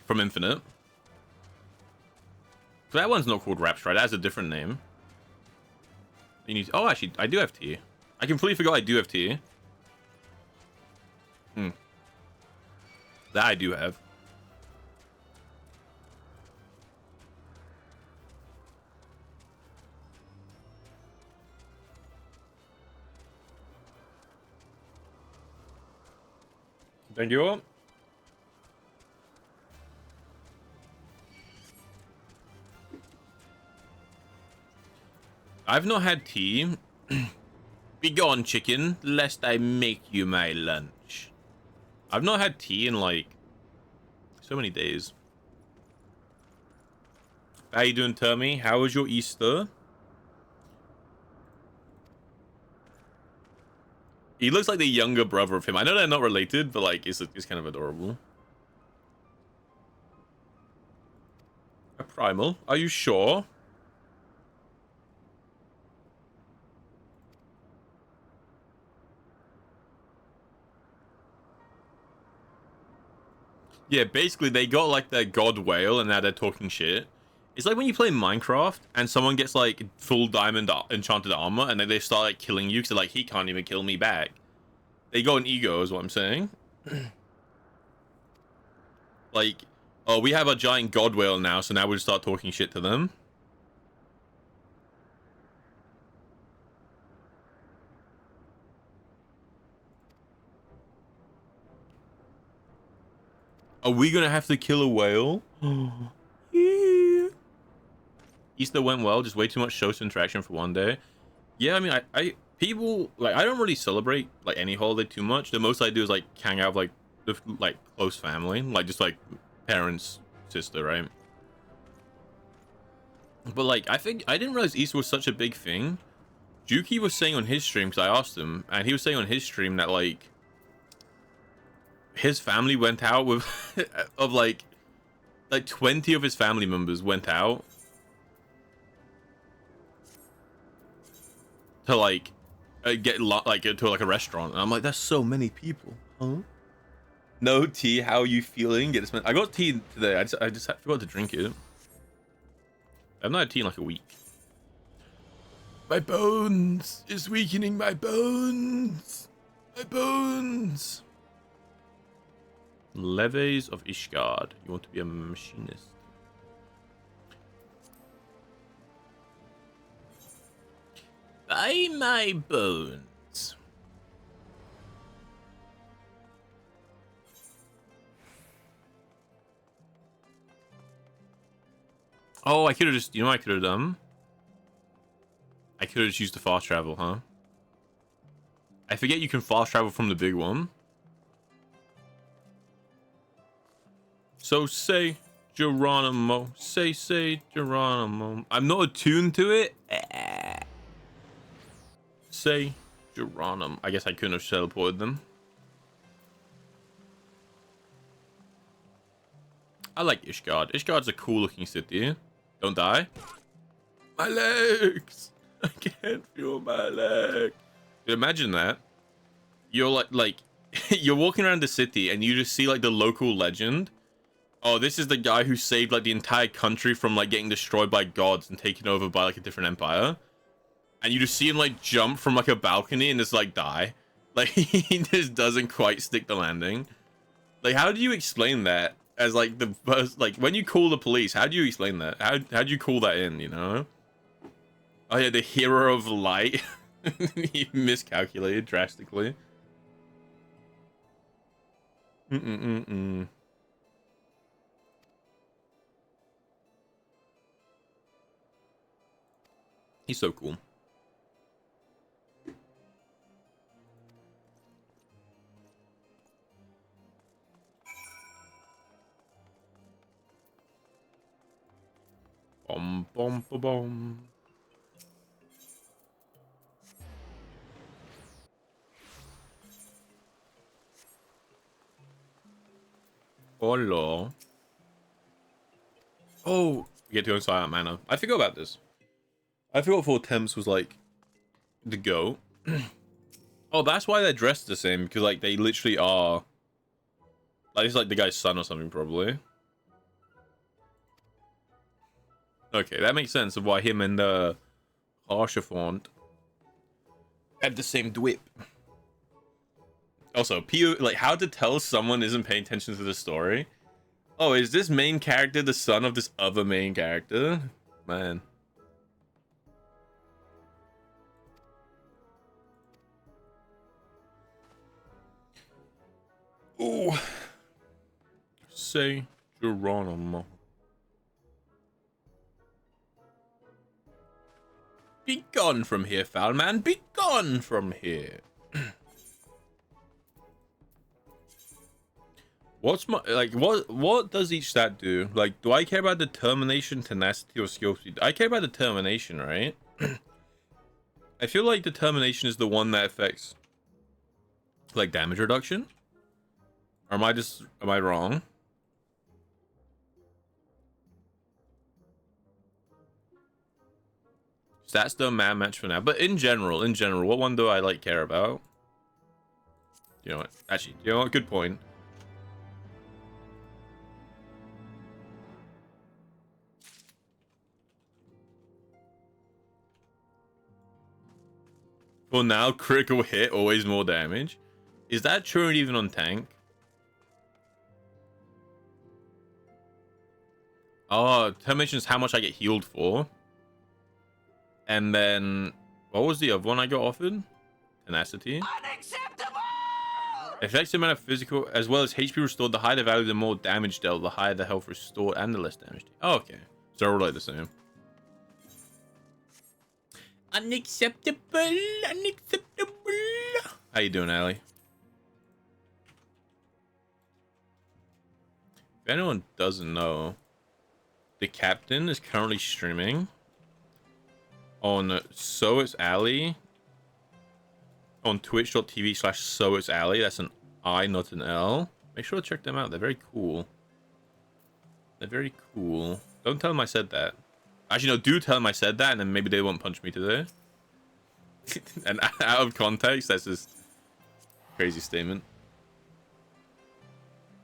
From Infinite. So that one's not called Rapture, right? That has a different name. You need. Oh, actually, I do have tea. I completely forgot I do have tea. That I do have. Thank you. I've not had tea. Begone, chicken, lest I make you my lunch. I've not had tea in like so many days. How you doing, Termy? How was your Easter? He looks like the younger brother of him. I know they're not related, but like, it's kind of adorable. A primal? Are you sure? Yeah, basically they got like their god whale and now they're talking shit. It's like when you play Minecraft and someone gets like full diamond enchanted armor and then they start like killing you because they're like, he can't even kill me back. They got an ego is what I'm saying. Like, oh, we have a giant god whale now, so now we'll start talking shit to them. Are we gonna have to kill a whale? Yeah. Easter went well, just way too much social interaction for one day. Yeah, I mean, I people like I don't really celebrate like any holiday too much. The most I do is like hang out with, like close family, like just like parents, sister, right? But like I think I didn't realize Easter was such a big thing. Juki was saying on his stream, because I asked him, and he was saying on his stream that like his family went out with of like 20 of his family members went out to like get like to like a restaurant, and I'm like, that's so many people, huh? No tea. How are you feeling? Get this. I got tea today. I just forgot to drink it. I've not had tea in like a week. My bones is weakening. My bones. My bones. Leves of Ishgard. You want to be a machinist? Buy my bones. Oh, I could have just, you know what I could have done? I could have just used the fast travel, huh? I forget you can fast travel from the big one. So say Geronimo. Say Geronimo. I'm not attuned to it. Say Geronimo. I guess I couldn't have teleported them. I like Ishgard. Ishgard's a cool looking city. Don't die. My legs. I can't feel my legs. Imagine that. You're like you're walking around the city and you just see like the local legend. Oh, this is the guy who saved like the entire country from like getting destroyed by gods and taken over by like a different empire. And you just see him like jump from like a balcony and just like die. Like he just doesn't quite stick the landing. Like, how do you explain that as like the first, like when you call the police, how do you explain that? How do you call that in, you know? Oh yeah, the hero of light. He miscalculated drastically. He's so cool. Bom bom bom bom. Hello. Oh, we get to go inside that manor. I forgot about this. I forgot Four Temps was like the goat. Oh, that's why they're dressed the same, because like they literally are. Like it's like the guy's son or something, probably. Okay, that makes sense of why him and Archifont had the same dwip. Also, like how to tell someone isn't paying attention to the story. Oh, is this main character the son of this other main character? Man. Ooh. Say Geronimo. Be gone from here, foul man. Be gone from here. What's my like? What does each stat do? Like, do I care about determination, tenacity, or skill speed? I care about determination, right? I feel like determination is the one that affects Like damage reduction? Or am I wrong? Stats don't match for now, but in general, what one do I like care about? You know what? Actually, you know what? Good point. For now, critical hit, always more damage. Is that true even on tank? Oh, termination is how much I get healed for. And then, what was the other one I got offered? Tenacity. Unacceptable! Effective amount of physical, as well as HP restored. The higher the value, the more damage dealt. The higher the health restored, and the less damage. Oh, okay. So we're like the same. Unacceptable. Unacceptable. How you doing, Ali? If anyone doesn't know, the captain is currently streaming on So It's Ali on twitch.tv/So It's Ali. That's an I, not an L. Make sure to check them out. They're very cool. They're very cool. Don't tell them I said that. Actually, no, do tell them I said that, and then maybe they won't punch me today. And out of context, that's just crazy statement.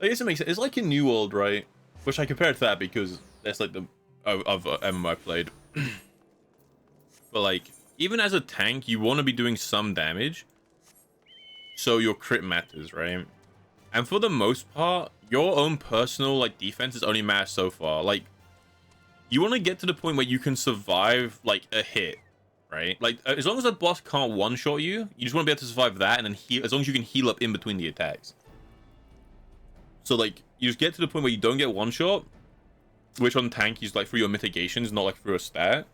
I guess it makes sense. It's like in New World, right? Which I compare it to that because that's like the of MMO I played. But like, even as a tank, you want to be doing some damage, so your crit matters, right? And for the most part, your own personal like defense is only matters so far. Like, you want to get to the point where you can survive like a hit, right? Like, as long as the boss can't one-shot you, you just want to be able to survive that, and then heal. As long as you can heal up in between the attacks. So like, you just get to the point where you don't get one-shot, which on tank is like through your mitigations, not like through a stat.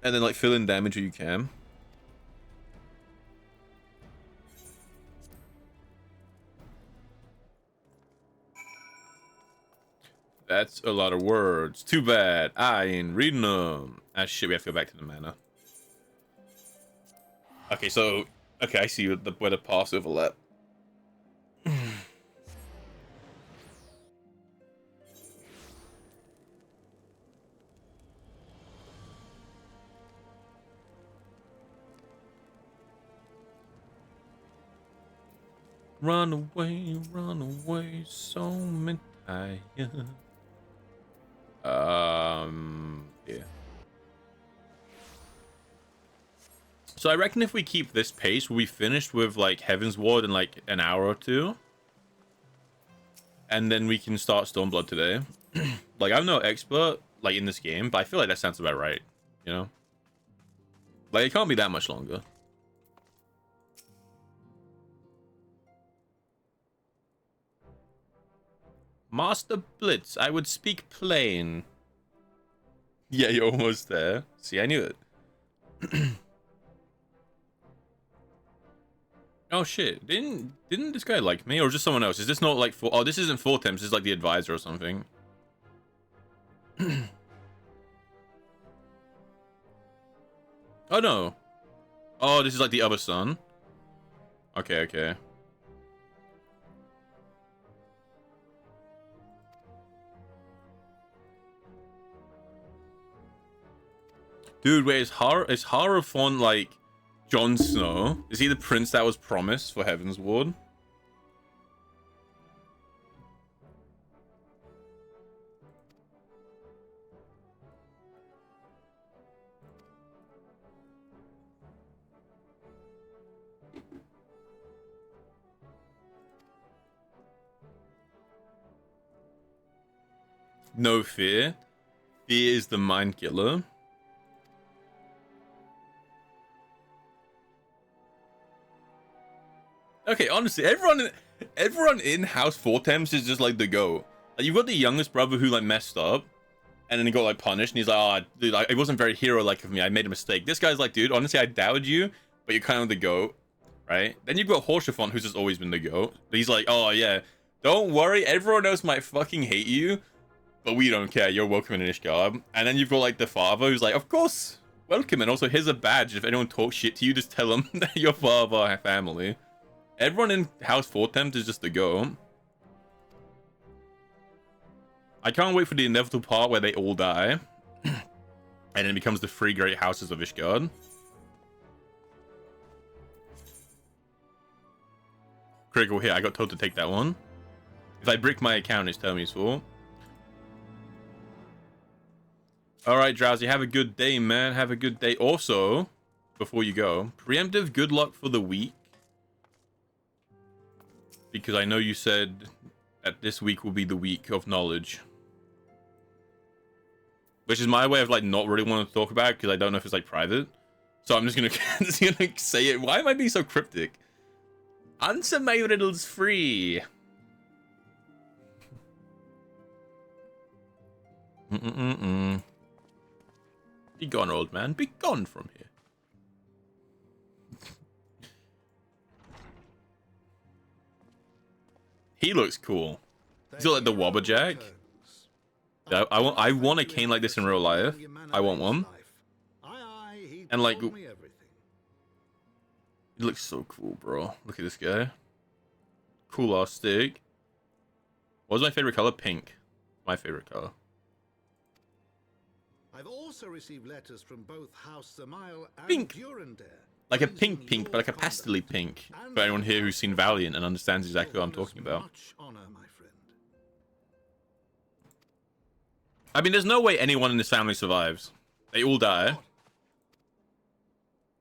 And then like fill in damage where you can. That's a lot of words. Too bad. I ain't reading them. Ah shit, we have to go back to the mana. Okay, so okay, I see where the paths overlap. Run away, so many tired. Yeah. So I reckon if we keep this pace, we'll be finished with like Heaven's Ward in like an hour or two. And then we can start Stormblood today. Like, I'm no expert like in this game, but I feel like that sounds about right, you know? Like, it can't be that much longer. Master Blitz, I would speak plain. Yeah, you're almost there. See, I knew it. Oh shit! Didn't this guy like me, or just someone else? Is this not like oh, this isn't Four Temps. This is like the advisor or something. Oh no! Oh, this is like the other son. Okay, okay. Dude, wait, is Hierophant like Jon Snow? Is he the prince that was promised for Heaven's Ward? No fear. Fear is the mind killer. Okay, honestly, everyone in House Four Temps is just like the GOAT. Like, you've got the youngest brother who like messed up, and then he got like punished, and he's like, "Oh, dude, it wasn't very hero-like of me. I made a mistake." This guy's like, "Dude, honestly, I doubted you, but you're kind of the GOAT, right?" Then you've got Horshaphant, who's just always been the GOAT. But he's like, "Oh yeah, don't worry, everyone else might fucking hate you, but we don't care. You're welcome in Ishgard." And then you've got like the father, who's like, "Of course, welcome." And also, here's a badge. If anyone talks shit to you, just tell them that you're part of our family. Everyone in House 4 Tempt is just the go. I can't wait for the inevitable part where they all die. And it becomes the 3 great houses of Ishgard. Critical hit. I got told to take that one. If I brick my account, it's telling me it's full. Alright, Drowsy. Have a good day, man. Have a good day. Also, before you go, preemptive good luck for the week. Because I know you said that this week will be the week of knowledge. Which is my way of like not really wanting to talk about it because I don't know if it's like private. So I'm just gonna say it. Why am I being so cryptic? Answer my riddles free. Be gone, old man. Be gone from here. He looks cool. He's got like the Wobberjack. I want a cane like this in real life. I want one. And like, it looks so cool, bro. Look at this guy. Cool ass stick. What was my favorite color? Pink. My favorite color. I've also received letters from both House Samael and Pink. Durandare. Like a pink, but like a pastely pink. For anyone here who's seen Valiant and understands exactly what I'm talking about. Much honor, my friend. I mean, there's no way anyone in this family survives. They all die.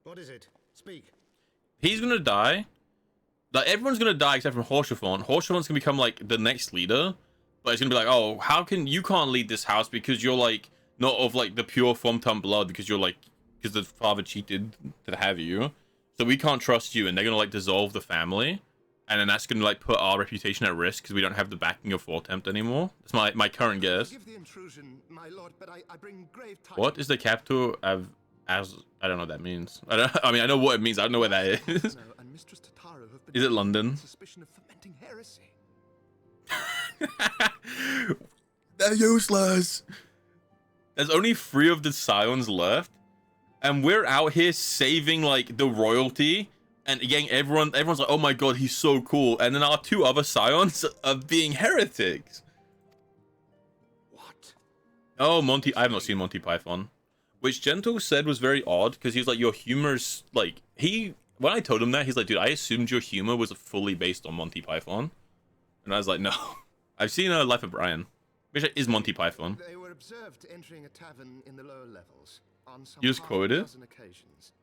What is it? Speak. He's gonna die. Like, everyone's gonna die except for Horshathon. Horshathon's gonna become like the next leader. But it's gonna be like, oh, how can you can't lead this house because you're like not of like the pure Fomtum blood because you're like because the father cheated to have you. So we can't trust you, and they're gonna like dissolve the family. And then that's gonna like put our reputation at risk because we don't have the backing of Fortempt anymore. That's my current guess. Forgive the intrusion, my lord, but I bring grave tidings. What is the capital of as I don't know what that means. I mean I know what it means. I don't know where that is. And Mistress Tataru have been Is it London? Suspicion of fermenting heresy. They're useless. There's only 3 of the Scions left, and we're out here saving like the royalty. And again, everyone's like, oh my god, he's so cool. And then our 2 other Scions are being heretics. What? Oh, Monty, I have not seen Monty Python. Which Gentle said was very odd, because he's like, your humor's, like, when I told him that, he's like, dude, I assumed your humor was fully based on Monty Python. And I was like, no. I've seen Life of Brian, which is Monty Python. They were observed entering a tavern in the lower levels on some You just quoted it? occasions.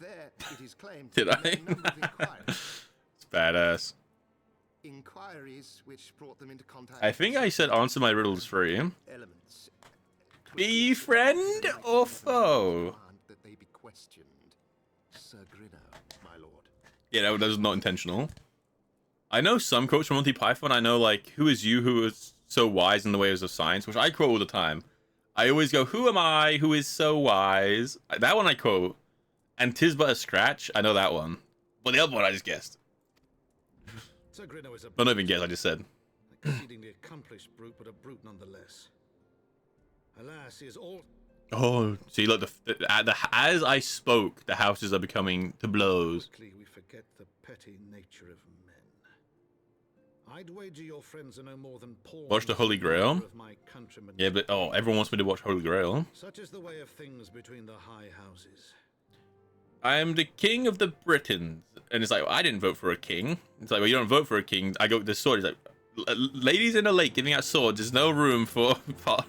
There, it is claimed Did that I? they made a number of inquiries. It's badass. Inquiries which brought them into contact. I think I said answer my riddles free. Elements. Be friend or foe? That they be questioned. Sir Grinno, my lord. Yeah, that was not intentional. I know some quotes from Monty Python. I know, like, who is you who is so wise in the ways of science, which I quote all the time. I always go, who am I who is so wise? That one I quote. And 'tis but a scratch. I know that one. But the other one I just guessed. Sir Grinno is a Don't even guess, I just said. exceedingly accomplished brute, but a brute nonetheless. Alas, he is all. Oh, see, look, as I spoke, the houses are becoming to blows. Quickly we forget the petty nature of men. I'd wager your friends are no more than pawns. Watch the Holy Grail? of my countrymen. Yeah, but, oh, everyone wants me to watch Holy Grail. Such is the way of things between the high houses. I am the king of the Britons. And it's like, well, I didn't vote for a king. It's like, well, you don't vote for a king. I go with this sword. It's like, ladies in a lake giving out swords. There's no room for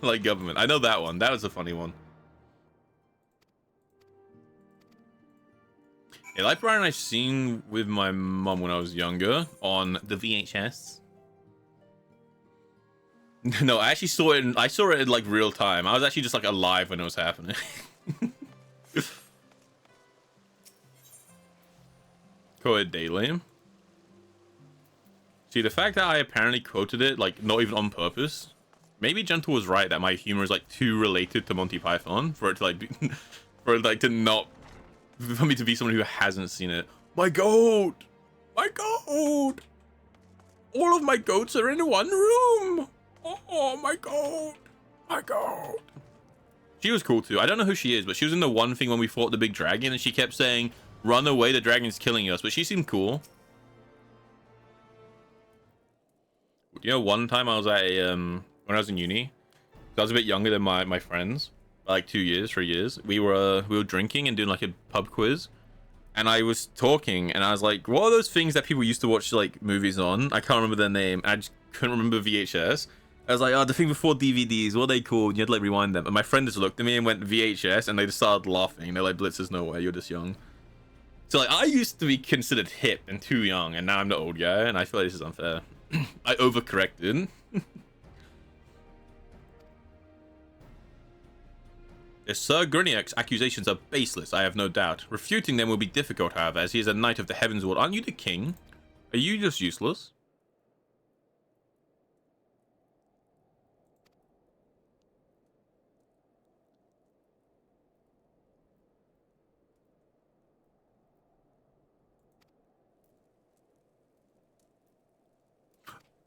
like government. I know that one. That was a funny one. Yeah, like Brian, I've seen with my mom when I was younger on the VHS. No, I actually saw it. I saw it in like real time. I was actually just like alive when it was happening. Go ahead, Daily. See, the fact that I apparently quoted it, like, not even on purpose, maybe Gentle was right that my humor is, like, too related to Monty Python for it to, like, be, for it, like, to not, for me to be someone who hasn't seen it. My goat! My goat! All of my goats are in one room! Oh, my goat! My goat! She was cool, too. I don't know who she is, but she was in the one thing when we fought the big dragon, and she kept saying, run away, the dragon's killing us, but she seemed cool. You know, one time I was at a, when I was in uni, I was a bit younger than my friends, like 2 years, 3 years. We were drinking and doing like a pub quiz, and I was talking, and I was like, "What are those things that people used to watch like movies on?" I can't remember their name. I just couldn't remember VHS. I was like, "Oh, the thing before DVDs. What are they called?" You had to like rewind them. And my friend just looked at me and went VHS, and they just started laughing. They're like, "Blitz, there's no way. You're just young." So like, I used to be considered hip and too young, and now I'm the old guy, and I feel like this is unfair. I overcorrected. Sir Gruniac's accusations are baseless, I have no doubt. Refuting them will be difficult, however, as he is a knight of the Heaven's Ward. Aren't you the king? Are you just useless?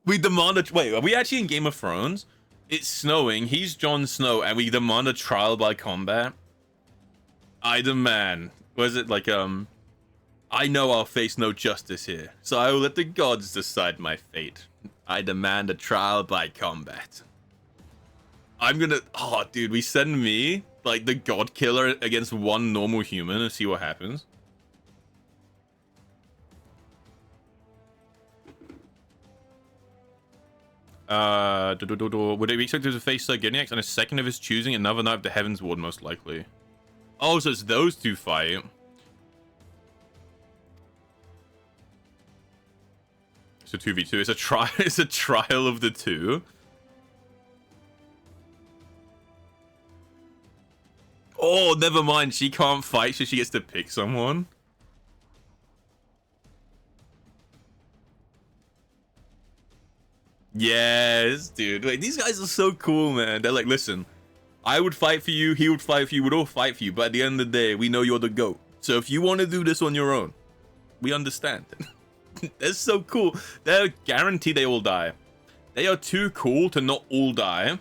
We demand a... Wait, are we actually in Game of Thrones? It's snowing, he's Jon Snow, and we demand a trial by combat? I demand... Was it like, I know I'll face no justice here, so I will let the gods decide my fate. I demand a trial by combat. I'm gonna... Oh, dude, we send me, like, the god killer against one normal human and see what happens. Would it be expected to face Sir Giniax on a second of his choosing? Another Knight of the Heavens Ward, most likely. Oh, so it's those two fight. It's a 2v2. It's a trial. It's a trial of the two. Oh, never mind. She can't fight, so she gets to pick someone. Yes, dude. Wait, these guys are so cool, man. They're like, listen, I would fight for you, he would fight for you, we'd all fight for you, but at the end of the day, we know you're the GOAT. So if you want to do this on your own, we understand. They're so cool. They're guaranteed they all die. They are too cool to not all die.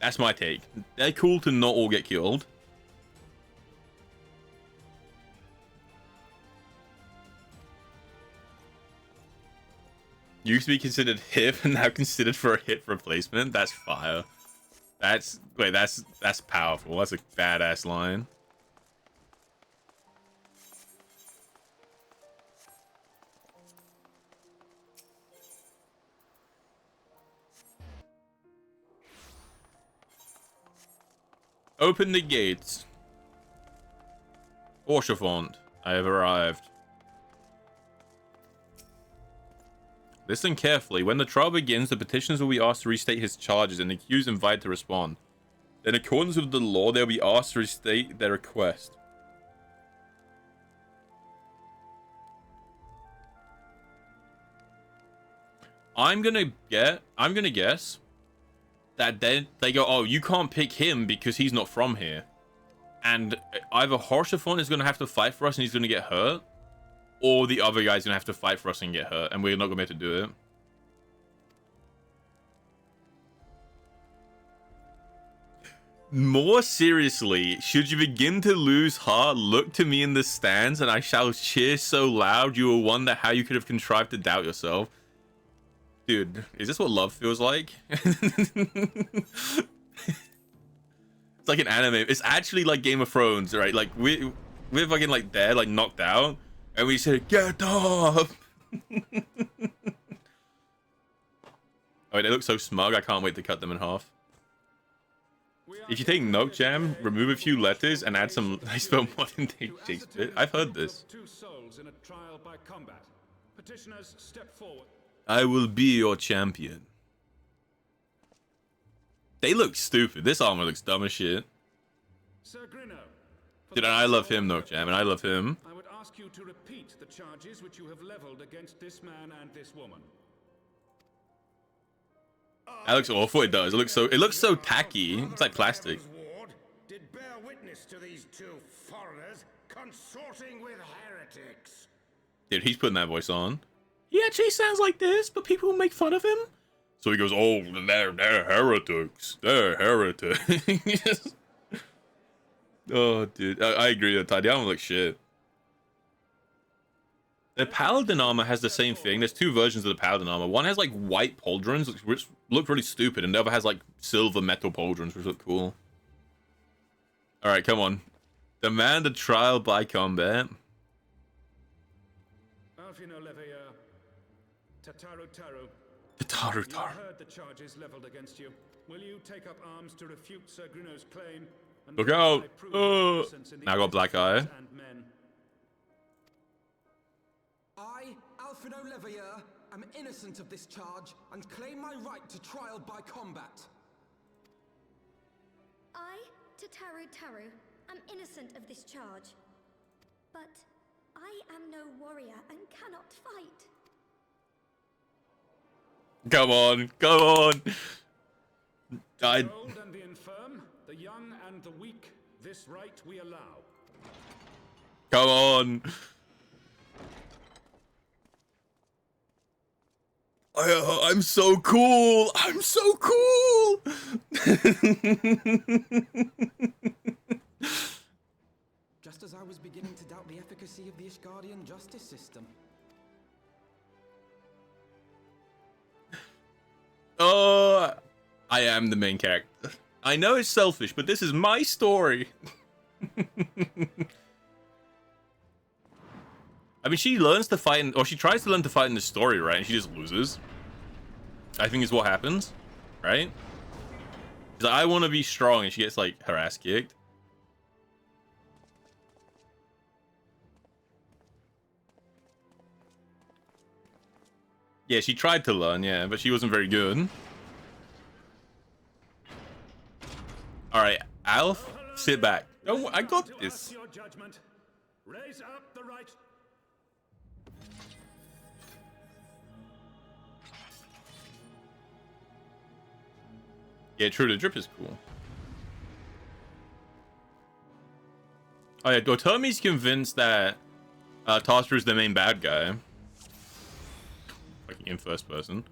That's my take. They're cool to not all get killed. Used to be considered hip and now considered for a hip replacement. That's fire. That's powerful. That's a badass line. Open the gates. Orchefont, I have arrived. Listen carefully. When the trial begins, the petitioners will be asked to restate his charges and the accused invited to respond. In accordance with the law, they'll be asked to restate their request. I'm gonna guess that they go, oh, you can't pick him because he's not from here. And either Horshafon is gonna have to fight for us and he's gonna get hurt, or the other guy's gonna have to fight for us and get hurt, and we're not gonna be able to do it. More seriously, should you begin to lose heart, look to me in the stands, and I shall cheer so loud you will wonder how you could have contrived to doubt yourself. Dude, is this what love feels like? It's like an anime. It's actually like Game of Thrones, right? Like we're fucking like dead, like knocked out, and we say, "Get up!" Oh, they look so smug. I can't wait to cut them in half. If you take Note Jam, remove a few letters, and add some, I spell modern day Shakespeare. I've heard this. Two souls in a trial by combat. Petitioners, step forward. I will be your champion. They look stupid. This armor looks dumb as shit. Sir Grino, Dude, and I love him, Note Jam, and I love him. I would ask you to repeat the charges which you have leveled against this man and this woman. That looks awful. It does. It looks so tacky. It's like plastic. Did bear witness to these two foreigners consorting with heretics. Dude, he's putting that voice on. He actually sounds like this, but people will make fun of him. So he goes, "Oh, they're heretics. They're heretics." Oh, dude, I agree with that. The album looks shit. The Paladin armor has the same thing. There's two versions of the Paladin armor. One has like white pauldrons, which look really stupid, and the other has like silver metal pauldrons, which look cool. Alright, come on. Demand a trial by combat. Tataru Taru. You heard the charges leveled against you. Will you take up arms to refute Sir Gruno's claim? Look out! Now I got black eye. I, Alfredo Leveilleur, am innocent of this charge and claim my right to trial by combat. I, Tataru Taru, am innocent of this charge. But I am no warrior and cannot fight. Come on, come on. The old and the infirm, the young and the weak, this right we allow. Come on. I'm so cool. I'm so cool. Just as I was beginning to doubt the efficacy of the Ishgardian justice system. Oh, I am the main character. I know it's selfish, but this is my story. I mean, she learns to fight, or she tries to learn to fight in the story, right? And she just loses. I think is what happens, right? Because I want to be strong, and she gets, like, her ass kicked. Yeah, she tried to learn, yeah, but she wasn't very good. Alright, Alf, sit back. Oh, I got this. Raise up the right. Yeah, true, the drip is cool. Oh yeah, Dotomi's convinced that Taster is the main bad guy. Like in first person.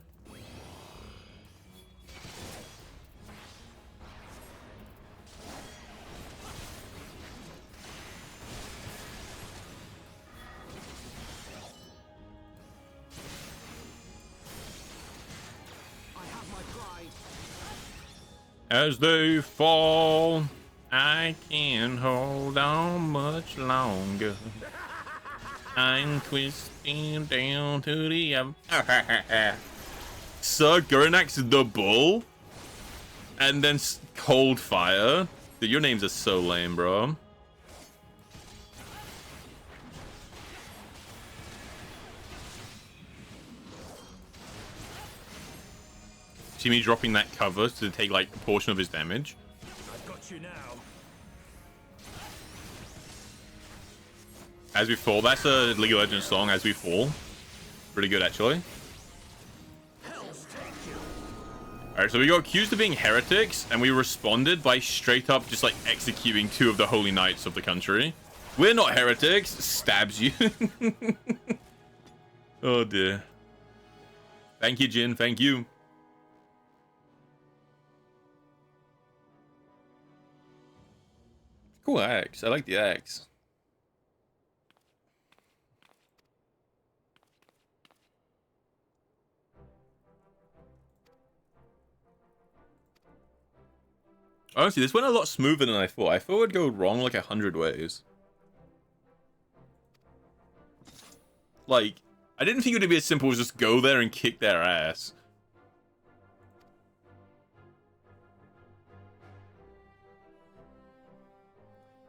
As they fall, I can't hold on much longer. I'm twisting down to the Sir Gurnax the Bull, and then Cold Fire. Dude, your names are so lame, bro. See me dropping that cover to take like a portion of his damage. I've got you now. As We Fall. That's a League of Legends song, As We Fall. Pretty good, actually. Alright, so we got accused of being heretics, and we responded by straight up just like executing two of the holy knights of the country. We're not heretics. Stabs you. Oh dear. Thank you, Jin. Thank you. Cool axe. I like the axe. Honestly, this went a lot smoother than I thought. I thought it would go wrong like 100 ways. Like, I didn't think it would be as simple as just go there and kick their ass.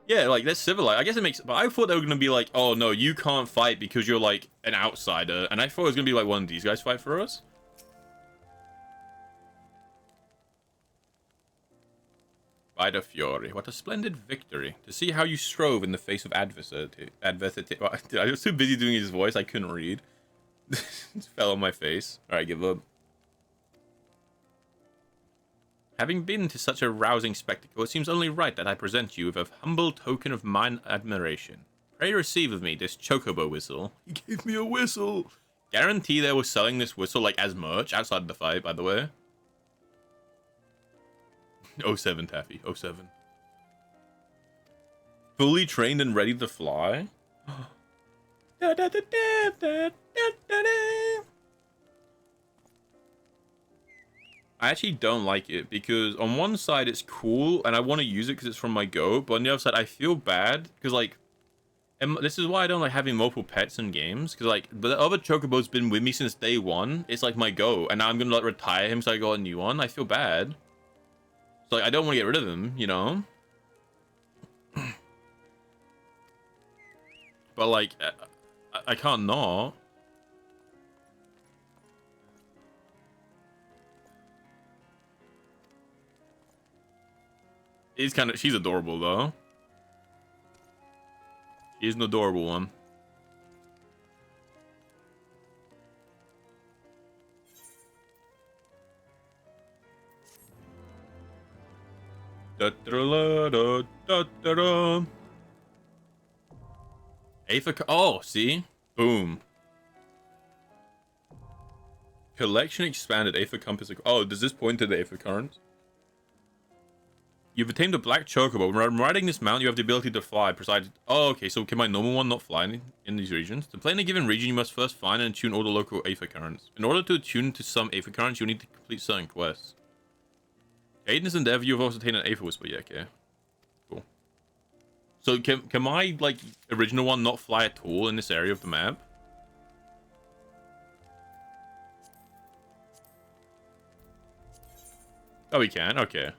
Yeah, like, that's civilized. I guess it makes... But I thought they were going to be like, oh, no, you can't fight because you're, like, an outsider. And I thought it was going to be like, one of these guys fight for us. By the Fury. What a splendid victory. To see how you strove in the face of adversity. Well, I was too busy doing his voice, I couldn't read. It fell on my face. Alright, give up. Having been to such a rousing spectacle, it seems only right that I present you with a humble token of mine admiration. Pray receive of me this chocobo whistle. He gave me a whistle. Guarantee they were selling this whistle like as merch outside the fight, by the way. 07 Taffy, 07. Fully trained and ready to fly? I actually don't like it because on one side it's cool and I want to use it because it's from my goat, but on the other side I feel bad because like, and this is why I don't like having multiple pets in games, because like the other chocobo's been with me since day one. It's like my goat, and now I'm gonna like retire him so I got a new one. I feel bad, so like, I don't want to get rid of him, you know. But like, I can't not. She's adorable though. She's an adorable one. Aether. Oh, see? Boom. Collection expanded. Aether compass. Oh, does this point to the Aether current? You've attained a black chocobo. When riding this mount, you have the ability to fly. Oh, okay. So can my normal one not fly in these regions? To play in a given region, you must first find and attune all the local Aether currents. In order to attune to some Aether currents, you'll need to complete certain quests. Aid in this endeavor, you've also attained an Aether Whisper. Yeah, okay. Cool. So can my like original one not fly at all in this area of the map? Oh, we can. Okay.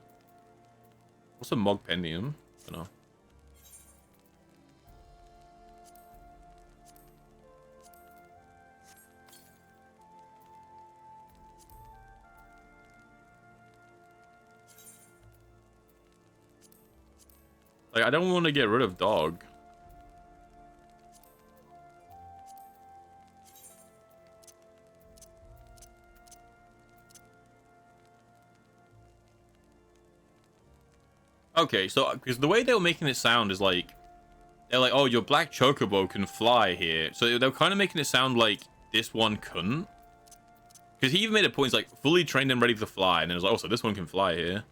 What's a Mogpendium? I don't know. Like, I don't want to get rid of dog. Okay, so because the way they were making it sound is like, they're like, oh, your black chocobo can fly here. So they're kind of making it sound like this one couldn't. Because he even made a point, it's like, fully trained and ready to fly. And then it was like, oh, so this one can fly here.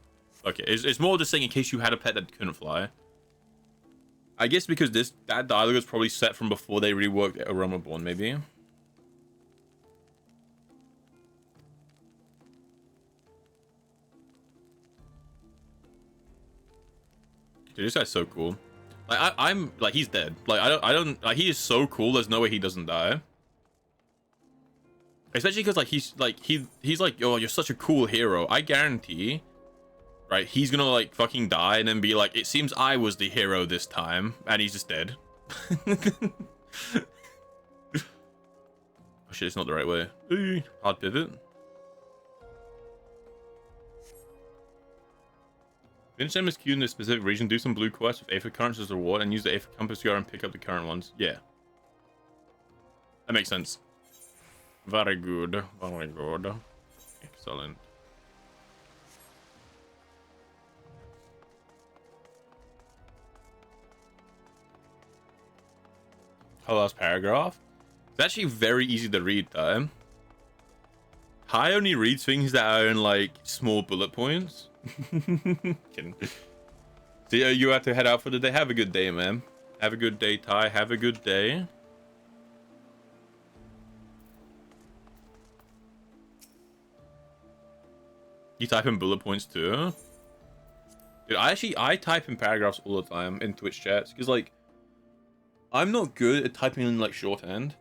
Okay, it's more just saying in case you had a pet that couldn't fly. I guess because that dialogue is probably set from before they reworked Aromaborn, maybe. Dude, this guy's so cool. Like I'm like, he's dead. Like I don't like, he is so cool. There's no way he doesn't die. Especially because like he's like, oh, you're such a cool hero. I guarantee, right? He's gonna like fucking die and then be like, it seems I was the hero this time, and he's just dead. Oh shit, it's not the right way. Ooh, hard pivot. Finish them as queued in a specific region, do some blue quests with Aether currents as a reward, and use the Aether compass to go and pick up the current ones. Yeah. That makes sense. Very good. Very good. Excellent. Last paragraph. It's actually very easy to read, though. Hi only reads things that are in, like, small bullet points. Kidding. So yeah, you have to head out for the day. Have a good day, man. Have a good day, Ty. Have a good day. You type in bullet points too? Dude, I type in paragraphs all the time in Twitch chats because like I'm not good at typing in like shorthand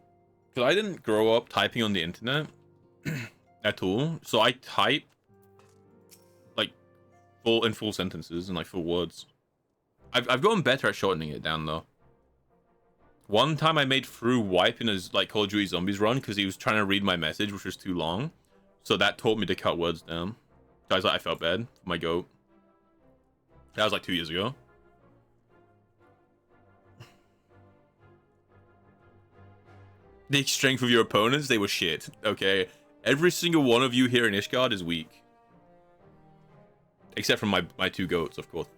because I didn't grow up typing on the internet at all. So I type like full sentences and like full words. I've gotten better at shortening it down though. One time I made Through wipe in his like Call of Duty Zombies run because he was trying to read my message, which was too long. So that taught me to cut words down. So I was like, I felt bad for my goat. That was like 2 years ago. The strength of your opponents, they were shit. Okay, every single one of you here in Ishgard is weak, except for my two goats, of course.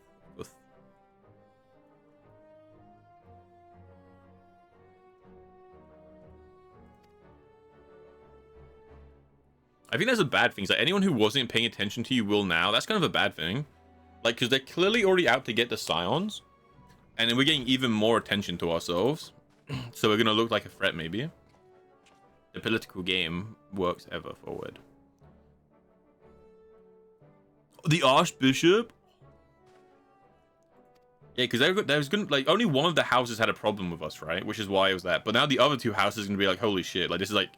I think that's a bad thing. It's like anyone who wasn't paying attention to you will now. That's kind of a bad thing. Like, because they're clearly already out to get the Scions. And then we're getting even more attention to ourselves. So we're gonna look like a threat, maybe. The political game works ever forward. The Archbishop? Yeah, because there was gonna, like, only one of the houses had a problem with us, right? Which is why it was that. But now the other two houses are gonna be like, holy shit, like, this is like,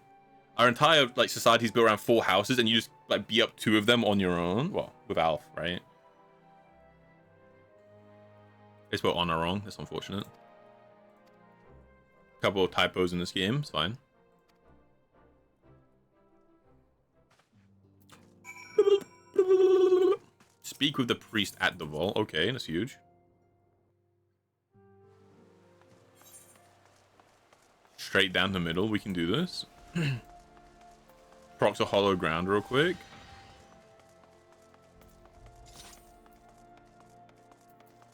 our entire, like, society's built around 4 houses, and you just, like, beat up 2 of them on your own. Well, with Alf, right? They spelled honor wrong. That's unfortunate. Couple of typos in this game. It's fine. Speak with the priest at the vault. Okay, that's huge. Straight down the middle. We can do this. Procs a hollow ground real quick.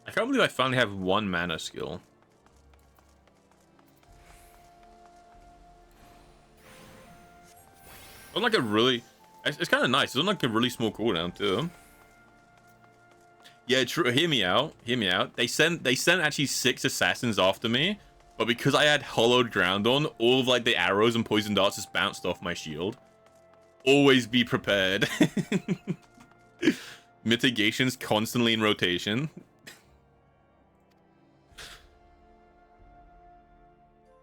I can't believe I finally have 1 mana skill. It's like a really... It's kind of nice. It's on like a really small cooldown too. Yeah, true. Hear me out. Hear me out. They sent actually 6 assassins after me, but because I had hollowed ground on, all of like the arrows and poison darts just bounced off my shield. Always be prepared. Mitigations constantly in rotation.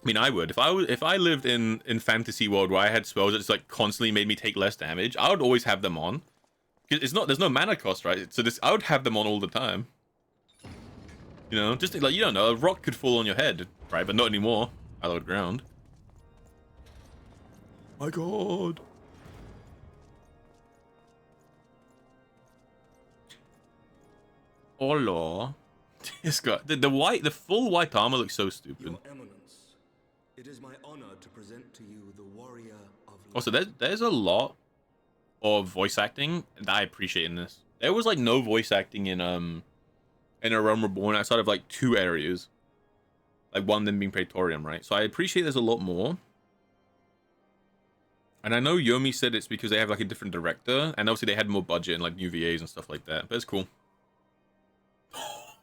I mean, I would if I lived in fantasy world where I had spells that just like constantly made me take less damage. I would always have them on. There's no mana cost, right? So I would have them on all the time. You know, just like, you don't know, a rock could fall on your head, right? But not anymore. Hallowed ground. My God. Hola. This guy, the full white armor looks so stupid. Your Eminence, it is my honor to present to you the warrior of light. Also, there's a lot of voice acting that I appreciate in this. There was like no voice acting in A Realm Reborn outside of like 2 areas. Like one of them being Praetorium, right? So I appreciate there's a lot more. And I know Yomi said it's because they have like a different director, and obviously they had more budget and like new VAs and stuff like that. But it's cool.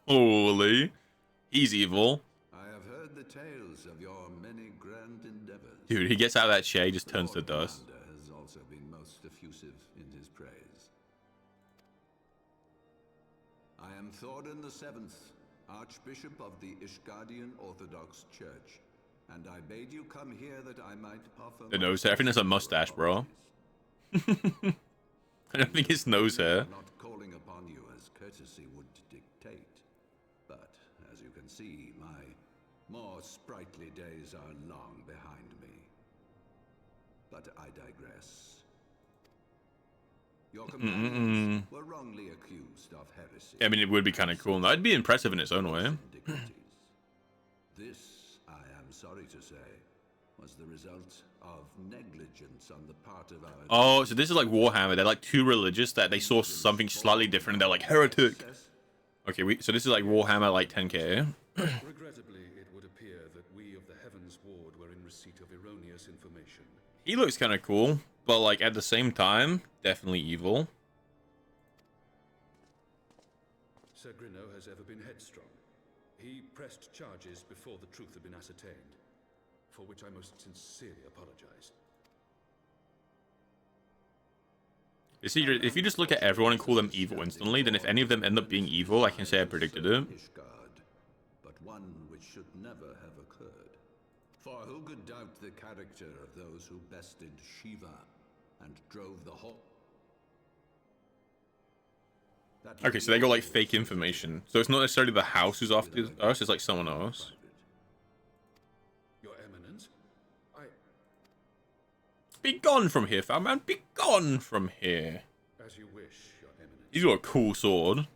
Holy, he's evil. I have heard the tales of your many grand endeavors. Dude, he gets out of that chair, he just turns to Lord dust. Commander has also been most effusive in his praise. I am Thordan the Seventh, Archbishop of the Ishgardian Orthodox Church, and I bade you come here that I might offer. The nose hair, I think that's a mustache, bro. I don't think it's nose hair. Not calling upon you as courtesy would dictate, but as you can see, my more sprightly days are long behind me. But I digress. Your companions were wrongly accused of heresy. I mean, it would be kind of cool. That'd be impressive in its own way. This, I am sorry to say, was the result of negligence on the part of our... Oh, so this is like Warhammer. They're like too religious that they saw something slightly different and they're like, heretic. Okay, so this is like Warhammer like 10k. Regrettably, it would appear that we of the Heavens Ward were in receipt of erroneous information. He looks kind of cool, but like at the same time, definitely evil. Sir Grinno has ever been headstrong. He pressed charges before the truth had been ascertained, for which I most sincerely apologize. If you just look at everyone and call them evil instantly, then if any of them end up being evil, I can say I predicted it. But one which should never have occurred. For who could doubt the character of those who bested Shiva and drove the whole... Okay, so they got like fake information. So it's not necessarily the house who's after us, it's like someone else. Your Eminence, Be gone from here, fam man. Be gone from here. as you wish, Your Eminence. He's got a cool sword.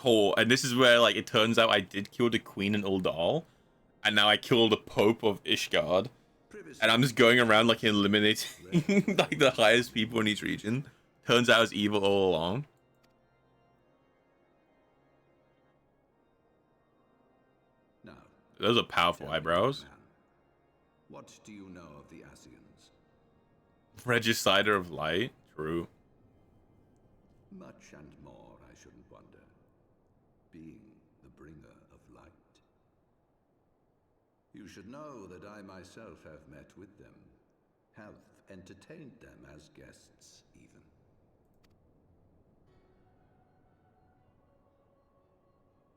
Oh, and this is where like it turns out I did kill the Queen and Uldal, and now I killed the Pope of Ishgard, and I'm just going around like eliminating like the highest people in each region. Turns out I was evil all along. Now, Those are powerful eyebrows. What do you know of the Ascians? Regicider of light. True. Much and more, I shouldn't wonder. Being the bringer of light. You should know that I myself have met with them. Have entertained them as guests, even.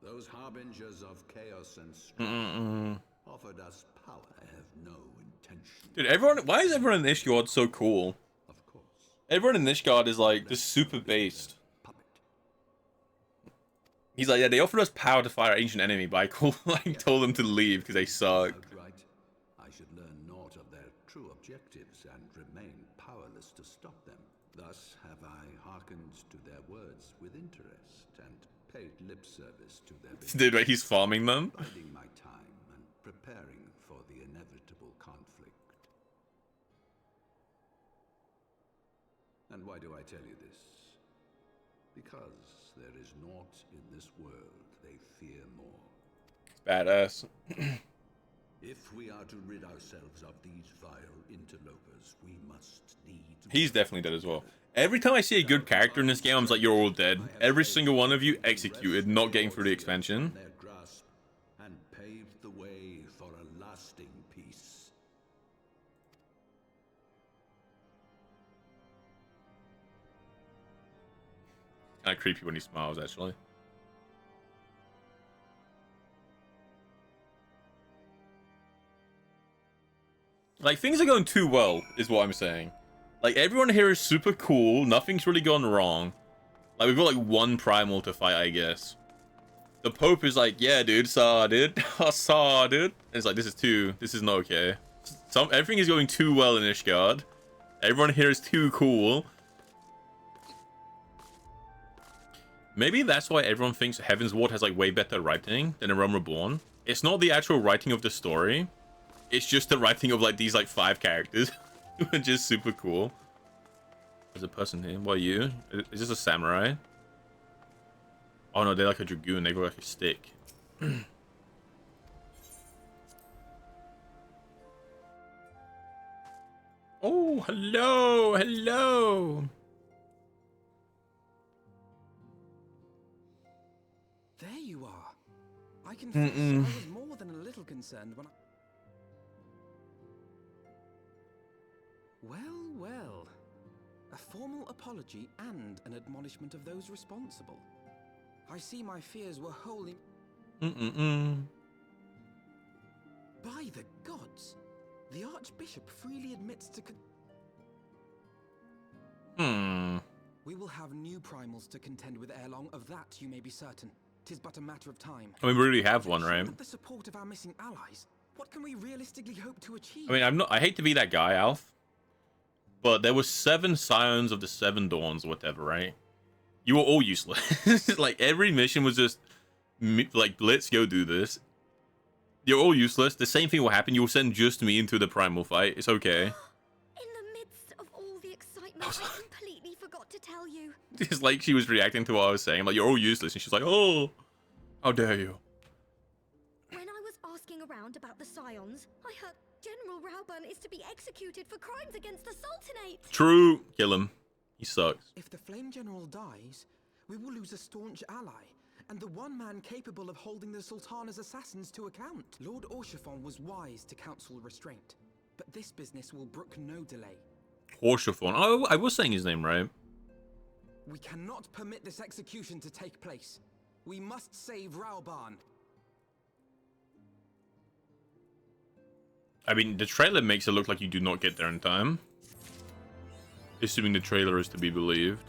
Those harbingers of chaos and strife offered us power. I have no intention. Dude, everyone, why is everyone in Ishgard so cool? Of course. Everyone in Ishgard is like just super based. He's like, yeah, they offered us power to fight our ancient enemy, but I told them to leave because they suck. Outright, I should learn naught of their true objectives and remain powerless to stop them. Thus have I hearkened to their words with interest and paid lip service to their Dude, right, he's farming them. biding my time and preparing for the inevitable conflict. And why do I tell you this? Because there is naught in this world they fear more. Badass. If we are to rid ourselves of these vile interlopers, we must need... He's definitely dead as well. Every time I see a good character in this game, I'm like, you're all dead. Every single one of you executed, not getting through the expansion. Their grasp and paved the way for a lasting peace. Kind of creepy when he smiles, actually. Like, things are going too well, is what I'm saying. Like, everyone here is super cool. Nothing's really gone wrong. Like, we've got, like, one primal to fight, I guess. The Pope is like, yeah, dude, saw, dude. I saw, dude. And it's like, this is not okay. Everything is going too well in Ishgard. Everyone here is too cool. Maybe that's why everyone thinks Heaven's Ward has, like, way better writing than A Realm Reborn. It's not the actual writing of the story. It's just the writing of, like, these, like, 5 characters. Who are just super cool. There's a person here. What are you? Is this a samurai? Oh, no, they're like a dragoon. They've got, like, a stick. Oh, hello. Hello. There you are. I confess I was more than a little concerned when I... Well, well. A formal apology and an admonishment of those responsible. I see my fears were wholly... By the gods! The Archbishop freely admits to... We will have new primals to contend with ere long, of that you may be certain. 'Tis but a matter of time. I mean, we already have one, right? With the support of our missing allies, what can we realistically hope to achieve? I mean, I hate to be that guy, Alf. But there were 7 Scions of the 7 Dawns or whatever, right? You were all useless. Like, every mission was just, like, Blitz, go do this. You're all useless. The same thing will happen. You'll send just me into the primal fight. It's okay. In the midst of all the excitement, I completely forgot to tell you. It's like she was reacting to what I was saying. I'm like, you're all useless. And she's like, oh, how dare you? When I was asking around about the Scions, I heard General Rauburn is to be executed for crimes against the Sultanate. True. Kill him. He sucks. If the Flame General dies, we will lose a staunch ally, and the one man capable of holding the Sultana's assassins to account. Lord Orchiffon was wise to counsel restraint, but this business will brook no delay. Orchiffon. Oh, I was saying his name right. We cannot permit this execution to take place. We must save Rauburn. I mean, the trailer makes it look like you do not get there in time. Assuming the trailer is to be believed.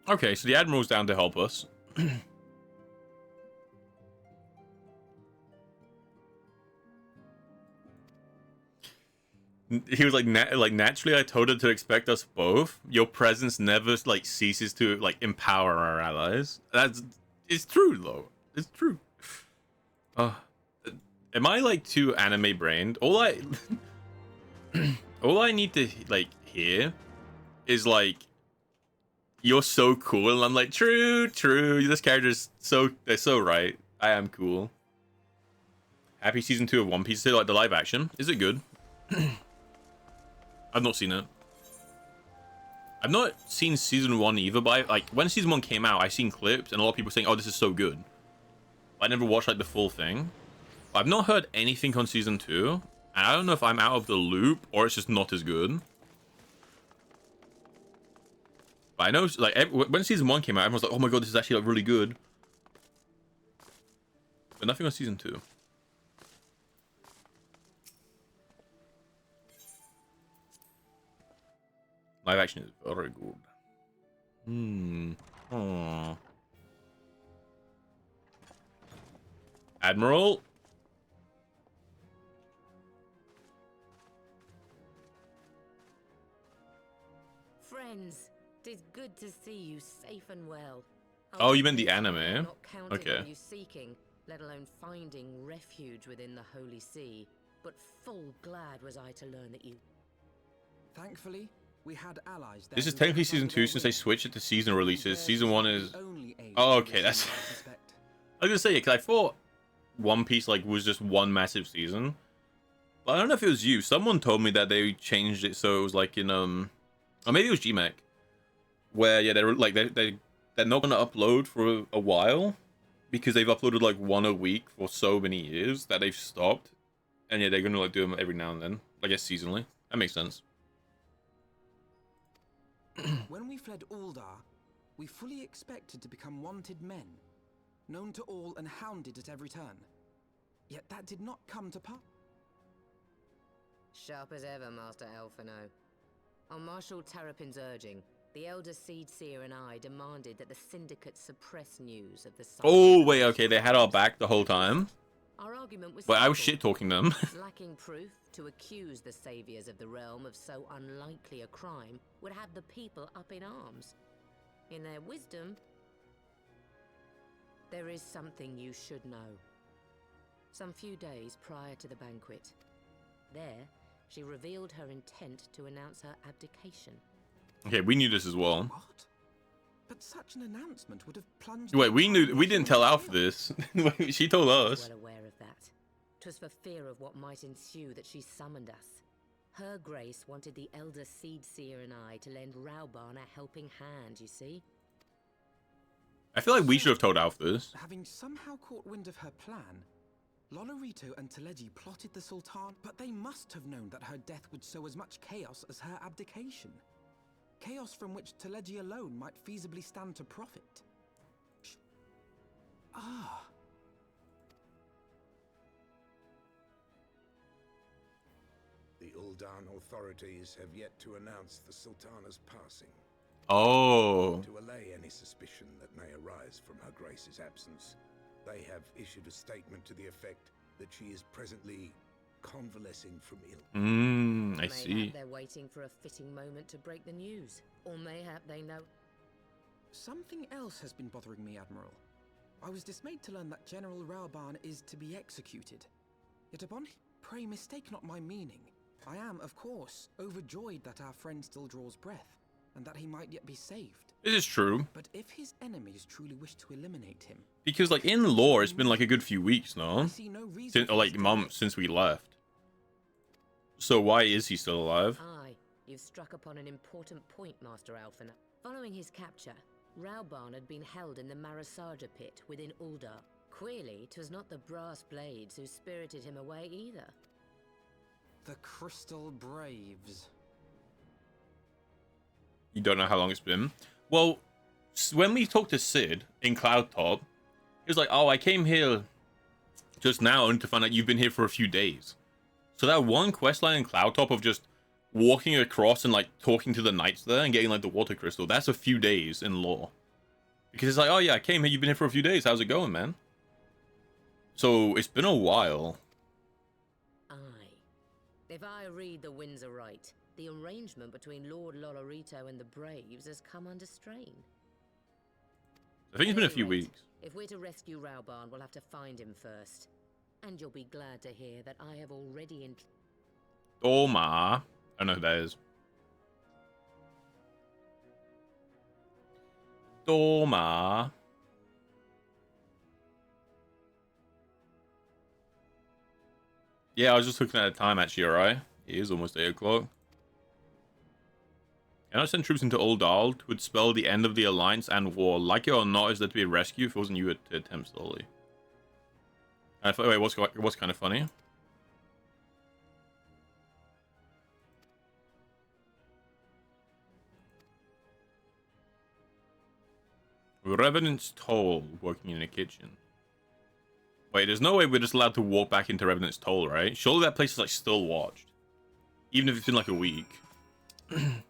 Okay, so the Admiral's down to help us. He was like, naturally I told her to expect us both. Your presence never, like, ceases to, like, empower our allies. It's true, though. It's true. Am I like too anime brained? All I all I need to like hear is like, you're so cool, and I'm like, true. This character's they're so right. I am cool. Happy season 2 of One Piece. Is it like the live action? Is it good? I've not seen it. I've not seen season 1 either, but like when season 1 came out, I seen clips and a lot of people saying, "Oh, this is so good." I never watched like the full thing. But I've not heard anything on season 2, and I don't know if I'm out of the loop or it's just not as good. But I know, like, when season 1 came out, everyone was like, "Oh my god, this is actually like really good." But nothing on season 2. Live action is very good. Aww. Admiral. Friends, 'tis good to see you safe and well. Oh, you meant the anime? Not counting Okay. on you seeking, let alone finding refuge within the Holy See. But full glad was I to learn that you... Thankfully, we had allies there. This is who technically stood season by 2 their since they will. switched it to season releases. Season 1 is... The only age Oh, to okay, that's... receive, I suspect. I was gonna say, because I thought One Piece like was just one massive season. But I don't know if it was you. Someone told me that they changed it so it was like in or maybe it was GMAC, where yeah, they were like they're not gonna upload for a while because they've uploaded like one a week for so many years that they've stopped, and yeah, they're gonna like do them every now and then. I guess seasonally. That makes sense. When we fled Uldar, we fully expected to become wanted men, known to all and hounded at every turn. Yet that did not come to pass. Sharp as ever, Master Elfino. On Marshal Terrapin's urging, the Elder Seed Seer and I demanded that the Syndicate suppress news of the... Oh wait, okay, they had our back the whole time. Our argument was But I was simple. shit-talking them. Lacking proof to accuse the saviors of the realm of so unlikely a crime would have the people up in arms. In their wisdom, there is something you should know. Some few days prior to the banquet, there, she revealed her intent to announce her abdication. Okay, we knew this as well. What? But such an announcement would have plunged... Wait, the we entire didn't tell national Alf this. She told I was us. well aware of that. 'Twas for fear of what might ensue that she summoned us. Her Grace wanted the Elder Seed Seer and I to lend Rauban a helping hand, you see? I feel like we should have told Alf this. Having somehow caught wind of her plan, Lolorito and Teleji plotted the Sultan, but they must have known that her death would sow as much chaos as her abdication. Chaos from which Teleji alone might feasibly stand to profit. Ah. The Uldan authorities have yet to announce the Sultana's passing. Oh. To allay any suspicion that may arise from Her Grace's absence, they have issued a statement to the effect that she is presently convalescing from ill. I see. Mayhap they're waiting for a fitting moment to break the news. Or mayhap they know... Something else has been bothering me, Admiral. I was dismayed to learn that General Rauban is to be executed. Yet upon... Pray mistake not my meaning. I am, of course, overjoyed that our friend still draws breath, and that he might yet be saved. This is true. But if his enemies truly wish to eliminate him... Because, like, in lore, it's been, like, a good few weeks now. I see no reason Or, like, months since we left. So why is he still alive? Aye, you've struck upon an important point, Master Alphina. Following his capture, Rauban had been held in the Marasaja pit within Uldar. Queerly, 'twas not the brass blades who spirited him away either. The Crystal Braves. You don't know how long it's been. Well, when we talked to Sid in Cloudtop, he was like, "Oh, I came here just now only to find out you've been here for a few days." So that one questline in Cloudtop of just walking across and like talking to the knights there and getting like the water crystal, that's a few days in lore. Because it's like, "Oh yeah, I came here, you've been here for a few days, how's it going, man?" So it's been a while. Aye. If I read the winds aright, the arrangement between Lord Lolorito and the Braves has come under strain. I think it's been a few At any rate, weeks. If we're to rescue Rauban, we'll have to find him first. And you'll be glad to hear that I have already Doma. I don't know who that is. Doma. Yeah, I was just looking at the time actually, alright? It is almost 8 o'clock. Can I send troops into Uldal would spell the end of the alliance and war. Like it or not, is there to be a rescue if it wasn't you to attempt slowly? And I thought, wait, what's kind of funny? Revenant's Toll working in a kitchen. Wait, there's no way we're just allowed to walk back into Revenant's Toll, right? Surely that place is like still watched. Even if it's been like a week. Final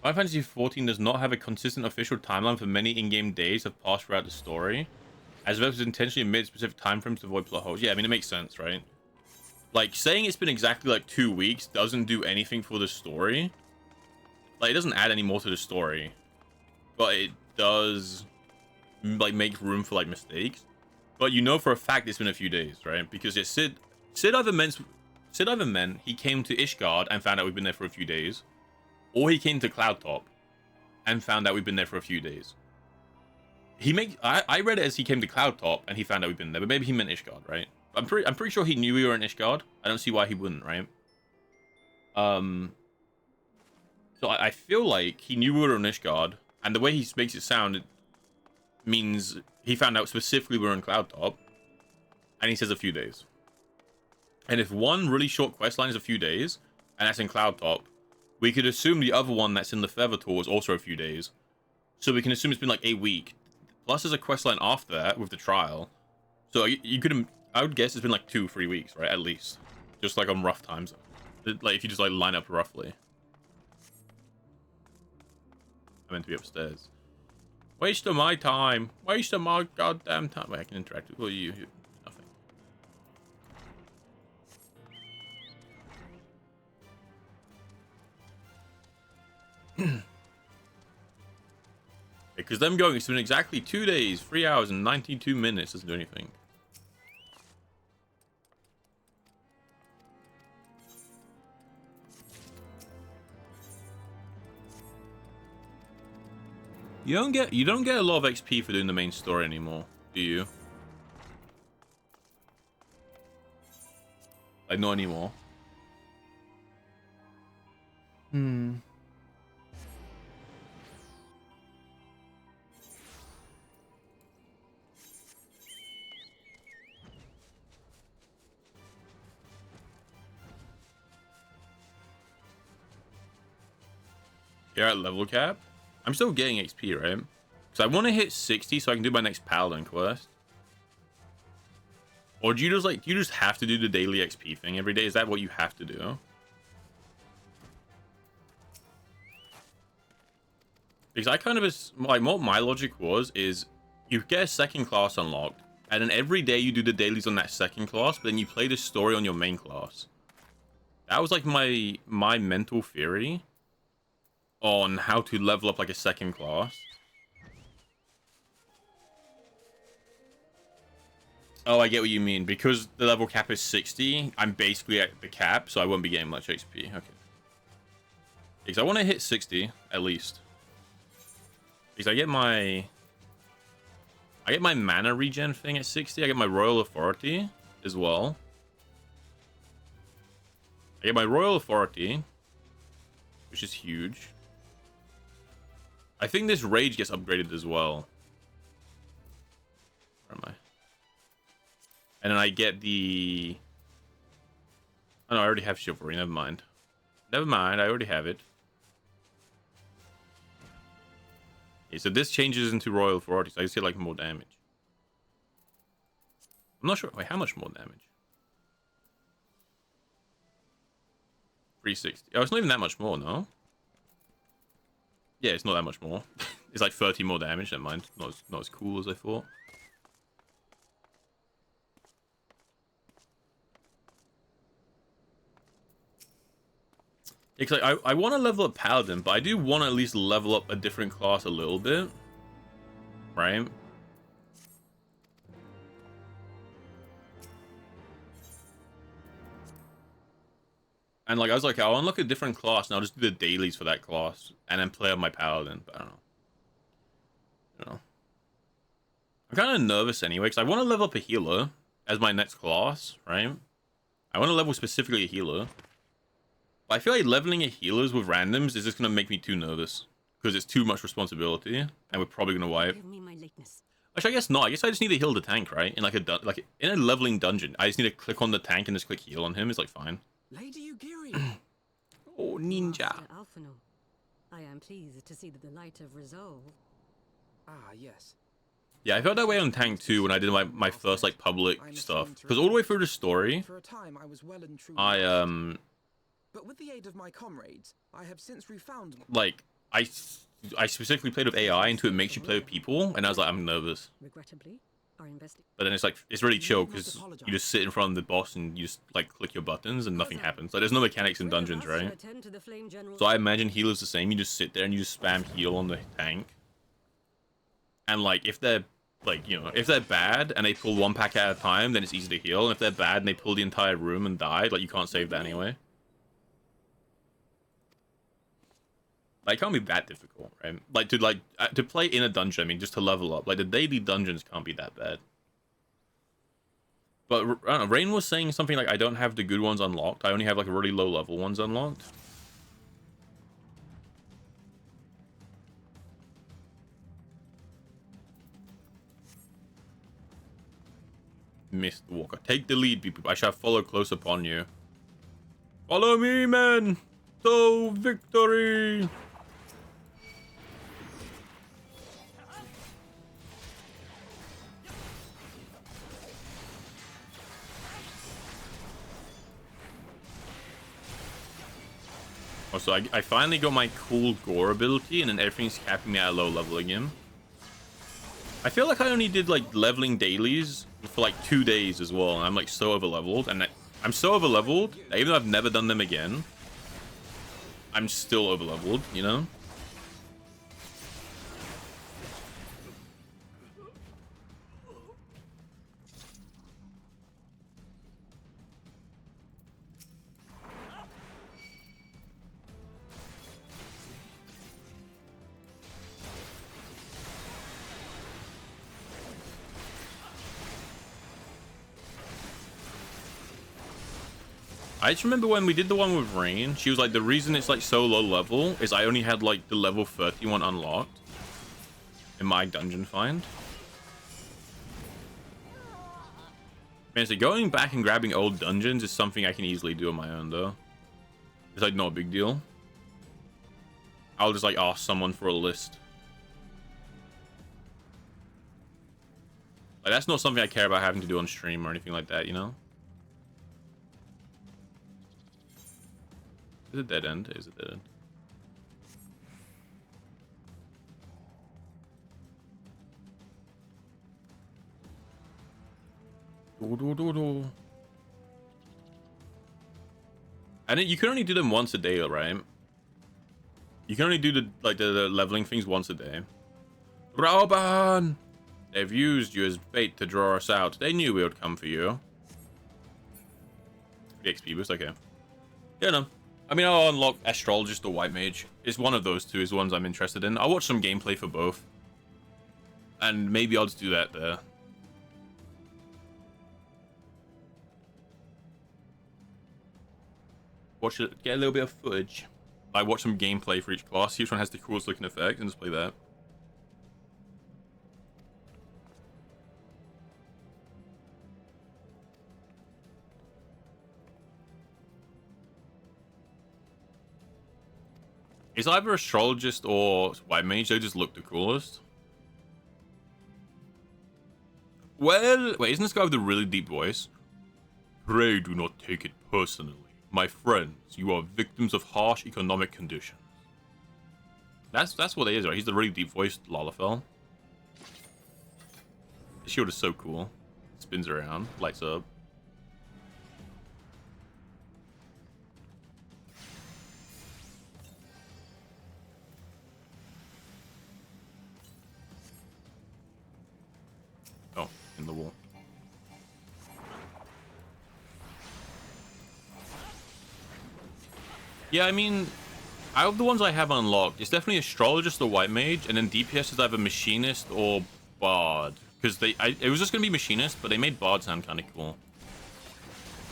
Fantasy XIV does not have a consistent official timeline for many in-game days have passed throughout the story, as developers intentionally omit specific timeframes to avoid plot holes. Yeah, I mean, it makes sense, right? Like, saying it's been exactly like 2 weeks doesn't do anything for the story. Like, it doesn't add any more to the story, but it does, like, make room for, like, mistakes. But you know for a fact it's been a few days, right? Because it's Sid either meant he came to Ishgard and found out we've been there for a few days, or he came to Cloudtop and found out we've been there for a few days. I read it as he came to Cloudtop and he found out we've been there, but maybe he meant Ishgard, right? I'm pretty sure he knew we were in Ishgard. I don't see why he wouldn't, right? So I feel like he knew we were in Ishgard, and the way he makes it sound, it means he found out specifically we were in Cloudtop, and he says a few days. And if one really short quest line is a few days, and that's in Cloudtop, we could assume the other one that's in the Feather Tour is also a few days. So we can assume it's been like a week. Plus there's a quest line after that with the trial. So you could, I would guess it's been like 2-3 weeks, right? At least. Just like on rough times. Like if you just like line up roughly. I meant to be upstairs. Waste of my time. Waste of my goddamn time. Wait, I can interact with you. Nothing. Because them going, it's been exactly 2 days, 3 hours, and 92 minutes. Doesn't do anything. You don't get a lot of XP for doing the main story anymore, do you? Like, not anymore. You're at level cap? I'm still getting XP, right? Because I want to hit 60 so I can do my next Paladin quest. Or do you just have to do the daily XP thing every day? Is that what you have to do? Because I kind of, like, what my logic was is you get a second class unlocked, and then every day you do the dailies on that second class, but then you play the story on your main class. That was like my mental theory on how to level up like a second class. Oh, I get what you mean. Because the level cap is 60, I'm basically at the cap, so I won't be getting much XP. Okay. Because I want to hit 60 at least. Because I get my mana regen thing at 60. I get my Royal Authority as well. I get my Royal Authority, which is huge. I think this Rage gets upgraded as well. Where am I? And then I get the... Oh no, I already have Chivalry. Never mind. Never mind, I already have it. Okay, so this changes into Royal Authority, so I just get like more damage. I'm not sure. Wait, how much more damage? 360. Oh, it's not even that much more, no? Yeah, it's not that much more. It's like 30 more damage. Never mind. Not as cool as I thought. It's like I want to level up Paladin, but I do want to at least level up a different class a little bit, right? And like I was like, I'll unlock a different class and I'll just do the dailies for that class and then play on my paladin. But I don't know. I'm kind of nervous anyway because I want to level up a healer as my next class, right? I want to level specifically a healer. But I feel like leveling a healers with randoms is just gonna make me too nervous because it's too much responsibility and we're probably gonna wipe. Give me my lateness. Actually, I guess not. I guess I just need to heal the tank, right? In like in a leveling dungeon, I just need to click on the tank and just click heal on him. It's like fine. Lady Ugiri. Oh, ninja. Master Alphinaud, I am pleased to see that the light of resolve. Ah, yes. Yeah, I felt that way on tank too when I did my first like public stuff. Because all the way through the story, For a time, I was well and truly But with the aid of my comrades, I have since refound. Like I specifically played with AI into it makes you play with people, and I was like, I'm nervous. Regrettably, our But then it's like it's really chill because you just sit in front of the boss and you just like click your buttons and nothing happens. Like there's no mechanics in dungeons, right? So I imagine healers the same. You just sit there and you just spam heal on the tank. And like if they're like, you know, if they're bad and they pull one pack at a time, then it's easy to heal. And if they're bad and they pull the entire room and die, like you can't save that anyway. Like, it can't be that difficult, right? Like to play in a dungeon, I mean, just to level up. Like the daily dungeons can't be that bad. But I don't know, Rain was saying something like I don't have the good ones unlocked. I only have like really low level ones unlocked. Missed Walker. Take the lead, BeepBoop. I shall follow close upon you. Follow me, men! To victory! Also, I finally got my cool gore ability, and then everything's capping me at a low level again. I feel like I only did like leveling dailies for like 2 days as well, and I'm like so over leveled, and I'm so over leveled that even though I've never done them again, I'm still over leveled, you know? I just remember when we did the one with Rain, she was like, the reason it's like so low level is I only had like the level 31 unlocked in my dungeon find. Man, so going back and grabbing old dungeons is something I can easily do on my own though. It's like not a big deal. I'll just like ask someone for a list. Like that's not something I care about having to do on stream or anything like that, you know? Is it a dead end? Is it dead end? And you can only do them once a day, right? You can only do the leveling things once a day. Rauban! They've used you as bait to draw us out. They knew we would come for you. The XP boost, okay. Yeah, no. I mean, I'll unlock Astrologist or White Mage. It's one of those two is the ones I'm interested in. I'll watch some gameplay for both. And maybe I'll just do that there. Watch it, get a little bit of footage. I watch some gameplay for each class, see which one has the coolest looking effect, and just play that. It's either Astrologist or White Mage, they just look the coolest. Well, wait, isn't this guy with the really deep voice? Pray do not take it personally. My friends, you are victims of harsh economic conditions. That's what it is, right? He's the really deep voiced Lalafell. The shield is so cool. Spins around, lights up. Oh, in the wall. Yeah, I mean, out of the ones I have unlocked, it's definitely Astrologist or White Mage, and then DPS is either Machinist or Bard. Because it was just gonna be Machinist, but they made Bard sound kind of cool.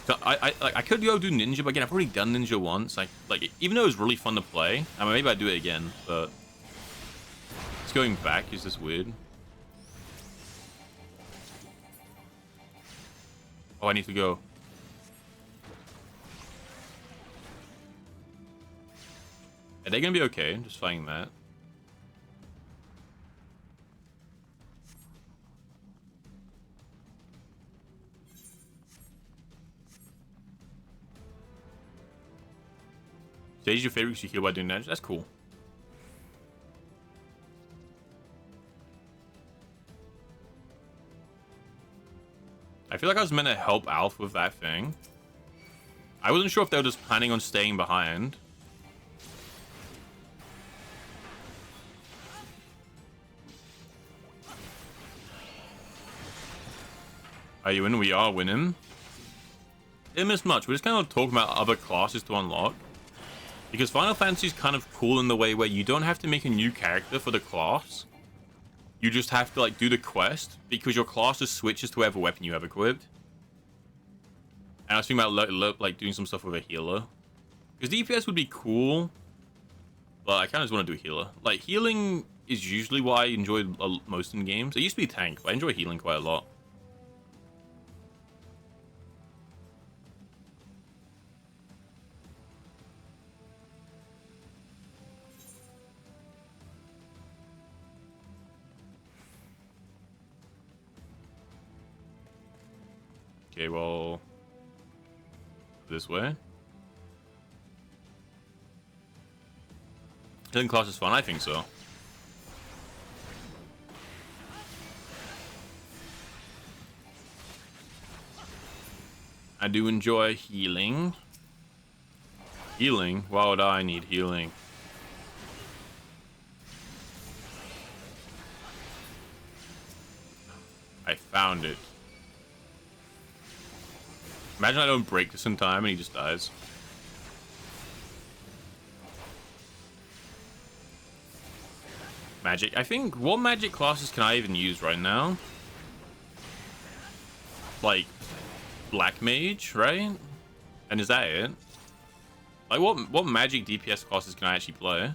So I could go do Ninja, but again, I've already done Ninja once. Like even though it was really fun to play, I mean, maybe I'd do it again, but it's going back is just weird. Oh, I need to go. Are they gonna be okay? Just fighting that. Sage your favorite because you heal by doing damage. That's cool. I feel like I was meant to help Alf with that thing. I wasn't sure if they were just planning on staying behind. Are you winning? We are winning. Didn't miss much. We're just kind of talking about other classes to unlock. Because Final Fantasy is kind of cool in the way where you don't have to make a new character for the class. You just have to like do the quest because your class just switches to whatever weapon you have equipped. And I was thinking about like doing some stuff with a healer. Because DPS would be cool, but I kind of just want to do a healer. Like healing is usually what I enjoy most in games. It used to be tank, but I enjoy healing quite a lot. Okay, well, this way. Killing class is fun. I think so. I do enjoy healing. Healing? Why would I need healing? I found it. Imagine I don't break this in time and he just dies. Magic. I think, what magic classes can I even use right now? Like, Black Mage, right? And is that it? Like, what magic DPS classes can I actually play?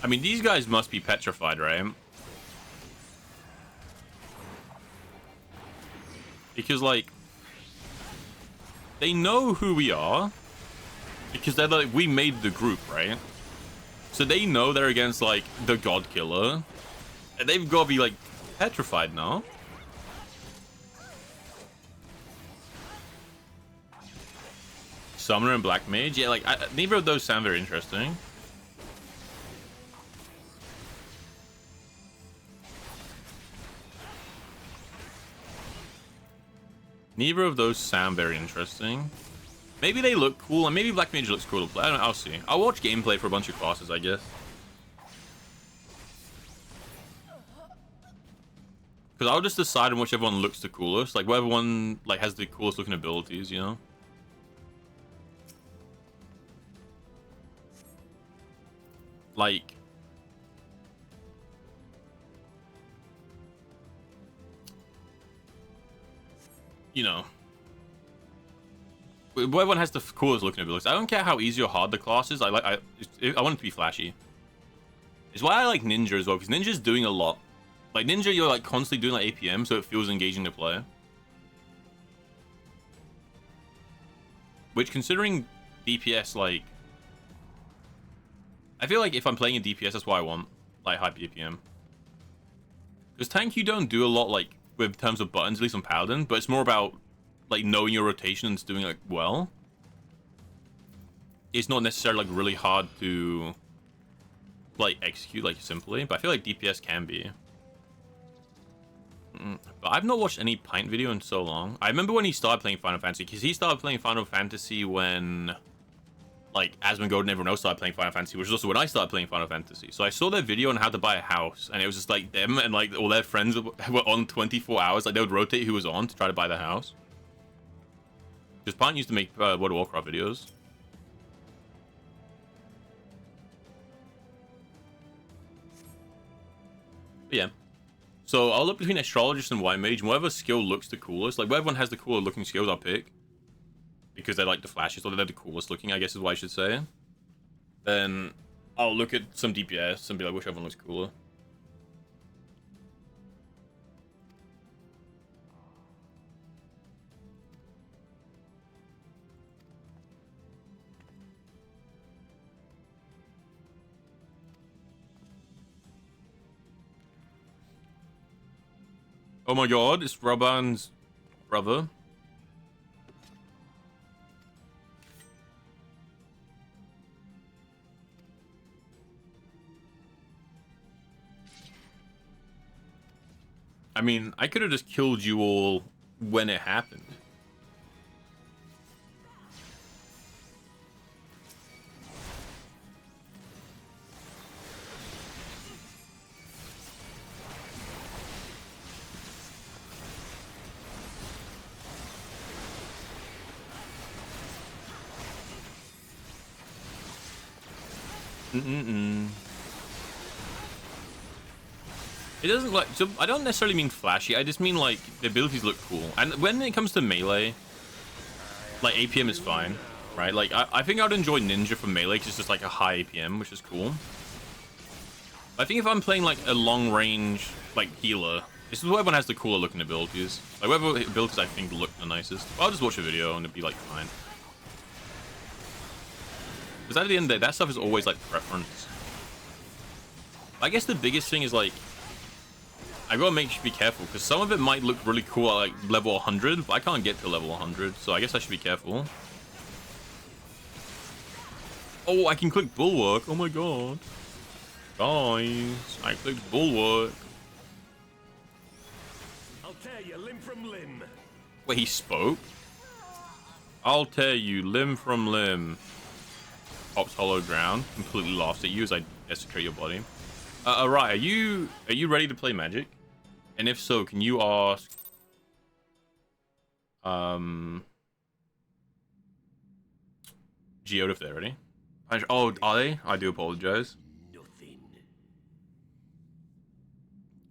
I mean, these guys must be petrified, right? Because, like, they know who we are. Because they're like, we made the group, right? So they know they're against, like, the God Killer. And they've got to be, like, petrified now. Summoner and Black Mage? Yeah, like, neither of those sound very interesting. Neither of those sound very interesting. Maybe they look cool, and maybe Black Mage looks cool to play. I don't know, I'll see. I'll watch gameplay for a bunch of classes, I guess. Because I'll just decide on whichever one looks the coolest. Like, whatever one like has the coolest looking abilities, you know? Like... you know, everyone has the coolest looking abilities. I don't care how easy or hard the class is. I want it to be flashy. It's why I like Ninja as well, because Ninja's doing a lot. Like Ninja, you're like constantly doing like APM, so it feels engaging to play. Which, considering DPS, like, I feel like if I'm playing a DPS, that's what I want, like high APM. Because tank, you don't do a lot, like, with terms of buttons, at least on Paladin, but it's more about like knowing your rotation and doing like well. It's not necessarily like really hard to like execute like simply, but I feel like DPS can be. But I've not watched any Pint video in so long. I remember when he started playing Final Fantasy, because he started playing Final Fantasy when like Asmongold and everyone else started playing Final Fantasy, which is also when I started playing Final Fantasy. So I saw their video on how to buy a house, and it was just like them and like all their friends were on 24 hours. Like they would rotate who was on to try to buy the house. Because Pint used to make World of Warcraft videos. But yeah. So I'll look between Astrologist and White Mage, and whatever skill looks the coolest. Like whatever one has the cooler looking skills, I'll pick. Because they're like the flashiest, or they're the coolest looking, I guess is what I should say. Then I'll look at some DPS and be like, whichever one looks cooler. Oh my god, it's Raban's brother. I mean, I could have just killed you all when it happened. It doesn't like, so I don't necessarily mean flashy, I just mean like the abilities look cool. And when it comes to melee, like APM is fine, right? Like I think I'd enjoy Ninja for melee because it's just like a high APM, which is cool. I think if I'm playing like a long range like healer, this is where everyone has the cooler looking abilities. Like whatever abilities I think look the nicest. I'll just watch a video and it'll be like fine. Because at the end of the day, that stuff is always like preference. I guess the biggest thing is like, I gotta be careful because some of it might look really cool at like level 100, but I can't get to level 100, so I guess I should be careful. Oh, I can click Bulwark. Oh my god. Guys, I clicked Bulwark. I'll tear you limb from limb. Wait, he spoke? I'll tear you limb from limb. Pops hollow ground. Completely laughs at you as I desecrate your body. Right, are you ready to play Magic? And if so, can you ask Geode if they're ready? Oh, are they? I do apologize. Nothing.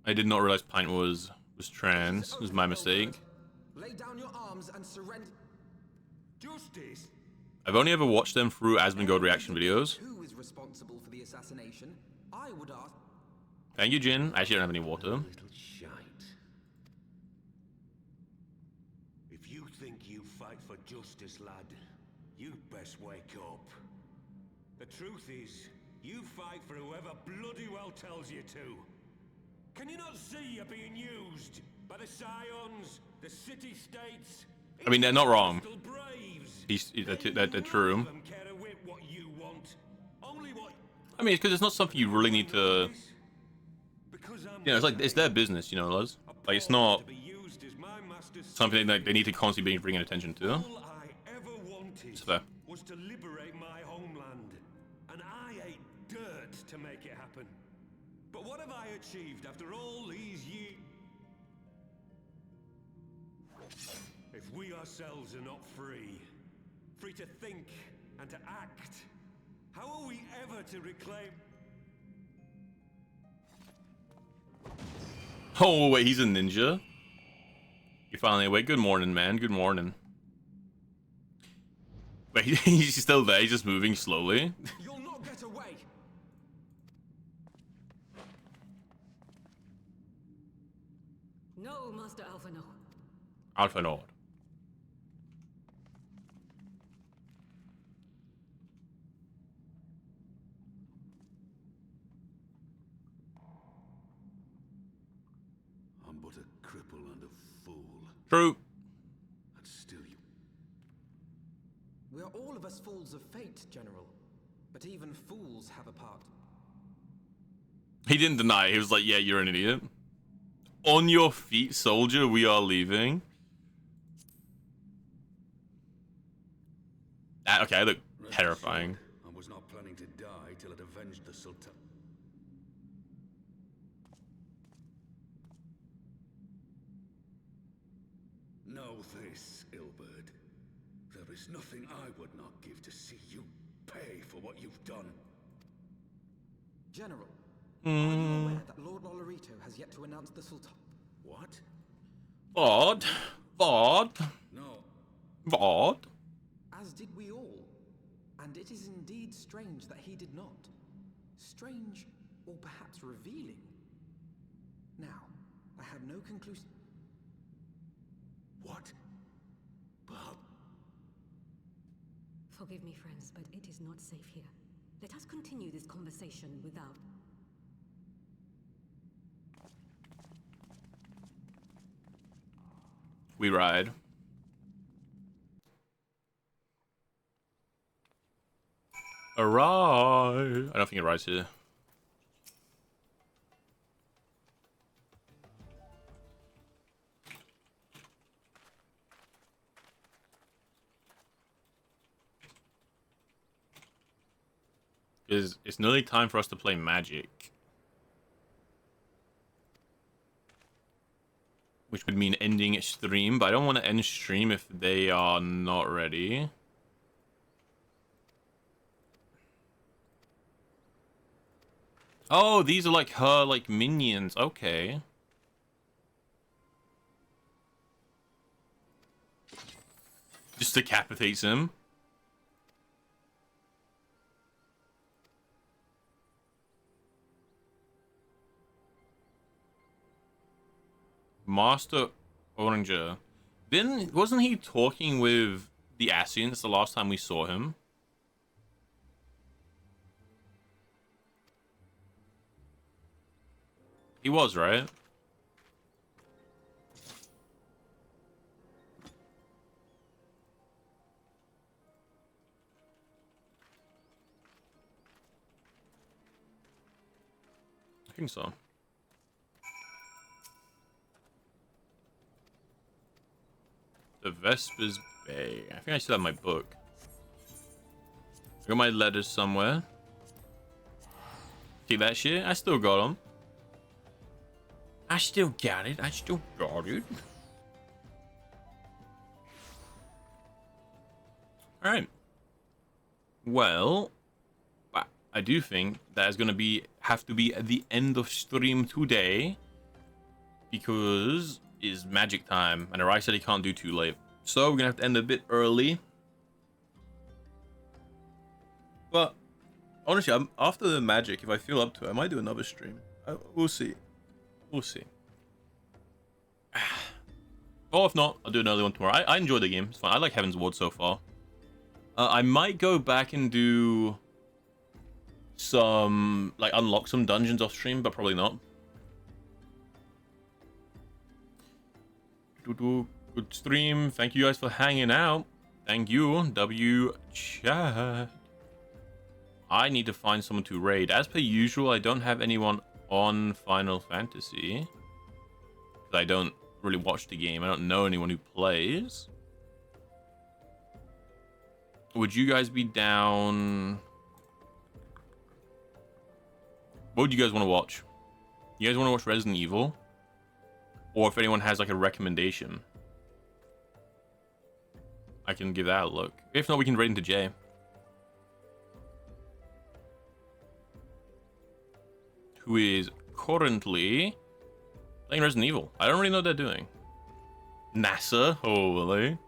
I did not realize Pint was trans. It was my mistake. Lay down your arms and surrender. Justice. I've only ever watched them through Asmongold reaction videos. Who is responsible for the assassination? I would ask. Thank you, Jin. I actually don't have any water. Little shite. If you think you fight for justice, lad, you'd best wake up. The truth is, you fight for whoever bloody well tells you to. Can you not see you're being used by the Scions, the city-states? I mean, they're not wrong. They're true. I mean, it's because it's not something you really need to... You know, it's like, it's their business, you know, Luz. Like, it's not something that they need to constantly be bringing attention to. It's fair. Was to liberate my homeland, and I ate dirt to make it happen. But what have I achieved after all these years? If we ourselves are not free to think and to act, how are we ever to reclaim? Oh, wait, he's a ninja? You finally awake? Good morning, man. Good morning. Wait, he's still there. He's just moving slowly. You'll not get away. No, Master Alpha, no. Alpha Nord. I'm but a cripple and a fool. True. And still you... We are all of us fools of fate, General. But even fools have a part. He didn't deny it. He was like, yeah, you're an idiot. On your feet, soldier, we are leaving. Okay, look. Terrifying. I was not planning to die till it avenged the Sultan. Know this, Ilberd. There is nothing I would not give to see you pay for what you've done. General, are you aware that Lord Olorito has yet to announce the Sultan? What? Vod? No. Vod? As did we all. And it is indeed strange that he did not. Strange, or perhaps revealing. Now, I have no conclusive... What? Bob? Forgive me, friends, but it is not safe here. Let us continue this conversation without... We ride. A ride. I don't think it rides here. Because it's nearly time for us to play Magic. Which would mean ending stream, but I don't want to end stream if they are not ready. Oh, these are like her, like, minions. Okay. Just decapitates him. Master Oranger. Wasn't he talking with the Ascians the last time we saw him? He was, right? I think so. The Vespers Bay. I think I still have my book. I got my letters somewhere. See that shit? I still got them. I still got it. I still got it. Alright. Well, I do think that is going to have to be at the end of stream today. Because it's Magic time. And Arai said he can't do too late. So we're going to have to end a bit early. But honestly, after the Magic, if I feel up to it, I might do another stream. We'll see. We'll see. Or if not, I'll do another one tomorrow. I enjoy the game. It's fun. I like Heaven's Ward so far. I might go back and do some, like, unlock some dungeons off stream, but probably not. Good stream. Thank you guys for hanging out. Thank you, W chat. I need to find someone to raid. As per usual, I don't have anyone on Final Fantasy. I don't really watch the game. I don't know anyone who plays. Would you guys be down? What would you guys want to watch? You guys want to watch Resident Evil? Or if anyone has like a recommendation, I can give that a look. If not, we can raid into Jay. Who is currently playing Resident Evil. I don't really know what they're doing. NASA, holy. You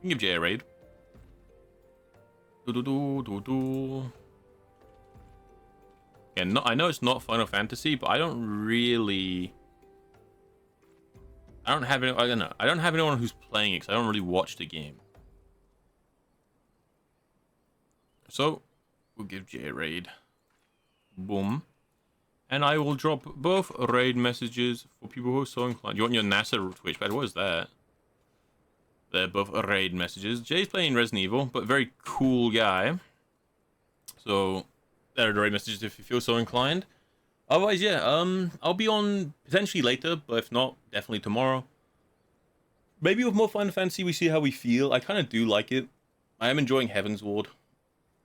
can give Jay a raid. Yeah, no, I know it's not Final Fantasy, but I don't have any, I don't know. I don't have anyone who's playing it because I don't really watch the game. So we'll give Jay a raid. Boom. And I will drop both raid messages for people who are so inclined. You want your NASA Twitch pad? What is that? They're both raid messages. Jay's playing Resident Evil, but very cool guy. So there are the raid messages if you feel so inclined. Otherwise, yeah, I'll be on potentially later, but if not, definitely tomorrow. Maybe with more Final Fantasy, we see how we feel. I kind of do like it. I am enjoying Heaven's Ward.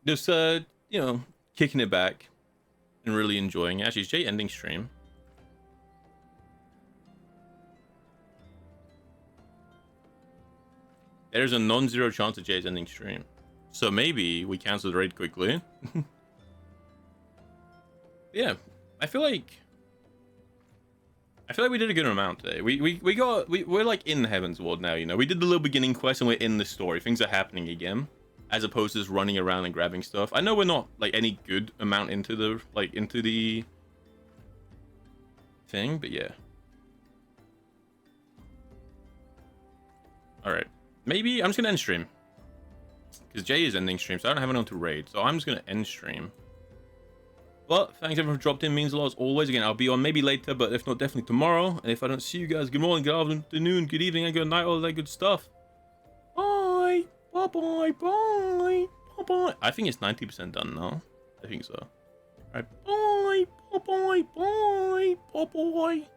Just, you know, kicking it back and really enjoying it. Actually, it's Jay ending stream. There's a non-zero chance of Jay's ending stream. So maybe we cancel the raid quickly. Yeah, I feel like we did a good amount today. We're like in Heaven's Ward now, you know. We did the little beginning quest and we're in the story. Things are happening again, as opposed to just running around and grabbing stuff. I know we're not like any good amount into the thing, but yeah. All right, maybe I'm just gonna end stream because Jay is ending stream, so I don't have anyone to raid. So I'm just gonna end stream. But thanks everyone for dropped in, means a lot as always. Again, I'll be on maybe later, but if not, definitely tomorrow. And if I don't see you guys, good morning, good afternoon, good evening, and good night, all that good stuff. Bye, bye, bye, bye, bye, bye. I think it's 90% done now. I think so. All right, bye, bye, bye, bye, bye, bye.